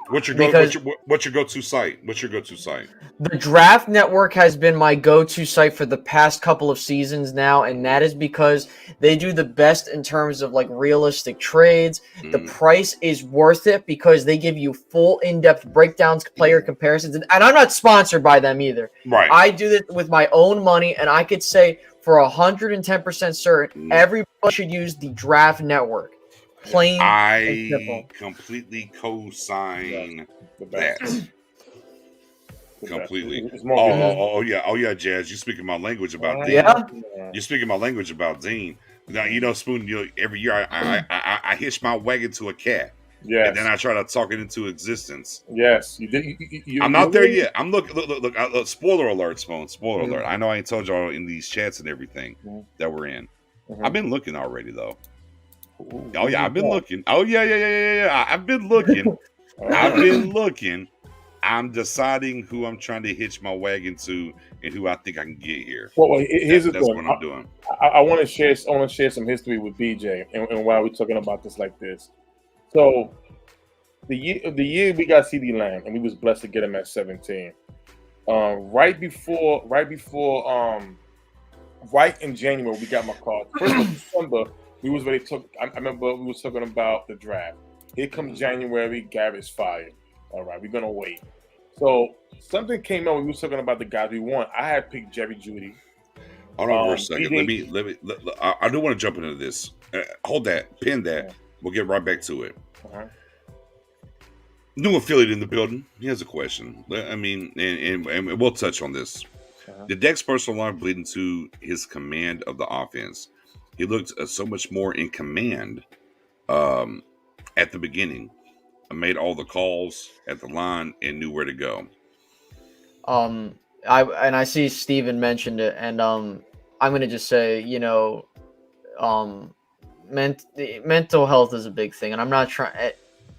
What's your go-to site? What's your go-to site? The Draft Network has been my go-to site for the past couple of seasons now, and that is because they do the best in terms of like realistic trades. The price is worth it because they give you full in-depth breakdowns, player comparisons, and I'm not sponsored by them either. Right. I do this with my own money, and I could say for 110% certain, everybody should use the Draft Network. Plain and simple. I completely co-sign that. Completely. Oh yeah, Jazz. You speaking my language about Dean. Yeah. You're speaking my language about Dean. Now you know, Spoon. Every year I hitch my wagon to a cat. Yes. And then I try to talk it into existence. Yes. You did. I'm not there yet. I'm look. Spoiler alert, Spoon. Spoiler alert. I know I ain't told y'all in these chats and everything that we're in. I've been looking already though. Oh yeah, I've been looking. Oh yeah. I've been looking. I've been looking. I'm deciding who I'm trying to hitch my wagon to and who I think I can get here. Well, here's the That's thing. what I'm doing. I want to share. I want to share some history with BJ, and why we're talking about this like this. So, the year we got CD Lamb, and we was blessed to get him at 17. Right in January, we got my call. First of December, we was ready to. I remember we was talking about the draft. Here comes January, Garrett's fired. All right, we're gonna wait. So something came out when we were talking about the guys we want. I had picked Jerry Jeudy. Hold on for a second. I do want to jump into this. Hold that, pin that. We'll get right back to it. New affiliate in the building. He has a question. I mean, and we'll touch on this. Did Dak's personal life bleed into his command of the offense? He looked so much more in command at the beginning. Made all the calls at the line and knew where to go. I see Steven mentioned it, and I'm gonna just say, mental health is a big thing, and I'm not trying,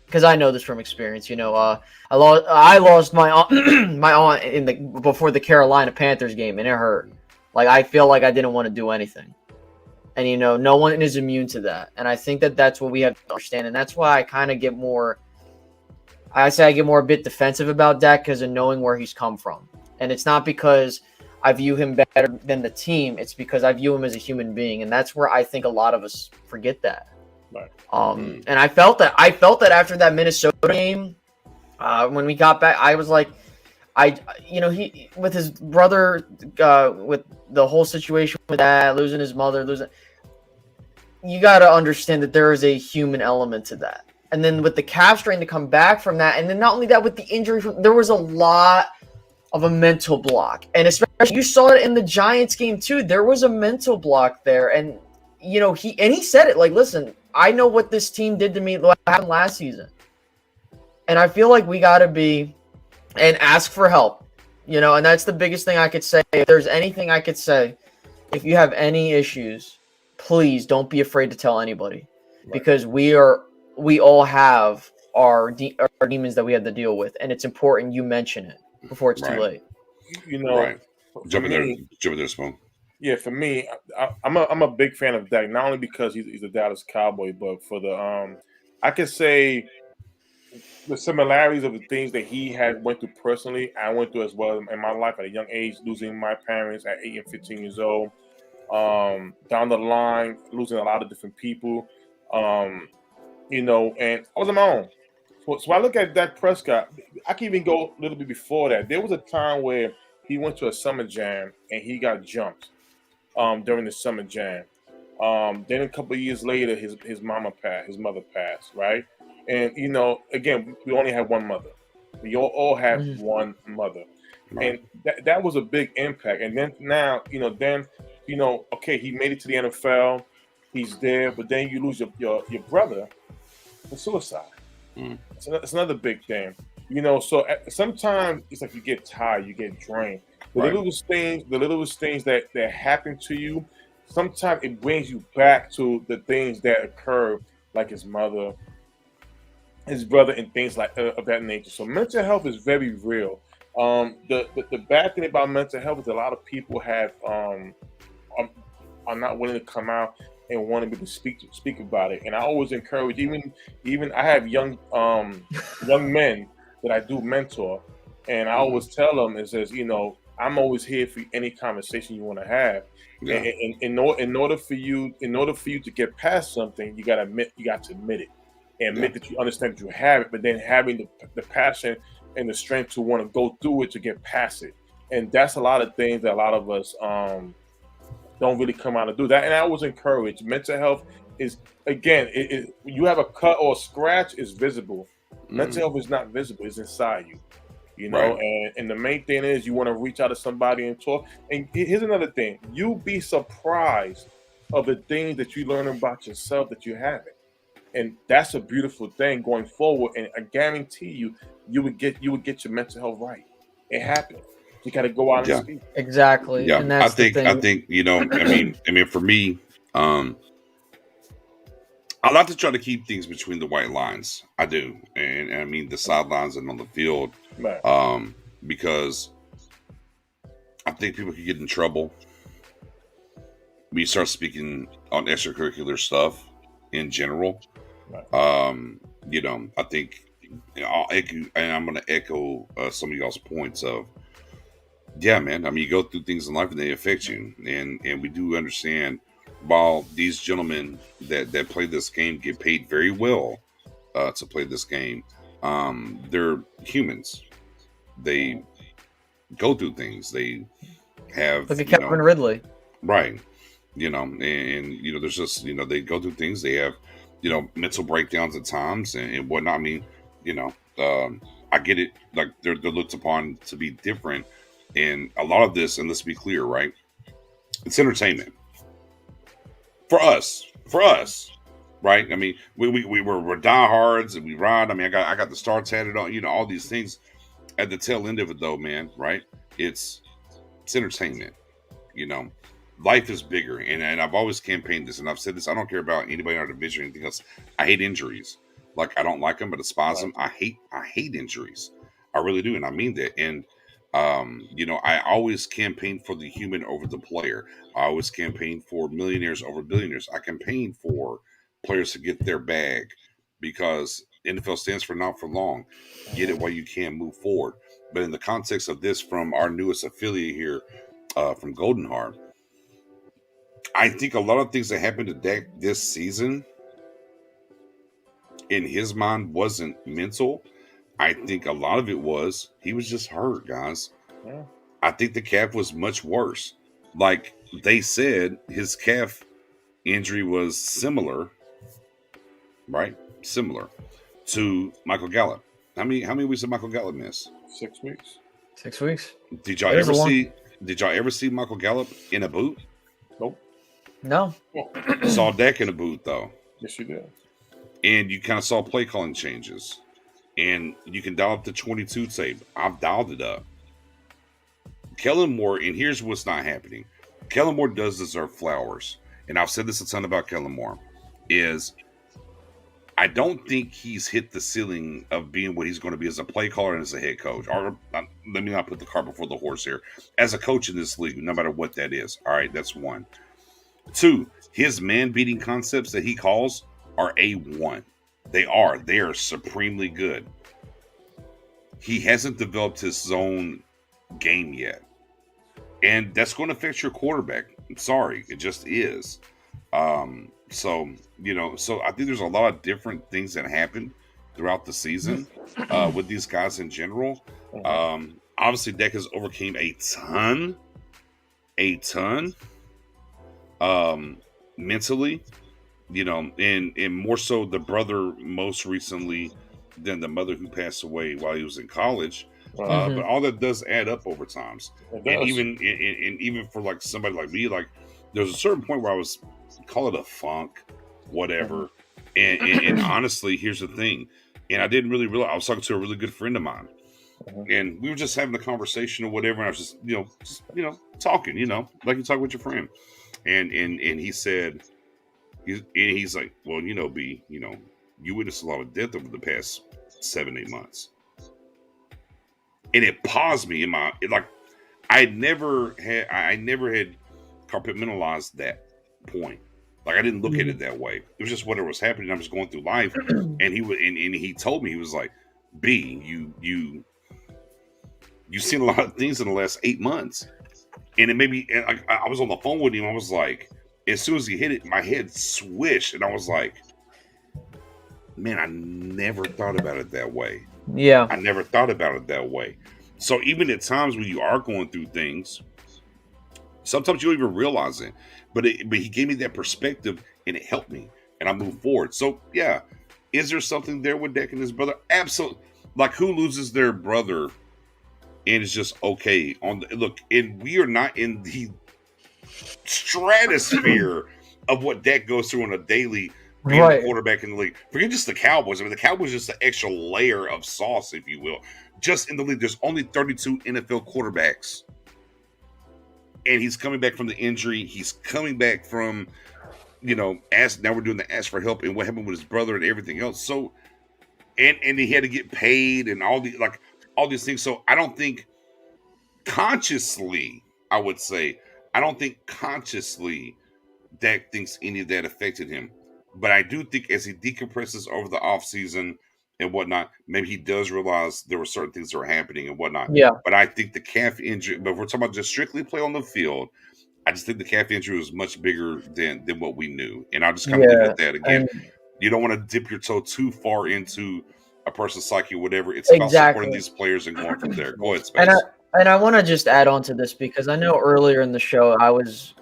because I know this from experience. I lost my aunt, my aunt before the Carolina Panthers game, and it hurt. Like, I feel like I didn't want to do anything, and no one is immune to that, and I think that's what we have to understand, and that's why I kind of get more. I get more a bit defensive about Dak because of knowing where he's come from. And it's not because I view him better than the team. It's because I view him as a human being. And that's where I think a lot of us forget that. Right. And I felt that after that Minnesota game, when we got back, I was like, he with his brother, with the whole situation with that, losing his mother, you got to understand that there is a human element to that. And then with the calf strain to come back from that, and then not only that, with the injury, there was a lot of a mental block. And especially, you saw it in the Giants game too. There was a mental block there. And, he said it, like, listen, I know what this team did to me what happened last season. And I feel like we got to be and ask for help, and that's the biggest thing I could say. If there's anything I could say, if you have any issues, please don't be afraid to tell anybody, because we all have our demons that we have to deal with, and it's important you mention it before it's too late. Right. Jump in there, Spoon. Yeah, for me, I'm a big fan of Dak, not only because he's a Dallas Cowboy, but for the I could say the similarities of the things that he had went through personally, I went through as well in my life at a young age, losing my parents at 8 and 15 years old. Down the line, losing a lot of different people. And I was on my own. So I look at Dak Prescott. I can even go a little bit before that. There was a time where he went to a summer jam and he got jumped during the summer jam. Then a couple of years later, his mother passed, right? And again, we only had one mother. We all have one mother, and that was a big impact. And then now, okay, he made it to the NFL. He's there, but then you lose your brother for suicide. It's another big thing, So sometimes it's like you get tired, you get drained. The littlest things that happen to you, sometimes it brings you back to the things that occurred, like his mother, his brother, and things like of that nature. So mental health is very real. The bad thing about mental health is a lot of people are not willing to come out and want to be speak about it. And I always encourage, even I have young men that I do mentor, and I always tell them, it says, I'm always here for any conversation you want to have. Yeah. And in order for you to get past something, you got to admit it, and admit that you understand that you have it, but then having the passion and the strength to want to go through it to get past it. And that's a lot of things that a lot of us don't really come out and do that. And I always encourage, mental health is, again, you have a cut or a scratch is visible. Mental health is not visible, it's inside you. And the main thing is you want to reach out to somebody and talk. And here's another thing, you'll be surprised of the things that you learn about yourself that you haven't. And that's a beautiful thing going forward. And I guarantee you would get your mental health right. It happens. You got to go out and speak. Exactly. Yeah, and that's I think I mean, for me, I like to try to keep things between the white lines. I do, and I mean the sidelines and on the field. Right. Because I think people could get in trouble when you start speaking on extracurricular stuff in general. Right. I think I'm going to echo some of y'all's points of, yeah, man. I mean, you go through things in life and they affect you, and we do understand. While these gentlemen that play this game get paid very well to play this game, they're humans. They go through things. They have, Look at Calvin Ridley. right, and there's just, they go through things. They have, mental breakdowns at times and whatnot. I mean, I get it. Like they're looked upon to be different, and a lot of this. And let's be clear, right? It's entertainment for us. Right? I mean, we're diehards and we ride. I mean, I got the star tatted on. All these things. At the tail end of it, though, man, right? It's entertainment. You know, life is bigger, and I've always campaigned this, and I've said this. I don't care about anybody in our division or anything else. I hate injuries. Like, I don't like them, but despise them. I hate injuries. I really do, and I mean that. And I always campaign for the human over the player. I always campaign for millionaires over billionaires. I campaign for players to get their bag because NFL stands for not for long. Get it while you can, move forward. But in the context of this, from our newest affiliate here, from Golden Heart, I think a lot of things that happened to Dak this season, in his mind, wasn't mental. I think a lot of it was he was just hurt, guys. Yeah. I think the calf was much worse. Like they said, his calf injury was similar, right? Similar to Michael Gallup. How many weeks did Michael Gallup miss? 6 weeks. 6 weeks. Did y'all ever see? Did y'all ever see Michael Gallup in a boot? Nope. No. Saw Dak in a boot though. Yes, you did. And you kind of saw play calling changes. And you can dial up the 22 tape. I've dialed it up. Kellen Moore, and here's what's not happening. Kellen Moore does deserve flowers. And I've said this a ton about Kellen Moore. Is I don't think he's hit the ceiling of being what he's going to be as a play caller and as a head coach. Or let me not put the cart before the horse here. As a coach in this league, no matter what that is. All right, that's one. Two, his man-beating concepts that he calls are A1. They are supremely good. He hasn't developed his zone game yet. And that's going to affect your quarterback. I'm sorry. It just is. So I think there's a lot of different things that happen throughout the season with these guys in general. Obviously, Dak has overcame a ton mentally, and more so the brother most recently than the mother who passed away while he was in college. But all that does add up over times. And even for like somebody like me, like there's a certain point where I was, call it a funk, whatever. And honestly, here's the thing. And I didn't really realize, I was talking to a really good friend of mine. And we were just having a conversation or whatever. And I was just talking, like you talk with your friend. And he said, he's like, well, B, you witnessed a lot of death over the past 7-8 months. And it paused me I never had compartmentalized that point. Like I didn't look at it that way. It was just whatever was happening. I was going through life, and he told me, he was like, B, you've seen a lot of things in the last 8 months. And it made me, I was on the phone with him. I was like, as soon as he hit it, my head swished. And I was like, man, I never thought about it that way. Yeah. I never thought about it that way. So even at times when you are going through things, sometimes you don't even realize it. But he gave me that perspective and it helped me. And I moved forward. So, yeah. Is there something there with Dak and his brother? Absolutely. Like, who loses their brother and it's just okay? Look, and we are not in the stratosphere of what Dak goes through on a daily being a quarterback in the league. Forget just the Cowboys. I mean, the Cowboys is just an extra layer of sauce, if you will. Just in the league, there's only 32 NFL quarterbacks. And he's coming back from the injury. He's coming back from, now we're doing the ask for help and what happened with his brother and everything else. So, and he had to get paid and all the, like, all these things. So I don't think consciously, I would say, I don't think consciously Dak thinks any of that affected him. But I do think as he decompresses over the offseason and whatnot, maybe he does realize there were certain things that were happening and whatnot. Yeah. But I think the calf injury, but if we're talking about just strictly play on the field, I just think the calf injury was much bigger than what we knew. And I'll just kind of leave it at that. Again, you don't want to dip your toe too far into a person's psyche or whatever. It's about supporting these players and going from there. Go ahead, Space. And I want to just add on to this because I know earlier in the show I was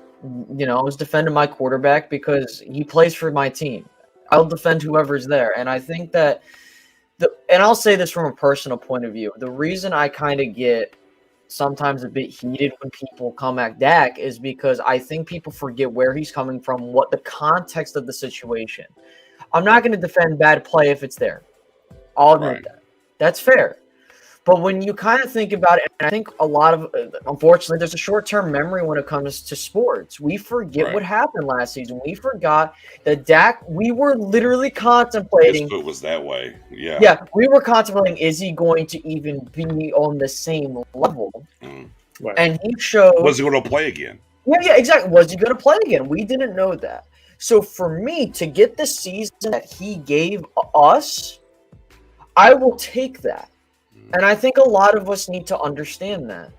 defending my quarterback because he plays for my team. I'll defend whoever's there. And I think that and I'll say this from a personal point of view. The reason I kind of get sometimes a bit heated when people come at Dak is because I think people forget where he's coming from, what the context of the situation. I'm not going to defend bad play if it's there. I'll admit that. That's fair. But when you kind of think about it, and I think a lot of, unfortunately, there's a short-term memory when it comes to sports. We forget what happened last season. We forgot that Dak, we were literally contemplating. His foot was that way. Yeah. Yeah, we were contemplating, is he going to even be on the same level? Right. And he showed. Was he going to play again? Yeah, exactly. Was he going to play again? We didn't know that. So for me, to get the season that he gave us, I will take that. And I think a lot of us need to understand that.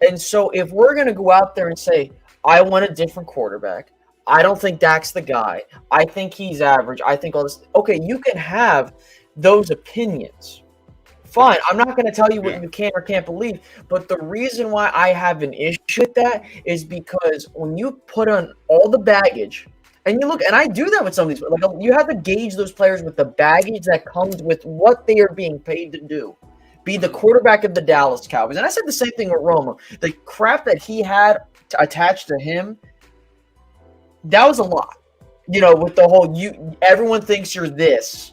And so if we're going to go out there and say, I want a different quarterback, I don't think Dak's the guy, I think he's average, I think all this. Okay, you can have those opinions. Fine, I'm not going to tell you what you can or can't believe. But the reason why I have an issue with that is because when you put on all the baggage, and you look, and I do that with some of these, like you have to gauge those players with the baggage that comes with what they are being paid to do. Be the quarterback of the Dallas Cowboys. And I said the same thing with Romo. The crap that he had attached to him, that was a lot. You know, with the whole, everyone thinks you're this,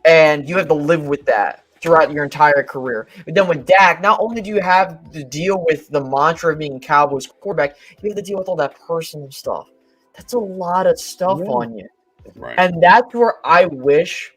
and you have to live with that throughout your entire career. But then with Dak, not only do you have to deal with the mantra of being Cowboys quarterback, you have to deal with all that personal stuff. That's a lot of stuff on you. Right. And that's where I wish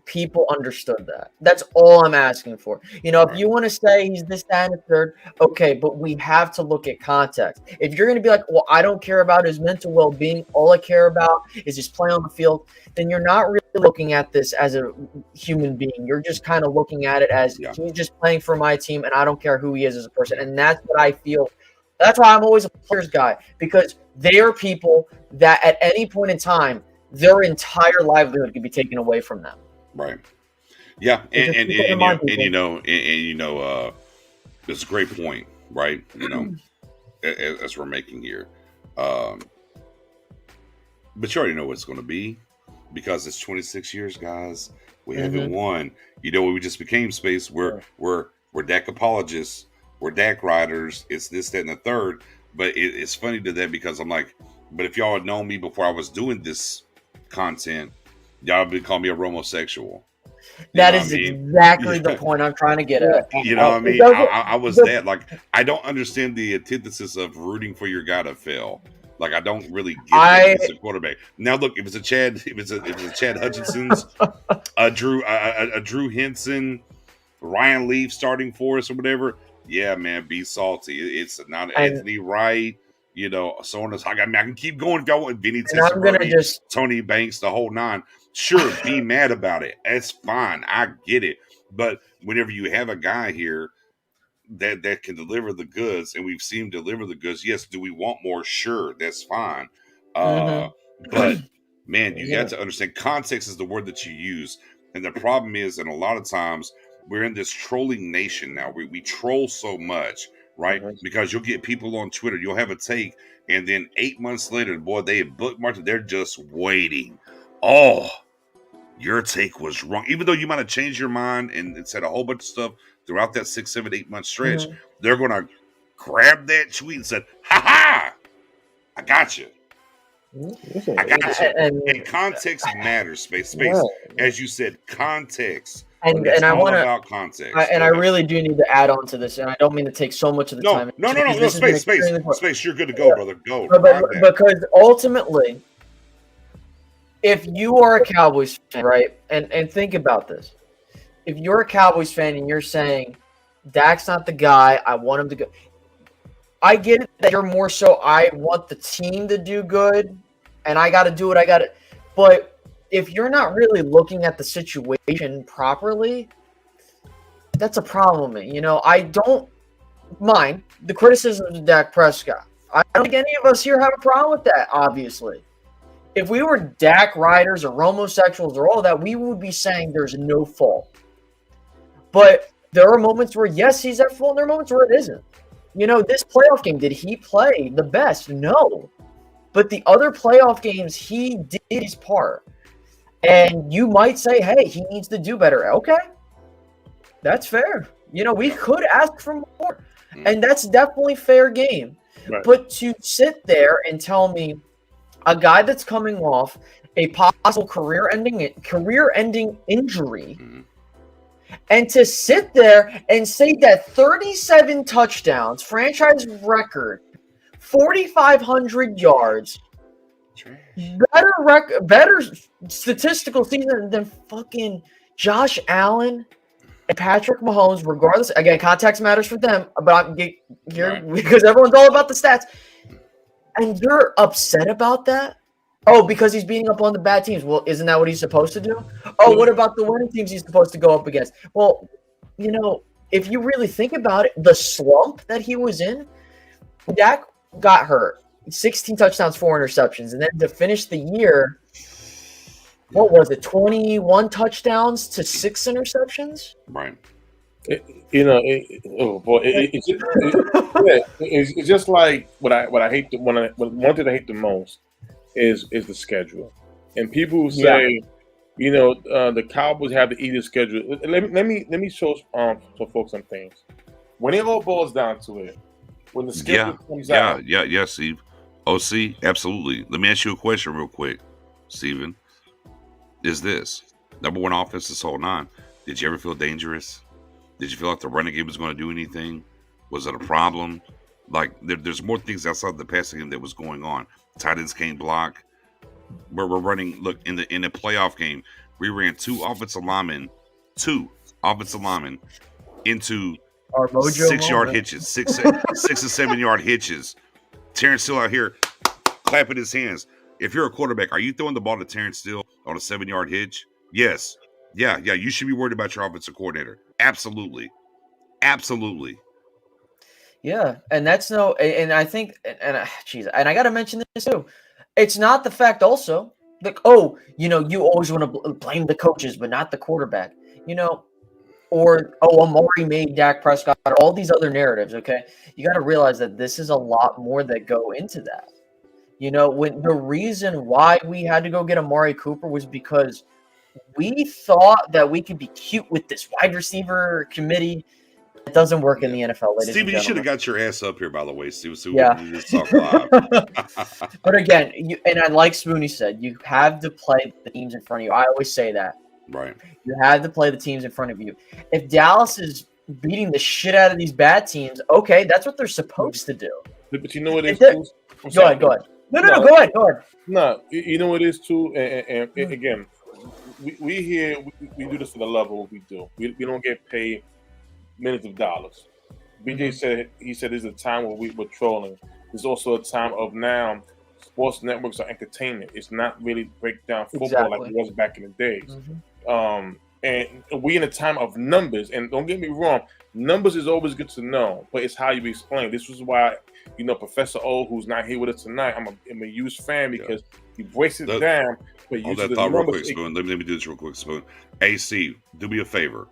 people understood that. That's all I'm asking for. You know, if you want to say he's this, that, and the third, okay, but we have to look at context. If you're going to be like, well, I don't care about his mental well-being, all I care about is just play on the field, then you're not really looking at this as a human being. You're just kind of looking at it as he's just playing for my team, and I don't care who he is as a person. And that's what I feel. That's why I'm always a players guy, because they are people that at any point in time, their entire livelihood could be taken away from them. Right. Yeah, and you know, it's a great point, right? You know, as we're making here, but you already know what it's going to be because it's 26 years, guys. We haven't won. You know, we just became Space. We're Dak apologists. We're Dak riders. It's this, that, and the third. But it's funny to that because I'm like, but if y'all had known me before I was doing this content, y'all would call me a homosexual. That is exactly the point I'm trying to get at. You know what I mean? I was that. Like, I don't understand the antithesis of rooting for your guy to fail. Like, I don't really get that as a quarterback. Now, look, if it's a Chad Hutchinson's, a Drew Henson, Ryan Leaf starting for us or whatever, yeah, man, be salty. It's not Anthony Wright. You know, so on. I can keep going if y'all want. Vinny Testaverde, Tony Banks, the whole nine. Sure, be mad about it. That's fine. I get it. But whenever you have a guy here that can deliver the goods, and we've seen him deliver the goods, yes, do we want more? Sure, that's fine. But, man, you got to understand context is the word that you use. And the problem is, and a lot of times, we're in this trolling nation now. We troll so much. Right? Because you'll get people on Twitter, you'll have a take, and then 8 months later, boy, they have bookmarked it. They're just waiting. Oh, your take was wrong. Even though you might have changed your mind and said a whole bunch of stuff throughout that 6, 7, 8 month stretch, they're going to grab that tweet and say, ha, I got you. I got you. And context matters, Space. As you said, context. And I want to about context. I really do need to add on to this, and I don't mean to take so much of the time. No, Space. You're good to go, brother. Go. But because ultimately, if you are a Cowboys fan, right, and think about this, if you're a Cowboys fan and you're saying, Dak's not the guy. I want him to go. I get it that you're more so I want the team to do good, and I got to do what I got to. But if you're not really looking at the situation properly, that's a problem. I don't mind the criticisms of Dak Prescott. I don't think any of us here have a problem with that, obviously. If we were Dak riders or homosexuals or all that, we would be saying there's no fault. But there are moments where, yes, he's at fault, and there are moments where it isn't. This playoff game, did he play the best? No. But the other playoff games, he did his part. And you might say, hey, he needs to do better. Okay. That's fair. We could ask for more. And that's definitely fair game. Right. But to sit there and tell me a guy that's coming off a possible career-ending injury, and to sit there and say that 37 touchdowns, franchise record, 4,500 yards, better statistical season than fucking Josh Allen and Patrick Mahomes, regardless. Again, context matters for them, but I'm here because everyone's all about the stats. And you're upset about that? Oh, because he's beating up on the bad teams. Well, isn't that what he's supposed to do? Oh, what about the winning teams he's supposed to go up against? Well, if you really think about it, the slump that he was in, Dak got hurt. 16 touchdowns, 4 interceptions. And then to finish the year, what was it, 21 touchdowns to 6 interceptions? Right. It's just like what I hate. One thing I hate the most is the schedule, and people who say, the Cowboys have the easiest schedule. Let me show folks some things. When it all boils down to it, when the schedule comes out, Steve. OC, absolutely. Let me ask you a question real quick, Steven. Is this number one offense this whole 9? Did you ever feel dangerous? Did you feel like the running game was going to do anything? Was it a problem? Like, there's more things outside the passing game that was going on. Tight ends can't block. Where we're running, look, in the playoff game, we ran 2 offensive linemen into 6-yard hitches, 6 and 7-yard hitches. Terrence Steele out here clapping his hands. If you're a quarterback, are you throwing the ball to Terrence Steele on a 7-yard hitch? Yes. Yeah, you should be worried about your offensive coordinator. Absolutely. Yeah, and that's and I think, and I got to mention this too. It's not the fact also, like, you always want to blame the coaches, but not the quarterback, or, Amari made Dak Prescott, or all these other narratives, okay? You got to realize that this is a lot more that go into that. When the reason why we had to go get Amari Cooper was because we thought that we could be cute with this wide receiver committee. It doesn't work in the NFL, ladies Steven, and you should gentlemen. have got your ass up here, by the way, Steven. So Yeah. we just talk live. But again, and I like Spoonie said, you have to play the teams in front of you. I always say that. Right. You have to play the teams in front of you. If Dallas is beating the shit out of these bad teams, okay, that's what they're supposed to do. But you know what it is? Go ahead. No, go ahead. No, you know what it is too, and again, we here we do this for the love of what we do. We don't get paid millions of dollars. BJ said there's a time where we're trolling. There's also a time of now sports networks are entertainment. It's not really breakdown football like it was back in the days. And we in a time of numbers, and don't get me wrong, numbers is always good to know, but it's how you explain. This was why, Professor O, who's not here with us tonight, I'm a huge fan because he breaks it down. But hold that thought real quick, Spoon. Let me do this real quick, Spoon. Hey, Steve, do me a favor.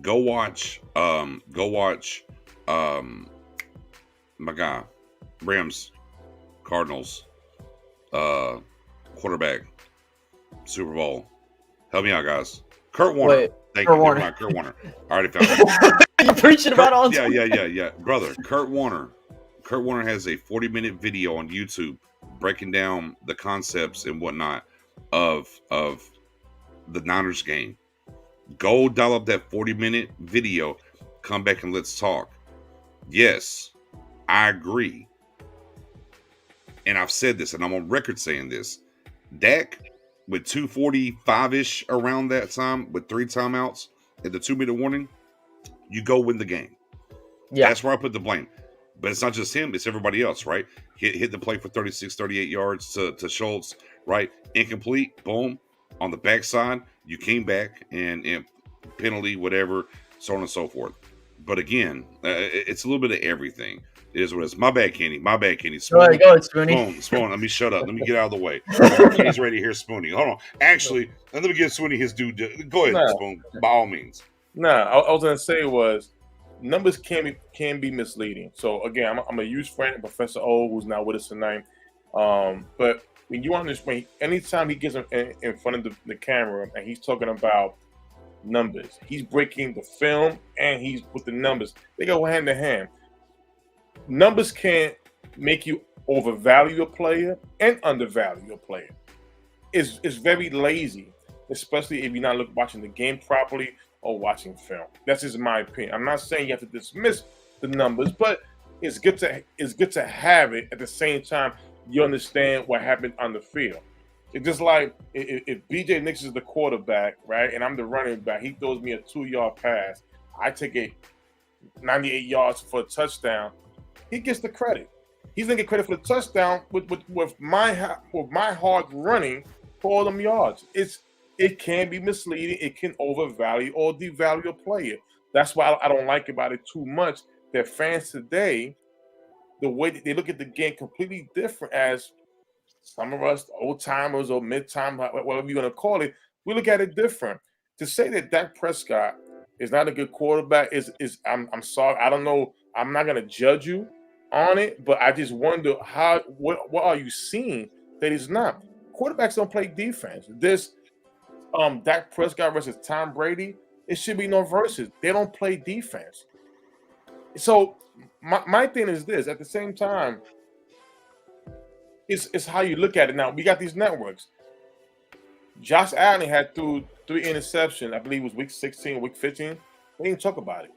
Go watch my guy, Rams, Cardinals, quarterback, Super Bowl. Help me out, guys. Kurt Warner. Wait, Thank Kurt you. Warner. Kurt Warner. I already found it. You preaching about on? Yeah. Brother, Kurt Warner. Kurt Warner has a 40-minute video on YouTube breaking down the concepts and whatnot of the Niners game. Go dial up that 40-minute video. Come back and let's talk. Yes, I agree. And I've said this, and I'm on record saying this. Dak, with 2:45-ish around that time, with 3 timeouts and the 2-minute warning, you go win the game. Yeah. That's where I put the blame. But it's not just him, it's everybody else, right? Hit the play for 36, 38 yards to Schultz, right? Incomplete, boom. On the backside, you came back and penalty, whatever, so on and so forth. But again, it's a little bit of everything. It is what it is. My bad, Kenny. My bad, Kenny. Go ahead, Spoonie. Spoon. Let me shut up. Let me get out of the way. Kenny's ready to hear Spoonie. Hold on. Actually, let me give Spoonie his due. Go ahead, No. Spoon. By all means. I was gonna say was numbers can be misleading. So again, I'm a huge friend of Professor O, who's not with us tonight. But when you understand, anytime he gets in front of the camera and he's talking about numbers, he's breaking the film and he's with the numbers. They go hand in hand. Numbers can't make you overvalue a player and undervalue a player. It's very lazy, especially if you're not watching the game properly or watching film. That's just my opinion. I'm not saying you have to dismiss the numbers, but it's good to have it at the same time. You understand what happened on the field. It's just like if BJ Nix is the quarterback, right, and I'm the running back, he throws me a 2-yard pass, I take it 98 yards for a touchdown. He gets the credit. He's gonna get credit for the touchdown with my hard running for all them yards. It can be misleading. It can overvalue or devalue a player. That's why I don't like about it too much. That fans today, the way that they look at the game completely different. As some of us, old timers or mid time, whatever you're gonna call it, we look at it different. To say that Dak Prescott is not a good quarterback is I'm sorry. I don't know. I'm not gonna judge you on it, but I just wonder what are you seeing that he's not? Quarterbacks don't play defense. This Dak Prescott versus Tom Brady, it should be no versus. They don't play defense. So my thing is this: at the same time, it's how you look at it. Now we got these networks. Josh Allen had threw 3 interceptions. I believe it was week 16, week 15. They didn't talk about it.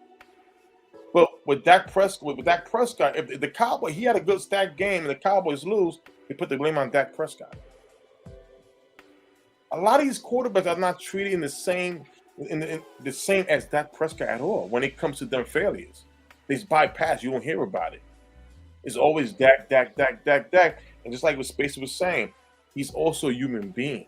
But with Dak Prescott, if the Cowboys, he had a good stacked game and the Cowboys lose, they put the blame on Dak Prescott. A lot of these quarterbacks are not treated in the same as Dak Prescott at all when it comes to them failures. They just bypass. You don't hear about it. It's always Dak. And just like what Spacer was saying, he's also a human being.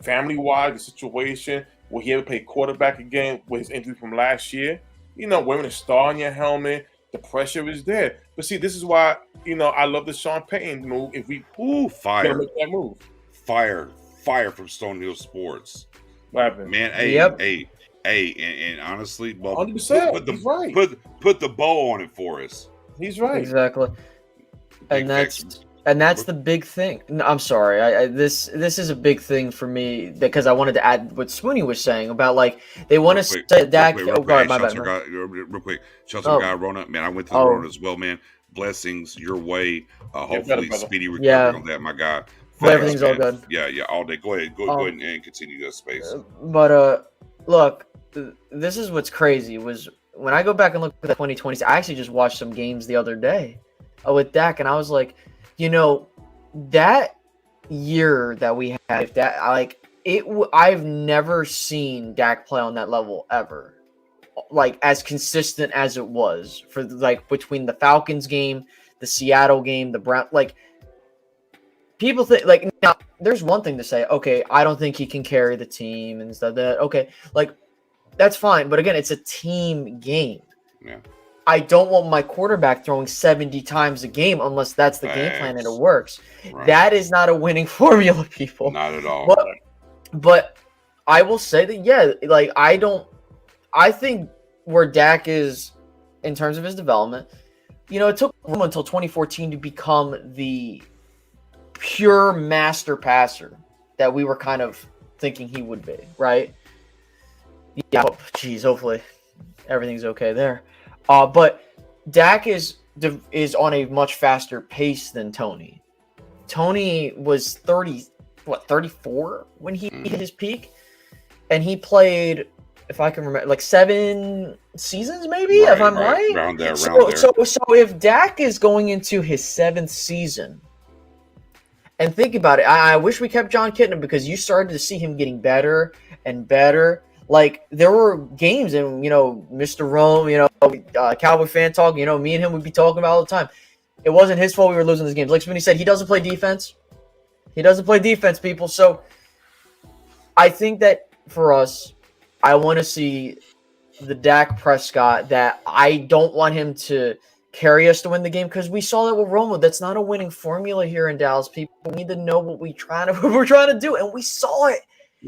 Family-wise, the situation, will he ever play quarterback again with his injury from last year? Wearing a star on your helmet, the pressure is there. But see, this is why, I love the Sean Payton move. If we fire, make that move. Fire from Stonehill Sports. What happened? Man, and honestly, 100%. He's right. Put the bow on it for us. He's right. Exactly. And that's the big thing. No, I'm sorry. This is a big thing for me because I wanted to add what Spoonie was saying about they want to say Dak. Real quick. Shout out to guy Rona. Man, I went to the Rona as well, man. Blessings your way. Hopefully speedy recovery on that, my guy. Everything's all good. Yeah, all day. Go ahead and continue that space. But look, this is what's crazy was when I go back and look at the 2020s. I actually just watched some games the other day with Dak, and I was like, that year that we had, I've never seen Dak play on that level ever, as consistent as it was for between the Falcons game, the Seattle game, the Brown. People think now there's one thing to say, okay, I don't think he can carry the team and stuff. That okay, that's fine, but again, it's a team game. Yeah. I don't want my quarterback throwing 70 times a game unless that's the game plan and it works. Right. That is not a winning formula, people. Not at all. But I will say that, I think where Dak is in terms of his development, it took him until 2014 to become the pure master passer that we were kind of thinking he would be, right? Yeah, hopefully everything's okay there. But Dak is on a much faster pace than Tony. Tony was 34 when he hit his peak, and he played, if I can remember, 7 seasons, maybe, if I'm right. Around there. So if Dak is going into his 7th season, and think about it, I wish we kept John Kitna because you started to see him getting better and better. Like there were games, and Mr. Rome, Cowboy fan talk. Me and him would be talking about all the time. It wasn't his fault we were losing these games. Like Spinny said, he doesn't play defense. He doesn't play defense, people. So I think that for us, I want to see the Dak Prescott that I don't want him to carry us to win the game, because we saw that with Romo. That's not a winning formula here in Dallas. People need to know what we're trying to do, and we saw it.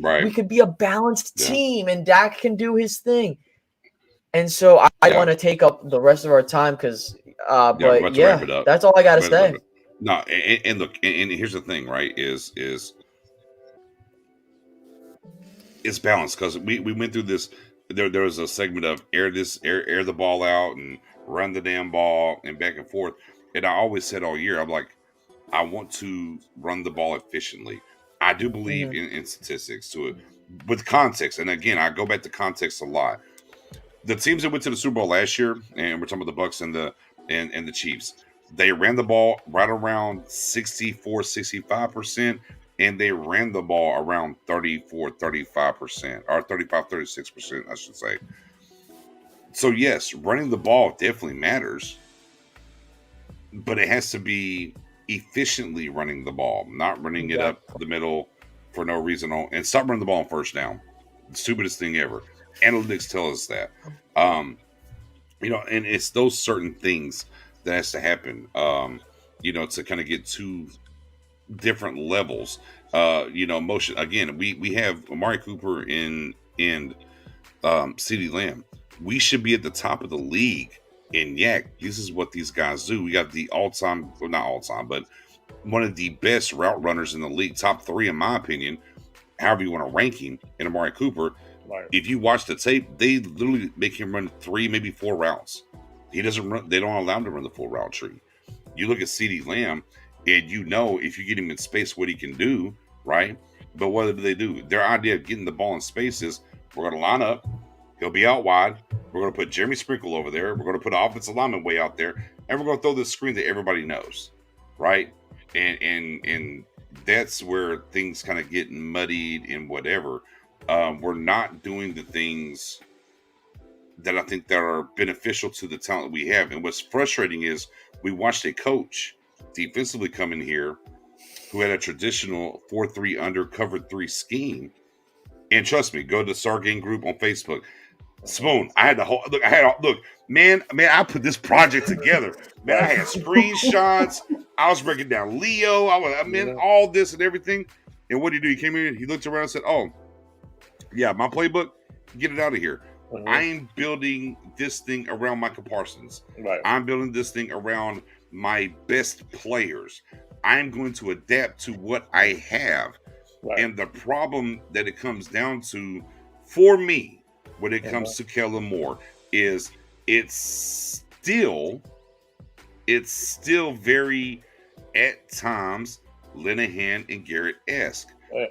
Right. We could be a balanced team, and Dak can do his thing. And so I want to take up the rest of our time because, but yeah, that's all I got to say. No, and look, and here's the thing, right? Is it's balanced, because we went through this. There was a segment of air the ball out and run the damn ball and back and forth. And I always said all year, I'm like, I want to run the ball efficiently. I do believe in statistics to it with context. And again, I go back to context a lot. The teams that went to the Super Bowl last year, and we're talking about the Bucks and the Chiefs, they ran the ball right around 64-65%, and they ran the ball around 34-35%, or 35-36%, I should say. So yes, running the ball definitely matters, but it has to be efficiently running the ball, not running it up the middle for no reason. And stop running the ball on first down. The stupidest thing ever. Analytics tell us that. And it's those certain things that has to happen, to kind of get to different levels. Motion. Again, we have Amari Cooper and CeeDee Lamb. We should be at the top of the league in yak. This is what these guys do. We got the all-time, well, not all-time, but one of the best route runners in the league, top 3 in my opinion, however you want to rank him, in Amari Cooper. Right. If you watch the tape, they literally make him run 3, maybe 4 routes. He doesn't run. They don't allow him to run the full route tree. You look at CeeDee Lamb, and if you get him in space, what he can do, right? But what do? Their idea of getting the ball in space is, we're going to line up. He'll be out wide. We're going to put Jeremy Sprinkle over there. We're going to put an offensive lineman way out there, and we're going to throw this screen that everybody knows, right? And that's where things kind of get muddied and whatever. We're not doing the things that I think that are beneficial to the talent we have. And what's frustrating is we watched a coach defensively come in here who had a traditional 4-3 under cover 3 scheme. And trust me, go to the Sargain group on Facebook. Spoon, I had the whole look, man, I put this project together. Man, I had screenshots. I was breaking down Leo. All this and everything. And what did he do? He came in, he looked around and said, "Oh, yeah, my playbook, get it out of here. I'm building this thing around Michael Parsons. Right. I'm building this thing around my best players. I'm going to adapt to what I have." Right. And the problem that it comes down to, for me, when it comes to Kellen Moore, is it's still very, at times, Linehan and Garrett-esque.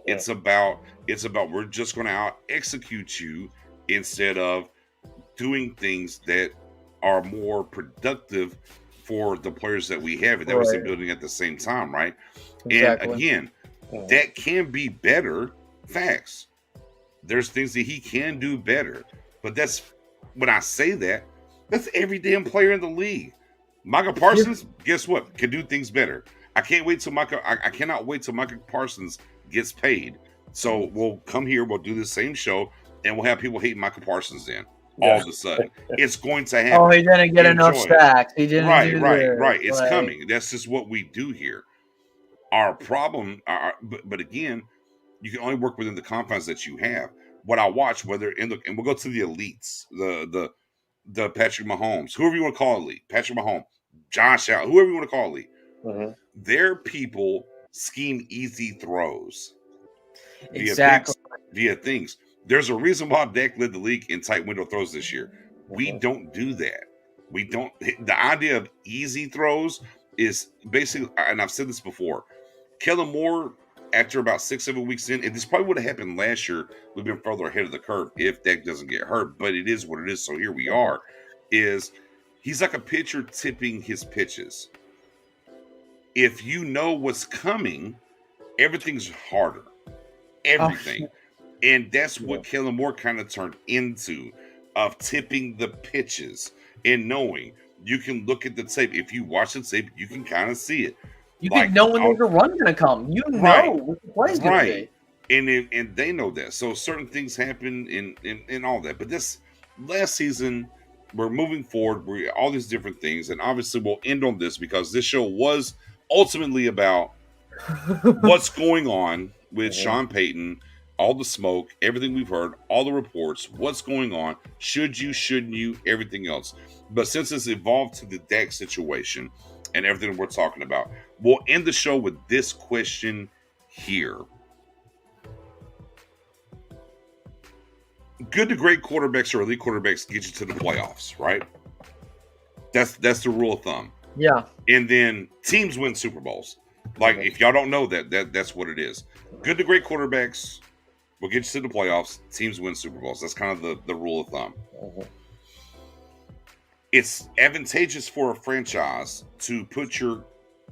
It's about we're just going to out execute you instead of doing things that are more productive for the players that we have. And that was in building at the same time, right? Exactly. And again, that can be better. Facts. There's things that he can do better. But that's, when I say that, that's every damn player in the league. Michael Parsons, guess what? Can do things better. I cannot wait till Michael Parsons gets paid. So we'll come here, we'll do the same show, and we'll have people hate Michael Parsons then. All of a sudden. It's going to happen. Oh, he didn't get enough sacks. He didn't Right. It's coming. That's just what we do here. Our problem, but again, you can only work within the confines that you have. What I watch, and we'll go to the elites, the Patrick Mahomes, whoever you want to call elite, Patrick Mahomes, Josh Allen, whoever you want to call elite. Their people scheme easy throws via things. There's a reason why Dak led the league in tight window throws this year. We don't do that. We don't. The idea of easy throws is basically, and I've said this before, Kellen Moore, after about 6-7 weeks in, and this probably would have happened last year, we've been further ahead of the curve if Dak doesn't get hurt, but it is what it is. So here we are. He's like a pitcher tipping his pitches. If you know what's coming, everything's harder. Everything. And that's what Kellen Moore kind of turned into, of tipping the pitches and knowing. You can look at the tape. If you watch the tape, you can kind of see it. You Like, can know when there's a run going to come. You Right. know what the play's going to be. And they know that. So certain things happen in all that. But this last season, we're moving forward. We're all these different things, and obviously we'll end on this because this show was ultimately about what's going on with Sean Payton, all the smoke, everything we've heard, all the reports, what's going on, should you, shouldn't you, everything else. But since it's evolved to the Dak situation and everything we're talking about, we'll end the show with this question here. Good to great quarterbacks or elite quarterbacks get you to the playoffs, right? That's the rule of thumb. Yeah. And then teams win Super Bowls. Like, if y'all don't know that's what it is. Good to great quarterbacks will get you to the playoffs. Teams win Super Bowls. That's kind of the rule of thumb. It's advantageous for a franchise to put your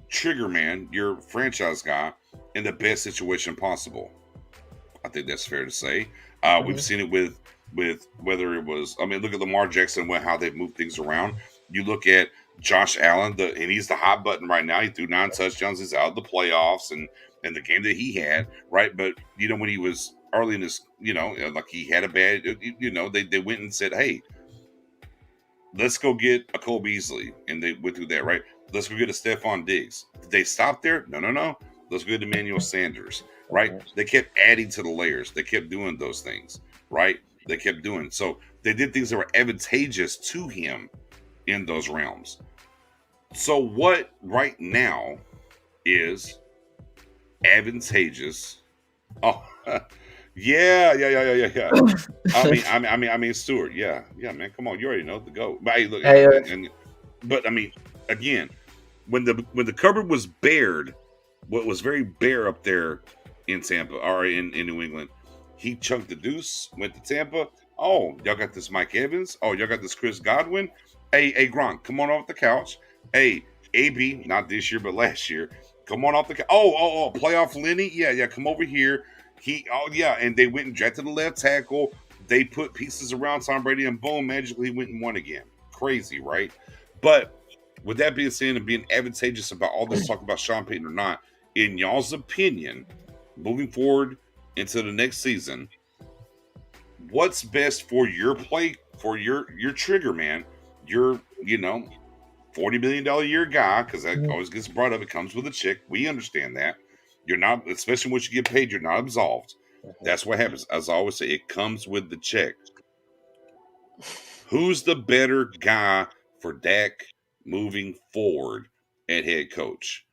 trigger man, your franchise guy, in the best situation possible. I think that's fair to say. We've seen it with whether it was, I mean, look at Lamar Jackson, how they've moved things around. You look at Josh Allen, and he's the hot button right now. He threw 9 touchdowns. He's out of the playoffs and the game that he had, right? But, when he was early in his, like he had a bad, they went and said, hey, let's go get a Cole Beasley. And they went through that, right? Let's go get a Stephon Diggs. Did they stop there? No. Let's go get Emmanuel Sanders, right? They kept adding to the layers. They kept doing those things, right? They kept doing. So they did things that were advantageous to him in those realms. So what right now is advantageous? Oh, yeah. I mean, Stewart. Yeah, man. Come on, you already know the GOAT. But hey, look, but I mean, again, when the cupboard was bared, what was very bare up there in Tampa or in New England, he chunked the deuce, went to Tampa. Oh, y'all got this Mike Evans. Oh, y'all got this Chris Godwin. Hey, Gronk, come on off the couch. Hey, AB, not this year, but last year. Come on off the couch. Oh, playoff Lenny. Yeah, come over here. And they went and drafted the left tackle. They put pieces around Tom Brady, and boom, magically he went and won again. Crazy, right? But with that being said and being advantageous about all this talk about Sean Payton or not, in y'all's opinion, moving forward into the next season, what's best for your play, for your trigger man, your $40 million a year guy, because that always gets brought up. It comes with a check. We understand that. You're not, especially once you get paid, you're not absolved. That's what happens. As I always say, it comes with the check. Who's the better guy for Dak moving forward at head coach?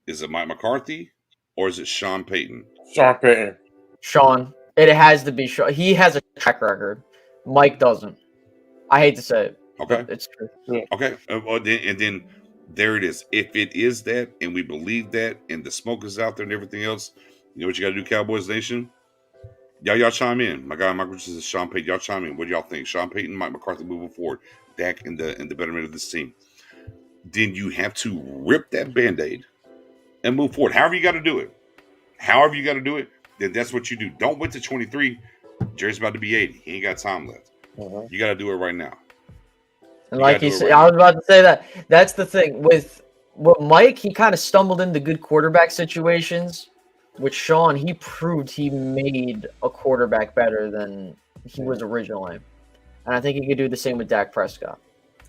Is it Mike McCarthy or is it Sean Payton? Sean Payton. Sean. It has to be Sean. He has a track record. Mike doesn't. I hate to say it. Okay. It's true. Yeah. Okay. And then there it is. If it is that, and we believe that, and the smoke is out there and everything else, you know what you got to do, Cowboys Nation? Y'all chime in. My guy, Michael, says Sean Payton. Y'all chime in. What do y'all think? Sean Payton, Mike McCarthy moving forward. Dak in the betterment of this team. Then you have to rip that Band-Aid and move forward. However you got to do it. Then that's what you do. Don't wait to 23. Jerry's about to be 80. He ain't got time left. You got to do it right now. And like he said, I was about to say that. That's the thing. With Mike, he kind of stumbled into good quarterback situations. With Sean, he proved he made a quarterback better than he was originally. And I think he could do the same with Dak Prescott.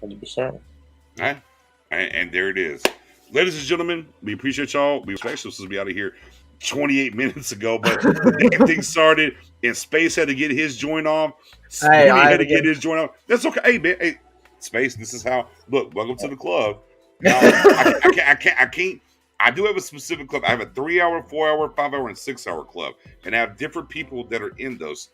100%. All right. And there it is. Ladies and gentlemen, we appreciate y'all. We were actually supposed to be out of here 28 minutes ago, but things started and Space had to get his joint off. Hey, had to get his joint off. That's okay. Hey, man. Hey, Space, this is how. Look, welcome to the club. Now, I can't. I do have a specific club. I have a 3-hour, 4-hour, 5-hour, and 6-hour club, and I have different people that are in those.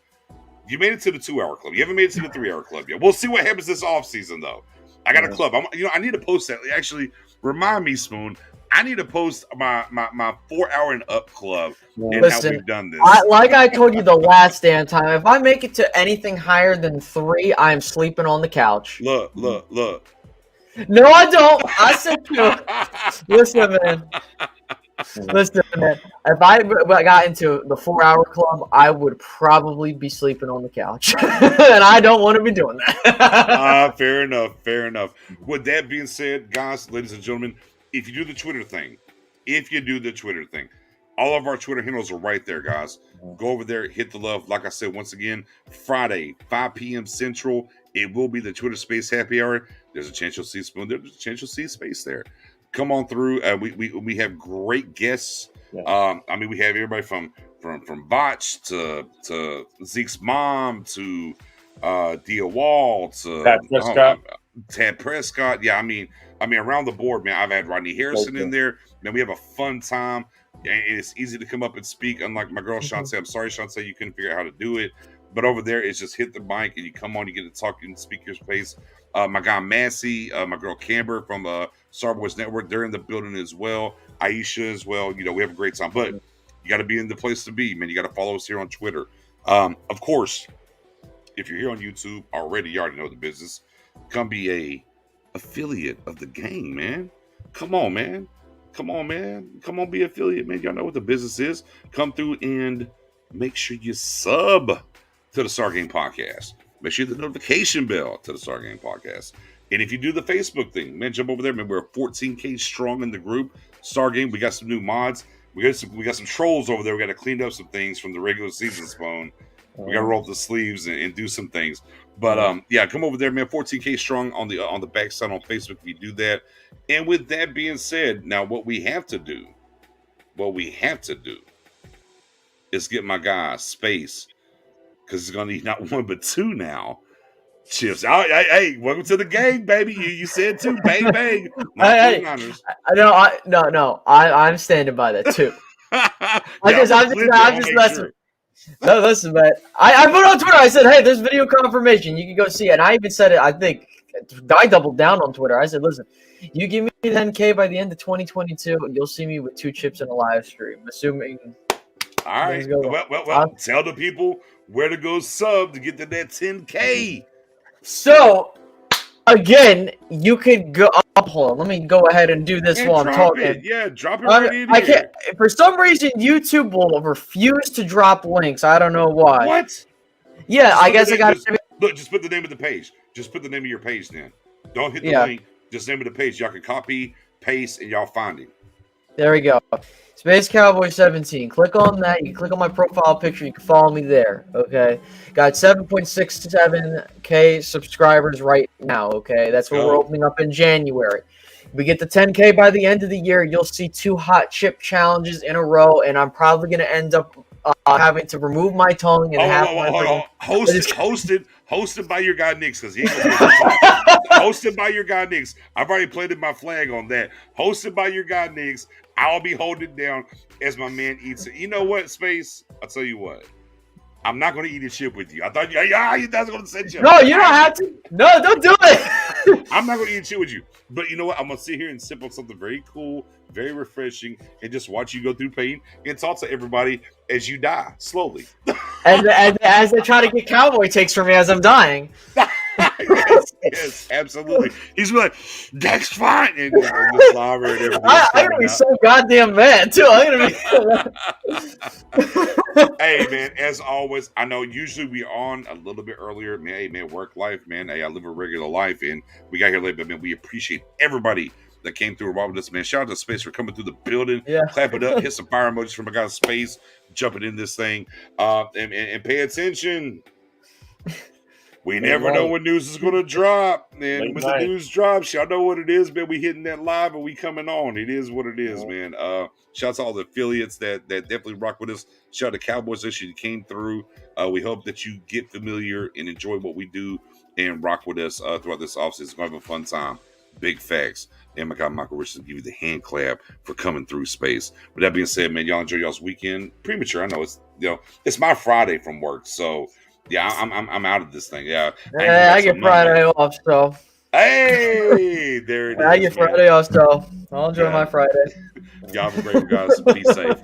You made it to the 2-hour club. You haven't made it to the 3-hour club yet. We'll see what happens this off season, though. I got a club. I need to post that. Actually, remind me, Spoon. I need to post my 4-hour and up club and Listen, how we've done this. Like I told you the last damn time, if I make it to anything higher than 3, I'm sleeping on the couch. Look. No, I don't. I said 2. Listen, man. Listen, man, if I got into the 4-hour club, I would probably be sleeping on the couch, and I don't want to be doing that. Fair enough. Fair enough. With that being said, guys, ladies and gentlemen, if you do the Twitter thing, all of our Twitter handles are right there, guys. Go over there, hit the love. Like I said, once again, Friday, 5 p.m. Central, it will be the Twitter Space Happy Hour. There's a chance you'll see Spoon. There's a chance you'll see Space there. Come on through. We have great guests. Yeah. I mean, we have everybody from Botch to Zeke's mom to Dia Wall to Tad Prescott. Yeah, I mean, around the board, man. I've had Rodney Harrison in there. Man, we have a fun time. And it's easy to come up and speak. Unlike my girl Shantae, I'm sorry, Shantae, you couldn't figure out how to do it. But over there, it's just hit the mic and you come on, you get to talk and speak your space. My guy Massey, my girl Camber from Star Wars Network, they're in the building as well. Aisha as well. You know, we have a great time. But you got to be in the place to be, man. You got to follow us here on Twitter. Of course, if you're here on YouTube already, you already know the business. Come be a affiliate of the gang, man. Come on, man. Come on, be affiliate, man. Y'all know what the business is. Come through and make sure you sub to the Star Game Podcast. Make sure you hit the notification bell to the Star Game Podcast. And if you do the Facebook thing, man, jump over there. Man, we're 14K strong in the group. Star Game, we got some new mods. We got some trolls over there. We got to clean up some things from the regular season spawn. We got to roll up the sleeves and do some things. But yeah, come over there, man. 14K strong on the backside on Facebook if you do that. And with that being said, now what we have to do is get my guy Space, because he's gonna need not one but two now. Chips. Hey, welcome to the gang, baby. You said two, bang bang. No. I'm standing by that too. I'm just messing. No, listen, man. I put on Twitter. I said, "Hey, there's video confirmation. You can go see it." And I even said it. I think I doubled down on Twitter. I said, "Listen, you give me 10K by the end of 2022, and you'll see me with 2 chips in a live stream." Assuming. All right. Well. Tell the people where to go sub to get to that 10K. So, again, you could go. Hold on, let me go ahead and do this while I'm talking. Yeah, drop it right in I here. can't. For some reason, YouTube will refuse to drop links. I don't know why. What? Yeah, I guess I got. Look, just put the name of the page. Just put the name of your page. Then don't hit the link. Just name of the page. Y'all can copy, paste, and y'all find it. There we go. Space Cowboy 17. Click on that. You can click on my profile picture. You can follow me there. Okay. Got 7.67K subscribers right now. Okay. That's what we're opening up in January. We get to 10K by the end of the year. You'll see 2 hot chip challenges in a row, and I'm probably going to end up having to remove my tongue and hosted by your guy Nix, because he ain't gonna hosted by your guy Nix. I've already planted my flag on that. Hosted by your guy Nix. I'll be holding it down as my man eats it. You know what, Space? I'll tell you what. I'm not going to eat a chip with you. I thought you guys were going to say chip. No, you don't have to. No, don't do it. I'm not going to eat a chip with you. But you know what? I'm going to sit here and sip on something very cool, very refreshing, and just watch you go through pain and talk to everybody as you die slowly. and as they try to get cowboy takes from me as I'm dying. yes, absolutely. He's like, "That's fine," and the slobber and everything. I'm gonna be so goddamn mad too. I'm gonna be. Hey man, as always, I know usually we on a little bit earlier. Man, hey man, work life, man. Hey, I live a regular life, and we got here late, but man, we appreciate everybody that came through and walked with us, man. Shout out to Space for coming through the building. Yeah. Clap it up, hit some fire emojis from my guy Space, jumping in this thing, and pay attention. We never know when news is going to drop. And when the news drops, y'all know what it is, man. We hitting that live and we coming on. It is what it is, man. Shout out to all the affiliates that definitely rock with us. Shout out to Cowboys that you came through. We hope that you get familiar and enjoy what we do and rock with us throughout this offseason. It's going to have a fun time. Big facts. And my guy Michael Richardson give you the hand clap for coming through Space. With that being said, man, y'all enjoy y'all's weekend. Premature, I know it's my Friday from work, so yeah, I'm out of this thing. Yeah, I get Friday off, so. Hey, there it is. I get Friday off, so I'll enjoy my Friday. Y'all have a great one, guys. Be safe.